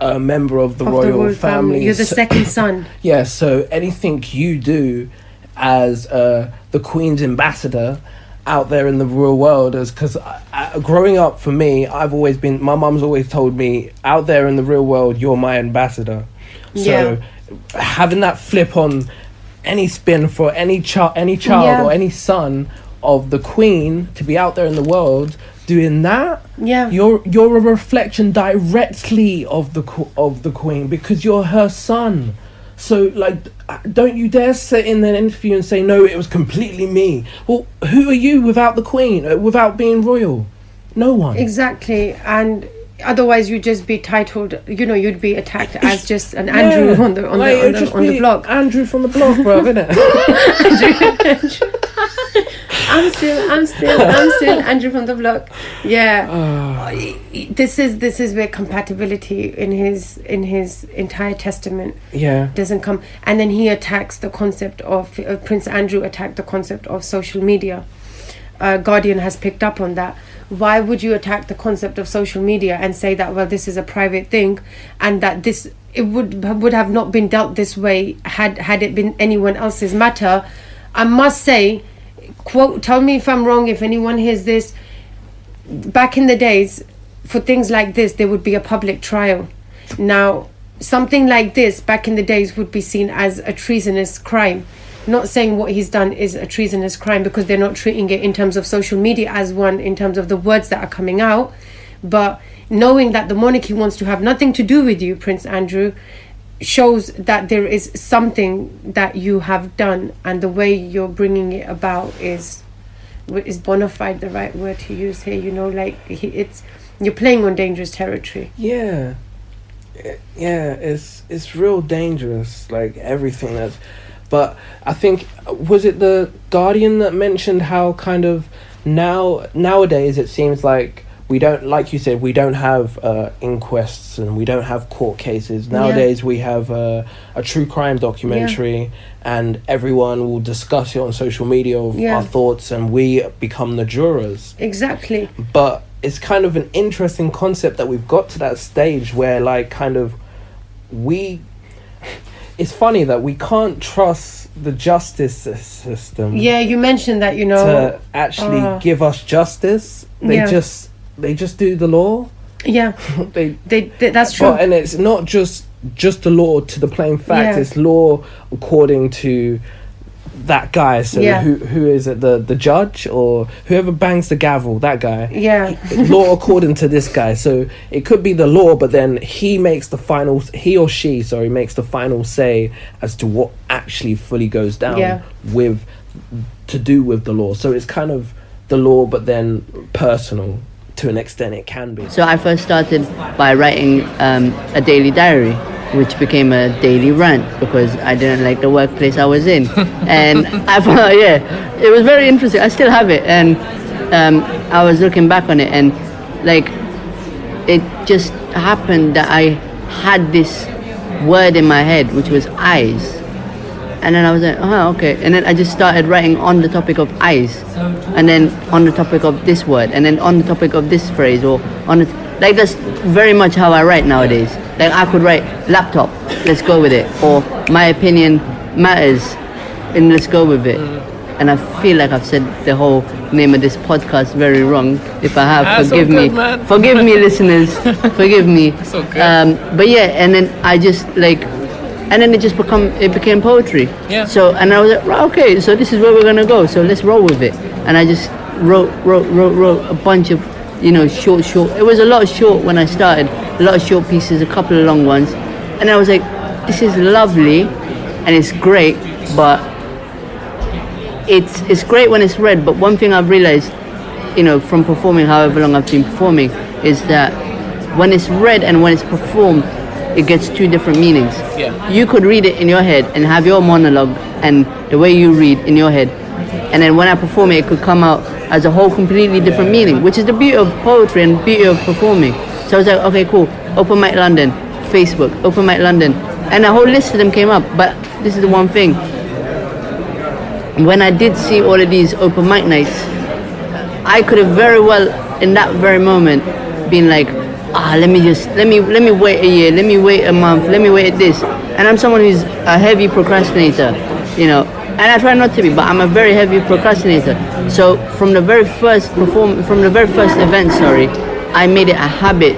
a member of the royal family. You're the second son. Yeah, so anything you do as the Queen's ambassador out there in the real world, is because growing up for me, my mum's always told me, out there in the real world, you're my ambassador. So having that flip on any spin for any child or any son of the Queen to be out there in the world doing that, you're a reflection directly of the Queen, because you're her son. So, like, don't you dare sit in an interview and say, no, it was completely me. Well, who are you without the Queen, without being royal? No one. Exactly. And otherwise you'd just be titled, you'd be attacked as just an Andrew on the block. Andrew from the block, bro, innit? I'm still Andrew from the block. Yeah. This is where compatibility in his entire testament doesn't come. And then he attacks the concept of Prince Andrew attacked the concept of social media. Guardian has picked up on that. Why would you attack the concept of social media and say that, well, this is a private thing, and that it would have not been dealt this way had it been anyone else's matter? I must say, quote, tell me if I'm wrong, if anyone hears this, back in the days, for things like this, there would be a public trial. Now, something like this back in the days would be seen as a treasonous crime. Not saying what he's done is a treasonous crime, because they're not treating it in terms of social media as one, in terms of the words that are coming out. But knowing that the monarchy wants to have nothing to do with you, Prince Andrew, shows that there is something that you have done, and the way you're bringing it about is bona fide the right word to use here? You're playing on dangerous territory. Yeah, it's real dangerous, like everything that's. But I think, was it the Guardian that mentioned how kind of nowadays it seems like we don't, like you said, we don't have inquests and we don't have court cases. Nowadays we have a true crime documentary, and everyone will discuss it on social media of our thoughts, and we become the jurors. Exactly. But it's kind of an interesting concept that we've got to that stage where, like, kind of it's funny that we can't trust the justice system. Yeah, you mentioned that, to actually give us justice. They just do the law. Yeah, that's true. And it's not just the law to the plain fact. Yeah. It's law according to that guy. So Yeah. who is it? The judge or whoever bangs the gavel? That guy. Yeah. Law according to this guy. So it could be the law, but then he or she makes the final say as to what actually fully goes down Yeah. to do with the law. So it's kind of the law, but then personal to an extent it can be. So I first started by writing a daily diary, which became a daily rant because I didn't like the workplace I was in. And I thought, it was very interesting. I still have it. And I was looking back on it, and like, it just happened that I had this word in my head, which was eyes. And then I was like, okay. And then I just started writing on the topic of eyes, and then on the topic of this word, and then on the topic of this phrase, or on it. Like, that's very much how I write nowadays. Like, I could write laptop, let's go with it, or my opinion matters, and let's go with it. And I feel like I've said the whole name of this podcast very wrong. If I have, That's forgive all me. good, man. Forgive me, listeners. Forgive me. That's all good. But yeah, and then I just like, and then it became poetry. Yeah. So, and I was like, right, okay, so this is where we're gonna go. So let's roll with it. And I just wrote a bunch of, short. It was a lot of short when I started, a lot of short pieces, a couple of long ones. And I was like, this is lovely and it's great, but it's great when it's read. But one thing I've realized, from performing however long I've been performing, is that when it's read and when it's performed, it gets two different meanings. Yeah. You could read it in your head and have your monologue and the way you read in your head, and then when I perform it, it could come out as a whole completely different meaning, which is the beauty of poetry and beauty of performing. So I was like, okay, cool. Open Mic London, Facebook, Open Mic London, and a whole list of them came up. But this is the one thing. When I did see all of these open mic nights, I could have very well, in that very moment, been like, let me wait a year, let me wait a month, let me wait at this. And I'm someone who's a heavy procrastinator, and I try not to be, but I'm a very heavy procrastinator. So from the very first event, I made it a habit.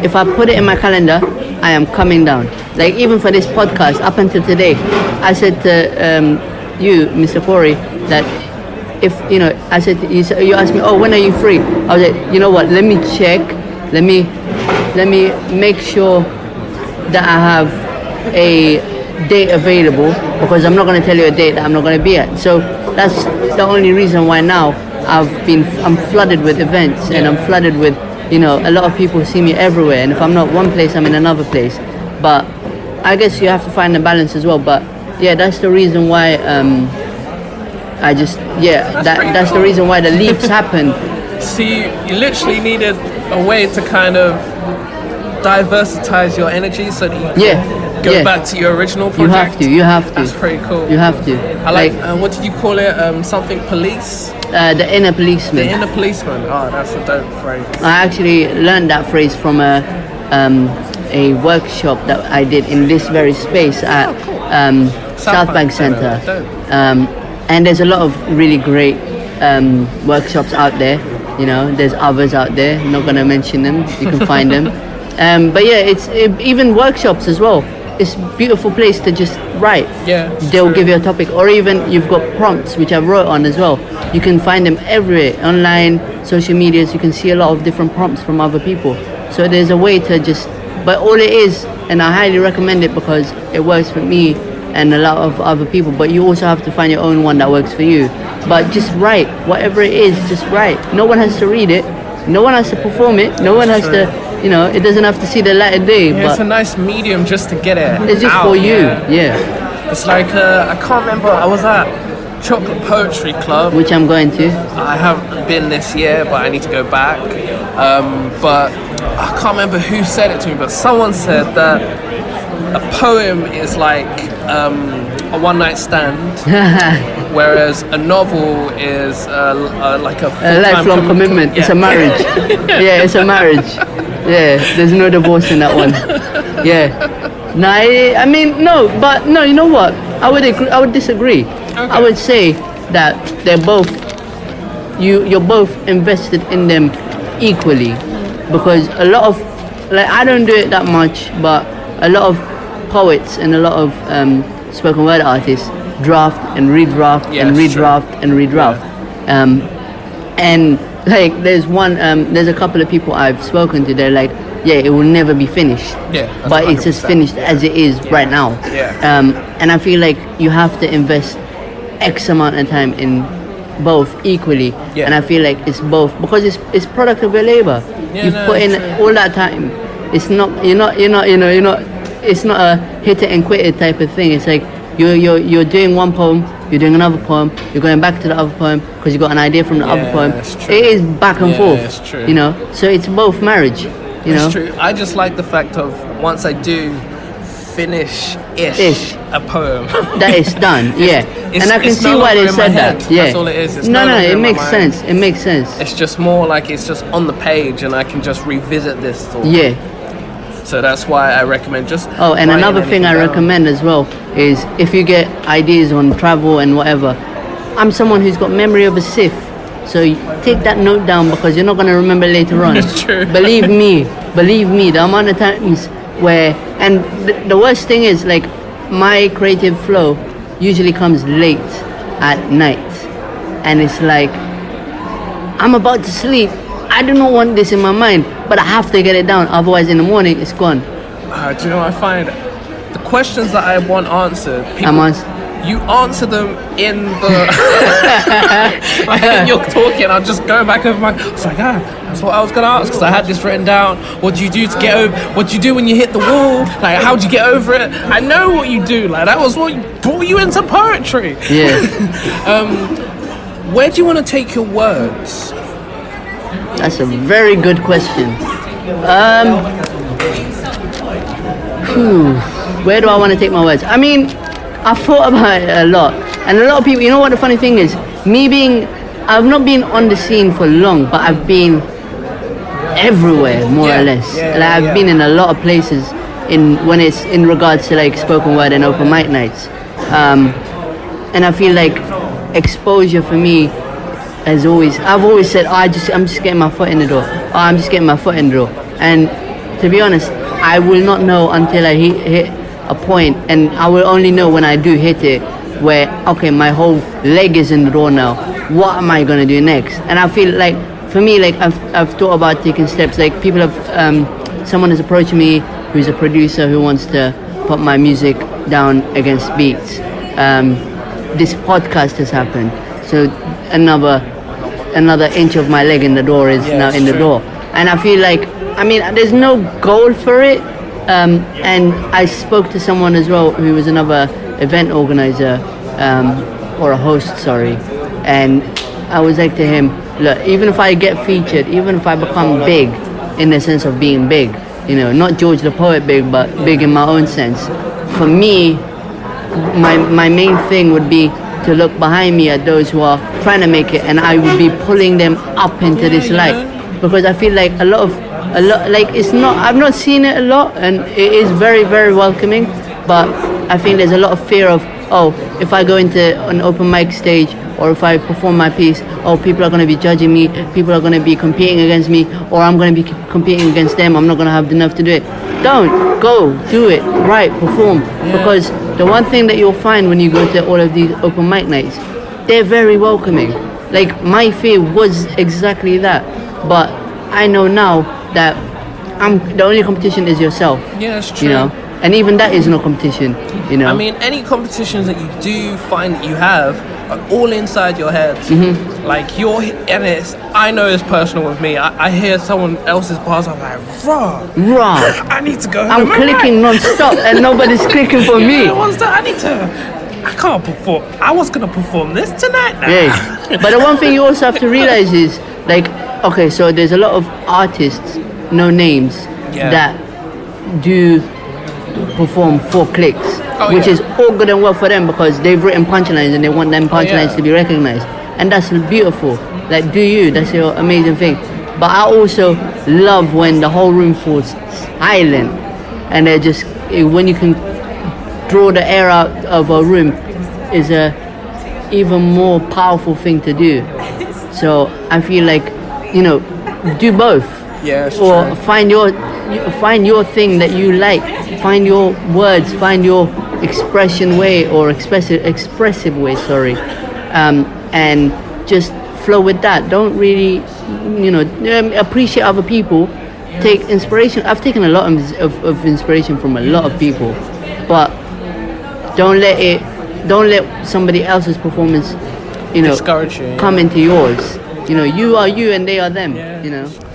If I put it in my calendar, I am coming down. Like, even for this podcast, up until today, I said to you, Mr. Kory, that if, I said, you asked me, when are you free? I was like, you know what, let me check, let me make sure that I have a date available, because I'm not going to tell you a date that I'm not going to be at. So that's the only reason why now I'm flooded with events, and I'm flooded with, a lot of people see me everywhere, and if I'm not one place, I'm in another place. But I guess you have to find a balance as well. But yeah, that's the reason why that's the reason why the leaps happened. So you literally needed a way to kind of diversitize your energy so that you can go back to your original project. You have to. That's pretty cool. You have to. I like what did you call it? Something police? The inner policeman. The inner policeman. Oh, that's a dope phrase. I actually learned that phrase from a workshop that I did in this very space at South Bank Centre. And there's a lot of really great workshops out there. There's others out there. I'm not going to mention them. You can find them. But yeah, even workshops as well. It's a beautiful place to just write. Yeah. They'll give you a topic, or even you've got prompts, which I've wrote on as well. You can find them everywhere, online, social medias. You can see a lot of different prompts from other people. So there's a way to but all it is, and I highly recommend it because it works for me and a lot of other people, but you also have to find your own one that works for you. But just write, whatever it is, just write. No one has to read it, no one has to perform it, no one has to, it doesn't have to see the light of day. Yeah, but it's a nice medium just to get it. It's just out, for you, yeah. It's like, I can't remember, I was at Chocolate Poetry Club, which I'm going to. I haven't been this year, but I need to go back. But I can't remember who said it to me, but someone said that a poem is like a one-night stand, whereas a novel is like a lifelong commitment. Yeah. It's a marriage. Yeah, it's a marriage. Yeah, there's no divorce in that one. Yeah. No, I mean, no, but no, you know what? I would disagree. Okay. I would say that they're both, you're both invested in them equally, because a lot of, I don't do it that much, but a lot of poets and a lot of spoken word artists, draft and redraft Yeah, and it's true. redraft and redraft. And like there's a couple of people I've spoken to, they're like, yeah, it will never be finished. Yeah, that's but it's just 100%. finished as it is right now. Yeah. And I feel like you have to invest X amount of time in both equally. Yeah. And I feel like it's both because it's product of your labor. Yeah, You've no, put in it's all that time. It's not it's not a hit it and quit it type of thing. It's like you're doing one poem, you're doing another poem, you're going back to the other poem because you got an idea from the other poem. it's true. It is back and Yeah, forth. it's true. You know, so it's both marriage. You know, It's true. I just like the fact of once I do finish-ish Ish. a poem. that is done. Yeah, it's- and I can it's see no why longer they in my said head. that. Yeah, That's all it is. It's no, no longer it in my makes mind. sense. It makes sense. It's just more like it's just on the page and I can just revisit this thought. Yeah. So that's why I recommend just. Oh, and writing another thing I anything down. recommend as well is if you get ideas on travel and whatever, I'm someone who's got memory of a sieve. So take that note down because you're not going to remember later on. It's true. Believe me, the amount of times where, and the worst thing is like my creative flow usually comes late at night. And it's like, I'm about to sleep. I do not want this in my mind, but I have to get it down. Otherwise, in the morning, it's gone. Do you know what I find? The questions that I want answered, people, you answer them in the like when you're talking. I'm just going back over my. I was like, that's what I was gonna ask because I had this written down. What do you do to get over? What do you do when you hit the wall? Like, how do you get over it? I know what you do. Like, that was what brought you into poetry. Yeah. Where do you want to take your words? That's a very good question. Where do I want to take my words? I mean, I've thought about it a lot. And a lot of people, you know what the funny thing is? I've not been on the scene for long, but I've been everywhere, more or less. Like, I've been in a lot of places when it's in regards to like spoken word and open mic nights. And I feel like exposure for me I've always said, I'm just getting my foot in the door. I'm just getting my foot in the door. And to be honest, I will not know until I hit a point, and I will only know when I do hit it, where, okay, my whole leg is in the door now. What am I going to do next? And I feel like, for me, like, I've thought about taking steps. Like, people have, someone has approached me who's a producer who wants to put my music down against beats. This podcast has happened. So another inch of my leg in the door is now in the door. And I feel like, I mean, there's no goal for it. And I spoke to someone as well who was another event organizer, or a host, sorry. And I was like to him, look, even if I get featured, even if I become big in the sense of being big, you know, not George the Poet big, but big in my own sense. For me, my main thing would be to look behind me at those who are trying to make it, and I would be pulling them up into this light, because I feel like a lot like, it's not, I've not seen it a lot, and it is very, very welcoming, but I think there's a lot of fear of, if I go into an open mic stage, or if I perform my piece, people are going to be judging me, people are going to be competing against me, or I'm going to be competing against them, I'm not going to have the nerve to do it. Don't go, do it, write, perform, because the one thing that you'll find when you go to all of these open mic nights, they're very welcoming. Like, my fear was exactly that, but I know now that the only competition is yourself. Yeah, that's true. You know, and even that is no competition. You know, I mean, any competitions that you do find that you have are all inside your head. Mm-hmm. Like, I know it's personal with me. I hear someone else's bars, I'm like, raw. I need to go home. I'm clicking non-stop and nobody's clicking for me. I can't perform. I was gonna perform this tonight now. Yeah. But the one thing you also have to realize is, like, okay, so there's a lot of artists, no names, that do perform for clicks, which is all good and well for them because they've written punchlines and they want them punchlines to be recognized, and that's beautiful. Like, that's your amazing thing. But I also love when the whole room falls silent, and they're just, when you can draw the air out of a room, is a even more powerful thing to do. So I feel like, you know, do both. Yeah, or true. Find your thing that you like. Find your words. Find your expression way or expressive way, sorry, and just flow with that. Don't really, appreciate other people. Take inspiration. I've taken a lot of inspiration from a lot of people, but don't let somebody else's performance, discourage you, come into yours. You are you and they are them.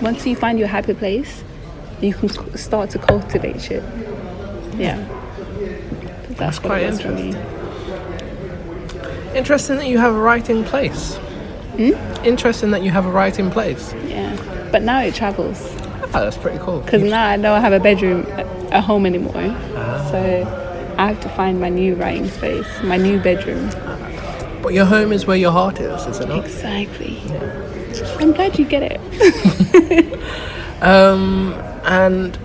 Once you find your happy place, you can start to cultivate shit. Yeah. That's quite interesting. Interesting that you have a writing place. Interesting that you have a writing place. Yeah. But now it travels. Oh, that's pretty cool. Because now I don't have a bedroom at home anymore. So I have to find my new writing space, my new bedroom. But your home is where your heart is it not? Exactly. Yeah. I'm glad you get it. And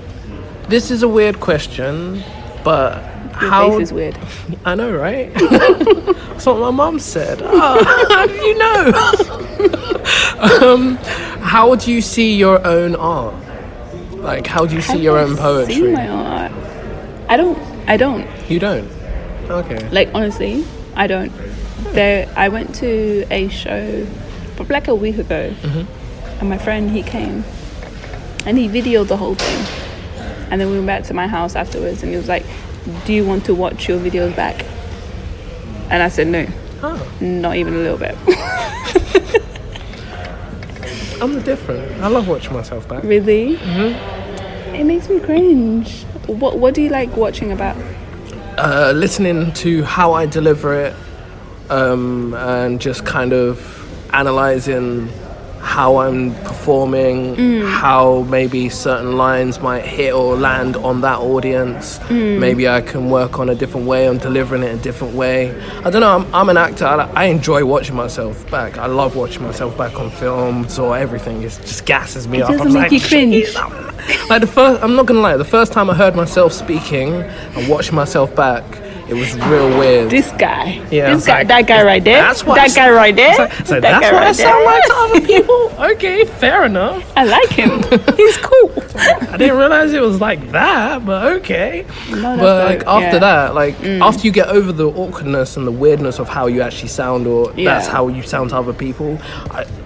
this is a weird question, but Your how... face is weird. I know, right? That's what my mum said. Oh, how do you know? How do you see your own art? Like, how do you see your own poetry? See my art. I don't. You don't? Okay. Like, honestly, I don't. I went to a show probably like a week ago, and my friend, he came and he videoed the whole thing, and then we went back to my house afterwards, and he was like, do you want to watch your videos back? And I said no. Not even a little bit. I'm different. I love watching myself back. Really? It makes me cringe. What do you like watching about? Listening to how I deliver it, and just kind of analysing how I'm performing, how maybe certain lines might hit or land on that audience. Maybe I can work on a different way on delivering it a different way. I don't know, I'm an actor. I enjoy watching myself back. I love watching myself back on films or everything. It just gasses me up. It doesn't make you cringe. Like I'm not gonna lie, the first time I heard myself speaking and watching myself back, it was real weird. This guy. Yeah, this guy, like, that guy right there. That's what that guy right there. So that's what I sound like to other people. Okay, fair enough. I like him. He's cool. I didn't realize it was like that, but okay. No, but like after that, like after you get over the awkwardness and the weirdness of how you actually sound, or that's how you sound to other people,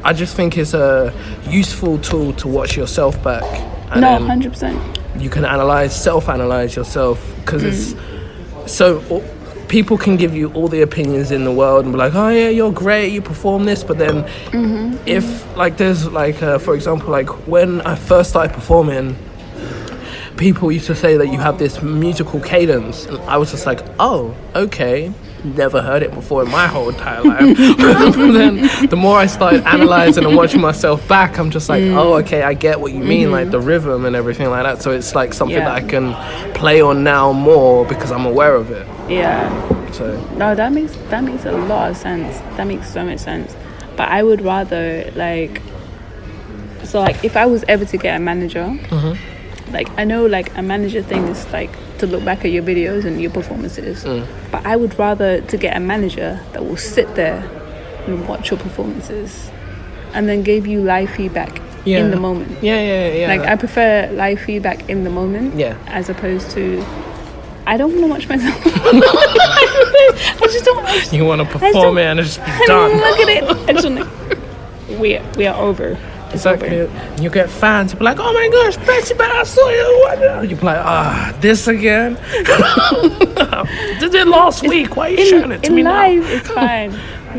I just think it's a useful tool to watch yourself back. And 100%. You can self-analyze yourself, because it's so people can give you all the opinions in the world and be like, oh yeah, you're great, you perform this, but then if like there's like for example, like when I first started performing, people used to say that you have this musical cadence, and I was just like, oh, okay, never heard it before in my whole entire life. Then the more I started analysing and watching myself back, I'm just like, oh, okay, I get what you mean, like the rhythm and everything like that. So it's like something that I can play on now more because I'm aware of it. Yeah. So no, that makes a lot of sense. That makes so much sense. But I would rather like if I was ever to get a manager, like I know like a manager thing is like to look back at your videos and your performances, but I would rather to get a manager that will sit there and watch your performances and then give you live feedback in the moment. Yeah. Like I prefer live feedback in the moment, as opposed to I don't want to watch myself. I just don't. You want to perform it and it's just be done. Look at it. I just want to. We are over. Exactly. You get fans. You be like, oh my gosh, Becksy, I saw you. You be like, this again. Did it last week? Why are you showing it to me now? In live, it's fine.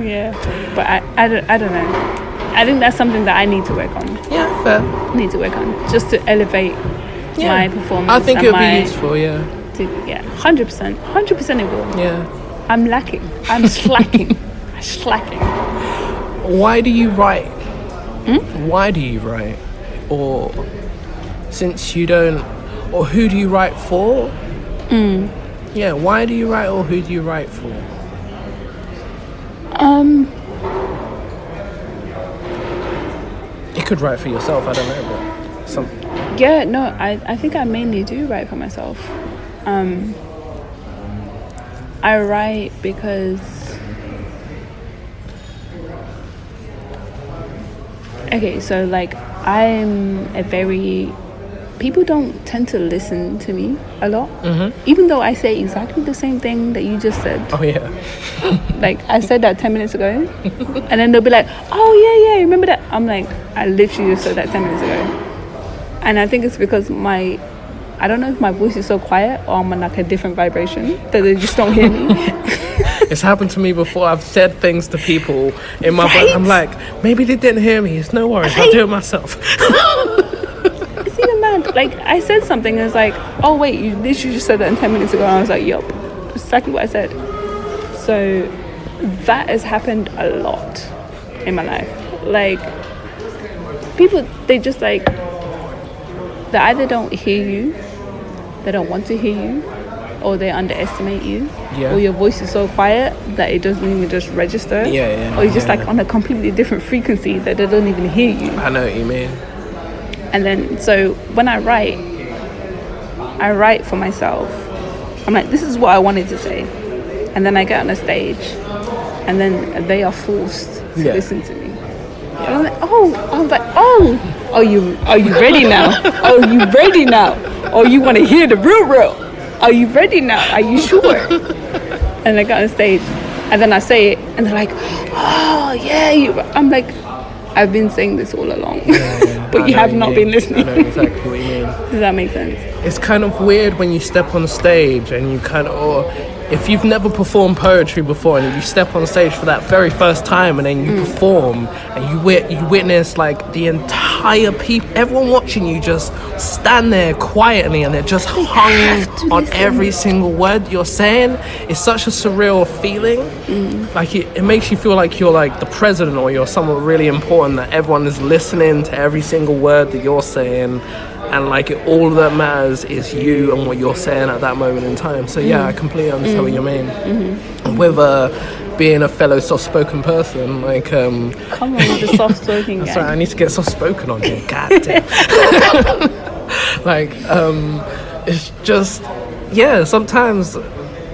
Yeah, but I don't know. I think that's something that I need to work on. Yeah, fair. Need to work on just to elevate my performance. I think it would be useful. Yeah. 100%. 100% it will. Yeah. I'm lacking. I'm slacking. Slacking. Why do you write? Why do you write? Or since you don't, or who do you write for? Yeah, why do you write, or who do you write for? You could write for yourself, I don't know, but something. Yeah, no, I think I mainly do write for myself. I write because so like I'm a very people don't tend to listen to me a lot, even though I say exactly the same thing that you just said. Oh yeah. Like I said that 10 minutes ago, and then they'll be like, "Oh yeah, remember that?" I'm like, I literally just said that 10 minutes ago, and I think it's because I don't know if my voice is so quiet or I'm on like a different vibration that they just don't hear me. It's happened to me before. I've said things to people in my brain. I'm like, maybe they didn't hear me. It's no worries. I'll do it myself. It's even mad. Like I said something and it's like, oh wait, you literally just said that 10 minutes ago, and I was like, yup, exactly what I said. So that has happened a lot in my life. Like people, they just like, they either don't hear you, they don't want to hear you, or they underestimate you, or your voice is so quiet that it doesn't even just register, or you're just like on a completely different frequency that they don't even hear you. I know what you mean. And then so when I write for myself. I'm like, this is what I wanted to say, and then I get on a stage and then they are forced to listen to me. And I'm like, oh, are you ready now? Oh, you ready now? Oh, you want to hear the real? Are you ready now? Are you sure? And I got on stage, and then I say it, and they're like, oh yeah. I'm like, I've been saying this all along, but you have not been listening. I know exactly what you mean. Does that make sense? It's kind of weird when you step on stage and you kind of, or if you've never performed poetry before and you step on stage for that very first time and then you perform and you witness like the entire people, everyone watching you just stand there quietly and they're just hung on every single word you're saying. It's such a surreal feeling. Like it makes you feel like you're like the president or you're someone really important, that everyone is listening to every single word that you're saying. And like all that matters is you and what you're saying at that moment in time. So yeah, I completely understand what you mean. With being a fellow soft-spoken person, like come on with the soft-spoken guy. That's right, I need to get soft-spoken on here. God damn. Like it's just sometimes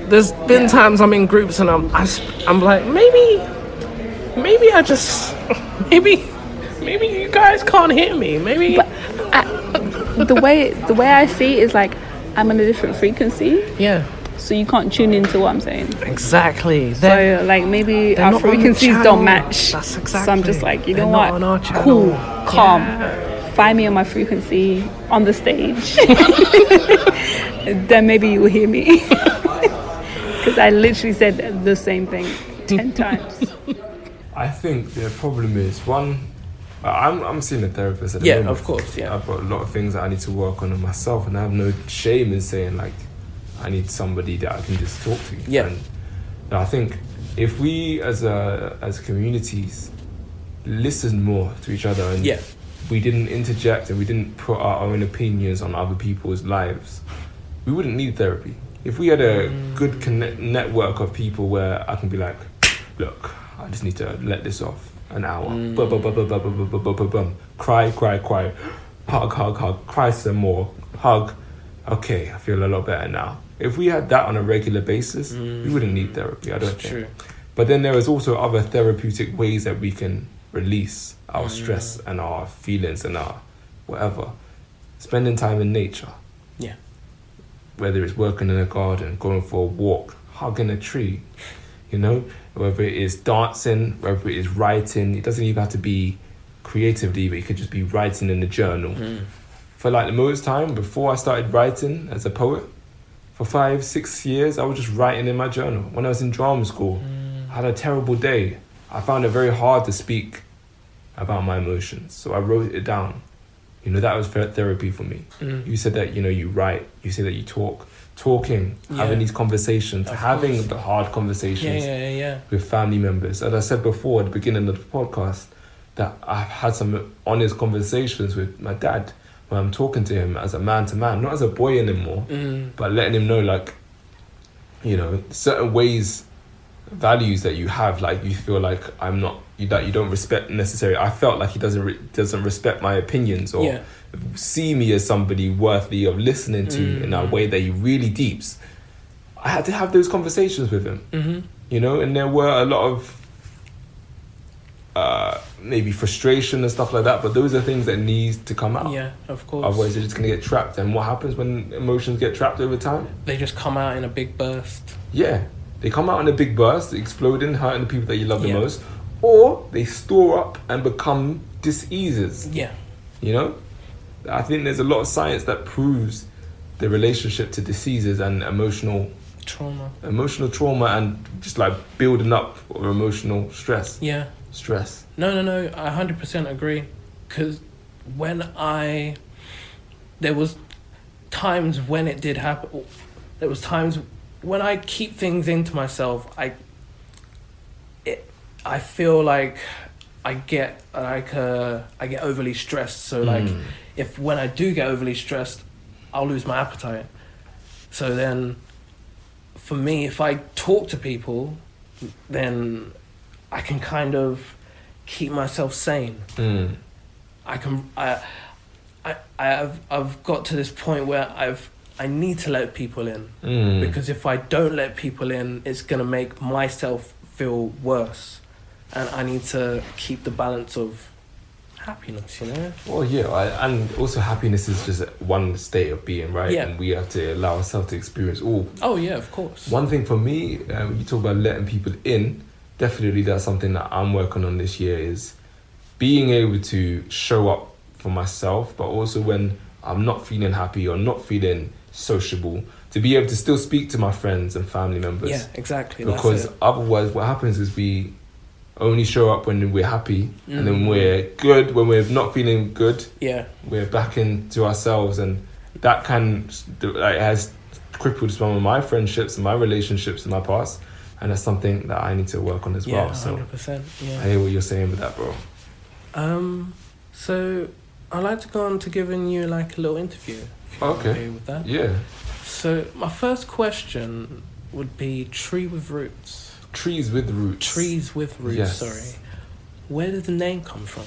there's been times I'm in groups and I'm like maybe you guys can't hear me. Maybe. But the way I see it is like I'm on a different frequency. Yeah. So you can't tune into what I'm saying. Exactly. So like maybe our frequencies don't match. That's exactly. So I'm just like, you know what? Cool, calm. Find me on my frequency on the stage. Then maybe you will hear me. Because I literally said the same thing 10 times. I think the problem is I'm seeing a therapist at the moment. Of course, I've got a lot of things that I need to work on in myself, and I have no shame in saying like I need somebody that I can just talk to. Yeah. And I think if we as communities listen more to each other and we didn't interject and we didn't put our own opinions on other people's lives, we wouldn't need therapy. If we had a good network of people where I can be like, look, I just need to let this off. An hour. Cry. Hug. Cry some more. Hug. Okay, I feel a lot better now. If we had that on a regular basis, we wouldn't need therapy, I don't think. True. But then there is also other therapeutic ways that we can release our stress and our feelings and our whatever. Spending time in nature. Yeah. Whether it's working in a garden, going for a walk, hugging a tree, whether it is dancing, whether it is writing. It doesn't even have to be creatively, but it could just be writing in a journal. For like the most time, before I started writing as a poet, for 5-6 years, I was just writing in my journal. When I was in drama school, I had a terrible day. I found it very hard to speak about my emotions, so I wrote it down. That was therapy for me. You said that, you write, you said that you talk. Talking, having these conversations, having the hard conversations with family members. As I said before at the beginning of the podcast, that I've had some honest conversations with my dad when I'm talking to him as a man to man, not as a boy anymore, but letting him know, like, certain ways, values that you have, like you feel like that you don't respect necessarily. I felt like he doesn't respect my opinions or see me as somebody worthy of listening to in a way that he really deeps. I had to have those conversations with him, and there were a lot of maybe frustration and stuff like that, but those are things that need to come out. Yeah, of course. Otherwise, they're just going to get trapped. And what happens when emotions get trapped over time? They just come out in a big burst. Yeah, they come out in a big burst, exploding, hurting the people that you love the most, or they store up and become diseases. Yeah. You know, I think there's a lot of science that proves the relationship to diseases and emotional trauma, and just like building up or emotional stress. Yeah. Stress. No, I 100% agree. Because there was times when it did happen. There was times when I keep things into myself. I feel like I get overly stressed. So like, when I do get overly stressed, I'll lose my appetite. So then, for me, if I talk to people, then I can kind of keep myself sane. I've got to this point where I need to let people in, because if I don't let people in, it's gonna make myself feel worse, and I need to keep the balance of happiness, you know. Well, yeah, and also happiness is just one state of being, right? Yeah. And we have to allow ourselves to experience all. Oh yeah, of course. One thing for me, you talk about letting people in. Definitely, that's something that I'm working on this year, is being able to show up for myself, but also when I'm not feeling happy or not feeling sociable, to be able to still speak to my friends and family members. Yeah, exactly. Because otherwise, what happens is we only show up when we're happy, and then we're good when we're not feeling good. Yeah, we're back into ourselves, and that has crippled some of my friendships and my relationships in my past. And that's something that I need to work on as well. 100%. Yeah, I hear what you're saying with that, bro. So I'd like to go on to giving you like a little interview. If you're okay with that. Yeah. So my first question would be tree with roots. Trees with roots. Trees with roots. Yes. Sorry. Where did the name come from?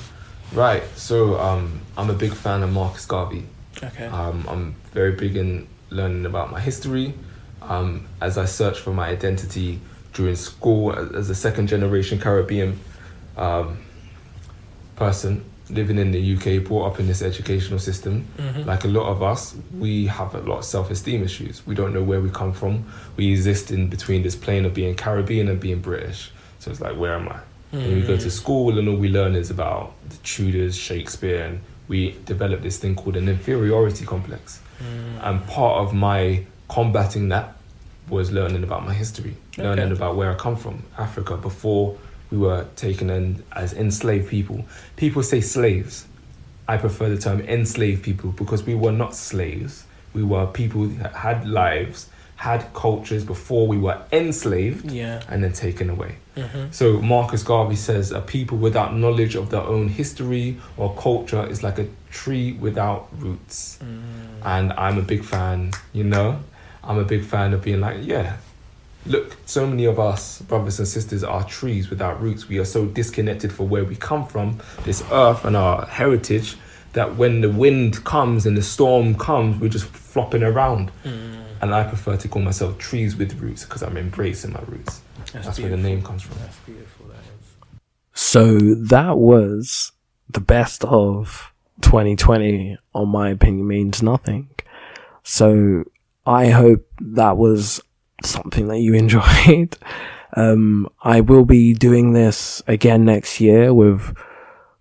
Right. So I'm a big fan of Marcus Garvey. Okay. I'm very big in learning about my history. As I search for my identity during school as a second generation Caribbean person living in the UK, brought up in this educational system. Like a lot of us, we have a lot of self-esteem issues. We don't know where we come from. We exist in between this plane of being Caribbean and being British. So it's like, where am I? And we go to school and all we learn is about the Tudors, Shakespeare, and we develop this thing called an inferiority complex. And part of my combating that was learning about my history, learning about where I come from, Africa, before we were taken in as enslaved people. People say slaves. I prefer the term enslaved people, because we were not slaves. We were people that had lives, had cultures before we were enslaved and then taken away. So Marcus Garvey says a people without knowledge of their own history or culture is like a tree without roots. And I'm a big fan, I'm a big fan of being like, look, so many of us, brothers and sisters, are trees without roots. We are so disconnected from where we come from, this earth and our heritage, that when the wind comes and the storm comes, we're just flopping around. And I prefer to call myself trees with roots, because I'm embracing my roots. That's where the name comes from. That's beautiful, that is. So that was the best of 2020, on my opinion, means nothing. So I hope that was something that you enjoyed. I will be doing this again next year with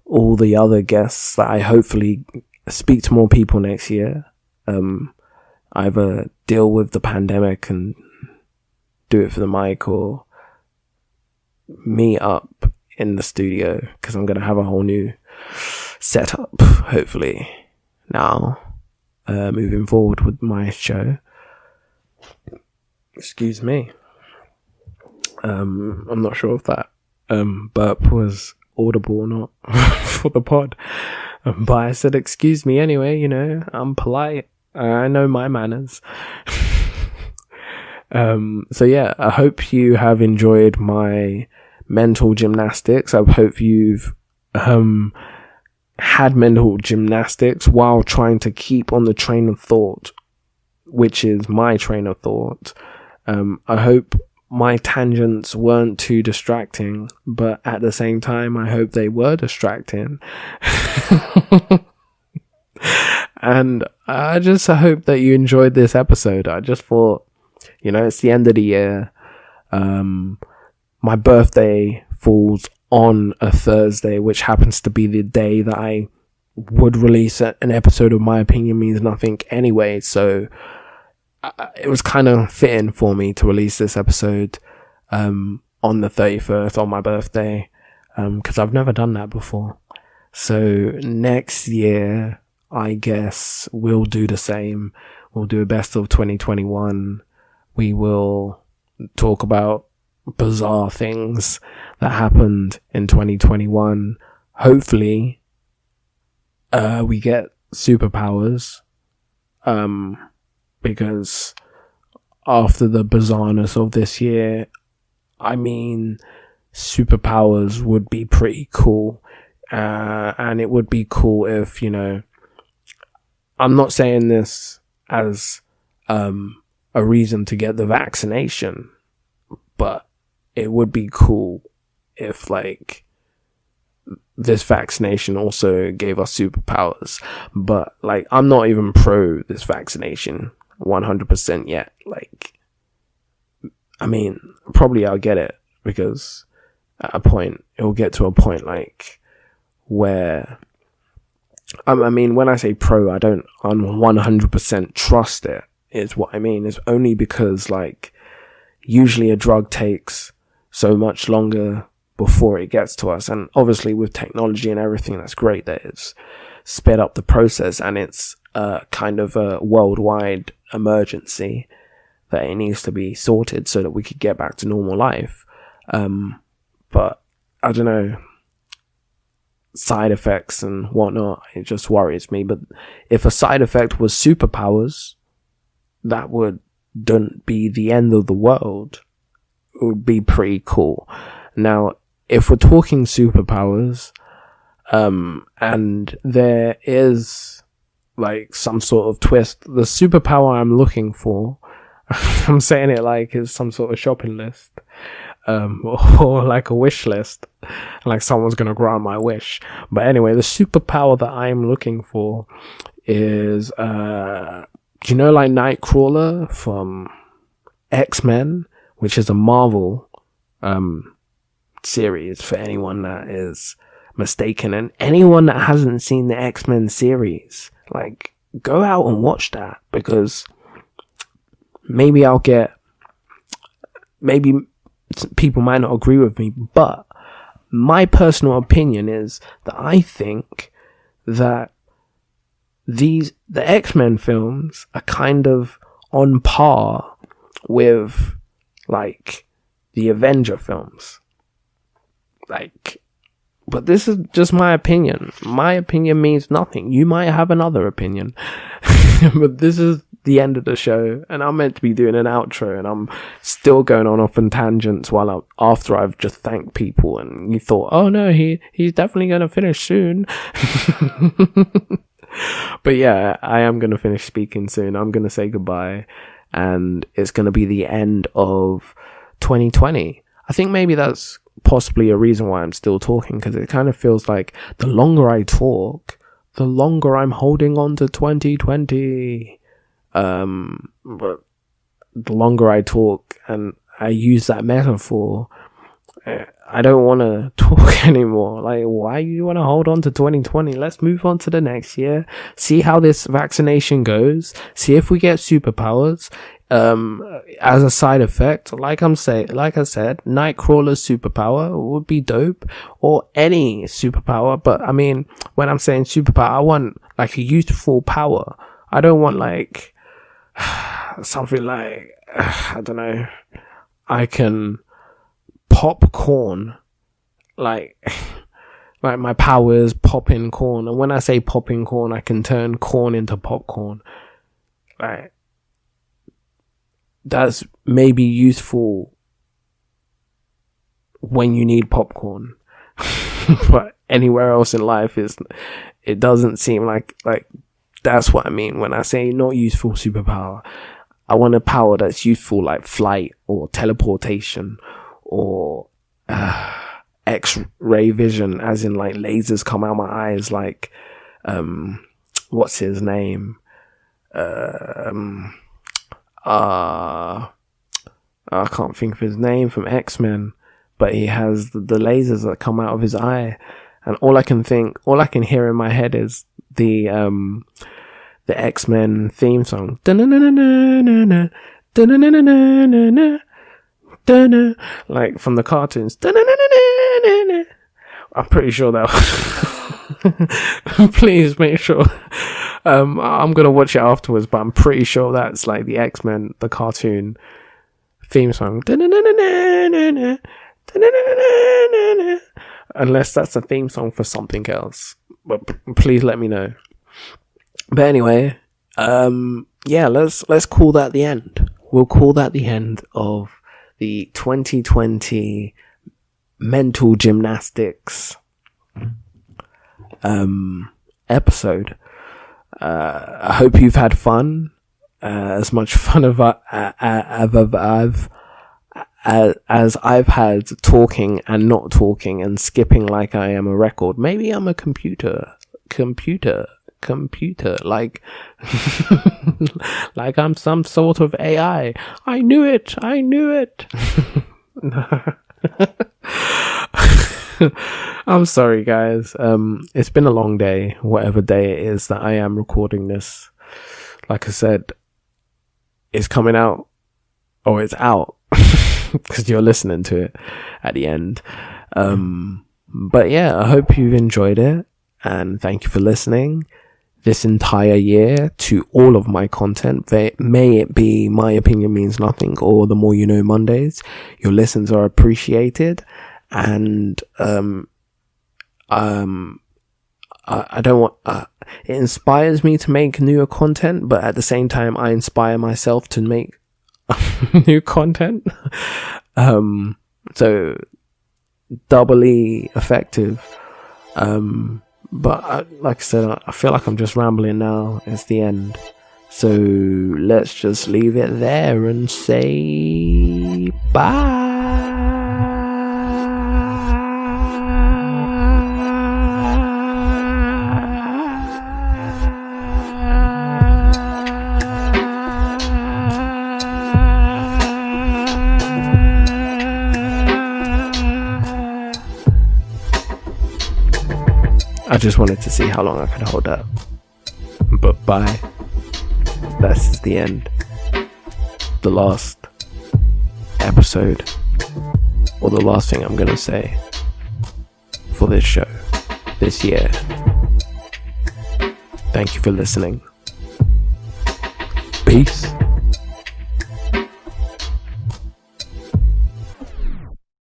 all the other guests that I hopefully speak to more people next year. Either deal with the pandemic and do it for the mic, or meet up in the studio, because I'm going to have a whole new setup, hopefully, now, moving forward with my show. Excuse me. I'm not sure if that burp was audible or not for the pod, but I said excuse me anyway. I'm polite. I know my manners. So yeah, I hope you have enjoyed my mental gymnastics. I hope you've had mental gymnastics while trying to keep on the train of thought, which is my train of thought. I hope my tangents weren't too distracting, but at the same time, I hope they were distracting. And I just hope that you enjoyed this episode. I just thought, it's the end of the year. My birthday falls on a Thursday, which happens to be the day that I would release an episode of My Opinion Means Nothing anyway. So it was kind of fitting for me to release this episode on the 31st on my birthday, because I've never done that before. So next year, I guess we'll do the same. We'll do a best of 2021. We will talk about bizarre things that happened in 2021. Hopefully, we get superpowers. Because after the bizarreness of this year, I mean, superpowers would be pretty cool. And it would be cool if, I'm not saying this as a reason to get the vaccination, but it would be cool if, like, this vaccination also gave us superpowers. But, like, I'm not even pro this vaccination 100% yet. Like, I mean, probably I'll get it, because at a point, it'll get to a point, like, where, I mean, when I say pro, I don't 100% trust it, is what I mean. It's only because, like, usually a drug takes so much longer before it gets to us. And obviously with technology and everything, that's great that it's sped up the process, and it's kind of a worldwide emergency that it needs to be sorted so that we could get back to normal life. But I don't know, side effects and whatnot, it just worries me. But if a side effect was superpowers, that wouldn't be the end of the world. It would be pretty cool. Now, if we're talking superpowers, and there is, like, some sort of twist, the superpower I'm looking for, I'm saying it like it's some sort of shopping list, or like a wish list, like someone's gonna grant my wish. But anyway, the superpower that I'm looking for is, do you know, like, Nightcrawler from X-Men, which is a Marvel series, for anyone that is mistaken, and anyone that hasn't seen the X-Men series, like, go out and watch that, because maybe people might not agree with me, but my personal opinion is that I think that the X-Men films are kind of on par with, like, the Avenger films. Like, but this is just my opinion. My opinion means nothing. You might have another opinion. But this is the end of the show, and I'm meant to be doing an outro, and I'm still going off on tangents after I've just thanked people, and you thought, oh no, he's definitely going to finish soon. But yeah, I am going to finish speaking soon. I'm going to say goodbye, and it's going to be the end of 2020. I think maybe that's possibly a reason why I'm still talking, because it kind of feels like the longer I talk, the longer I'm holding on to 2020. But the longer I talk and I use that metaphor, I don't want to talk anymore. Like, why do you want to hold on to 2020? Let's move on to the next year. See how this vaccination goes. See if we get superpowers. As a side effect, like I said, Nightcrawler's superpower would be dope, or any superpower. But I mean, when I'm saying superpower, I want, like, a useful power. I don't want, like, something like, I don't know, I can pop corn, like my power is popping corn. And when I say popping corn, I can turn corn into popcorn. Like, that's maybe useful when you need popcorn. But anywhere else in life, it doesn't seem like that's what I mean when I say not useful superpower. I want a power that's useful, like flight or teleportation or X-ray vision, as in like lasers come out my eyes, like what's his name? I can't think of his name from X-Men, but he has the lasers that come out of his eye, and all I can hear in my head is the X-Men theme song, like from the cartoons. I'm pretty sure that please make sure. I'm gonna watch it afterwards, but I'm pretty sure that's like the X-Men, the cartoon theme song. Unless that's a theme song for something else, but please let me know. But anyway, yeah, let's call that the end. We'll call that the end of the 2020 mental gymnastics episode. I hope you've had fun, as much fun as I've had talking and not talking and skipping like I am a record. Maybe I'm a computer, like like I'm some sort of AI. I knew it. I'm sorry, guys. It's been a long day, whatever day it is that I am recording this. Like I said, it's coming out, or it's out, because you're listening to it at the end. But yeah, I hope you've enjoyed it, and thank you for listening this entire year to all of my content. May it be My Opinion Means Nothing or The More You Know Mondays. Your listens are appreciated, and I don't want it inspires me to make newer content, but at the same time I inspire myself to make new content. So doubly effective. But like I said, I feel like I'm just rambling now. It's the end. So let's just leave it there and say bye. I just wanted to see how long I could hold that. But bye. That's the end. The last episode, or the last thing I'm gonna say for this show, this year. Thank you for listening. Peace.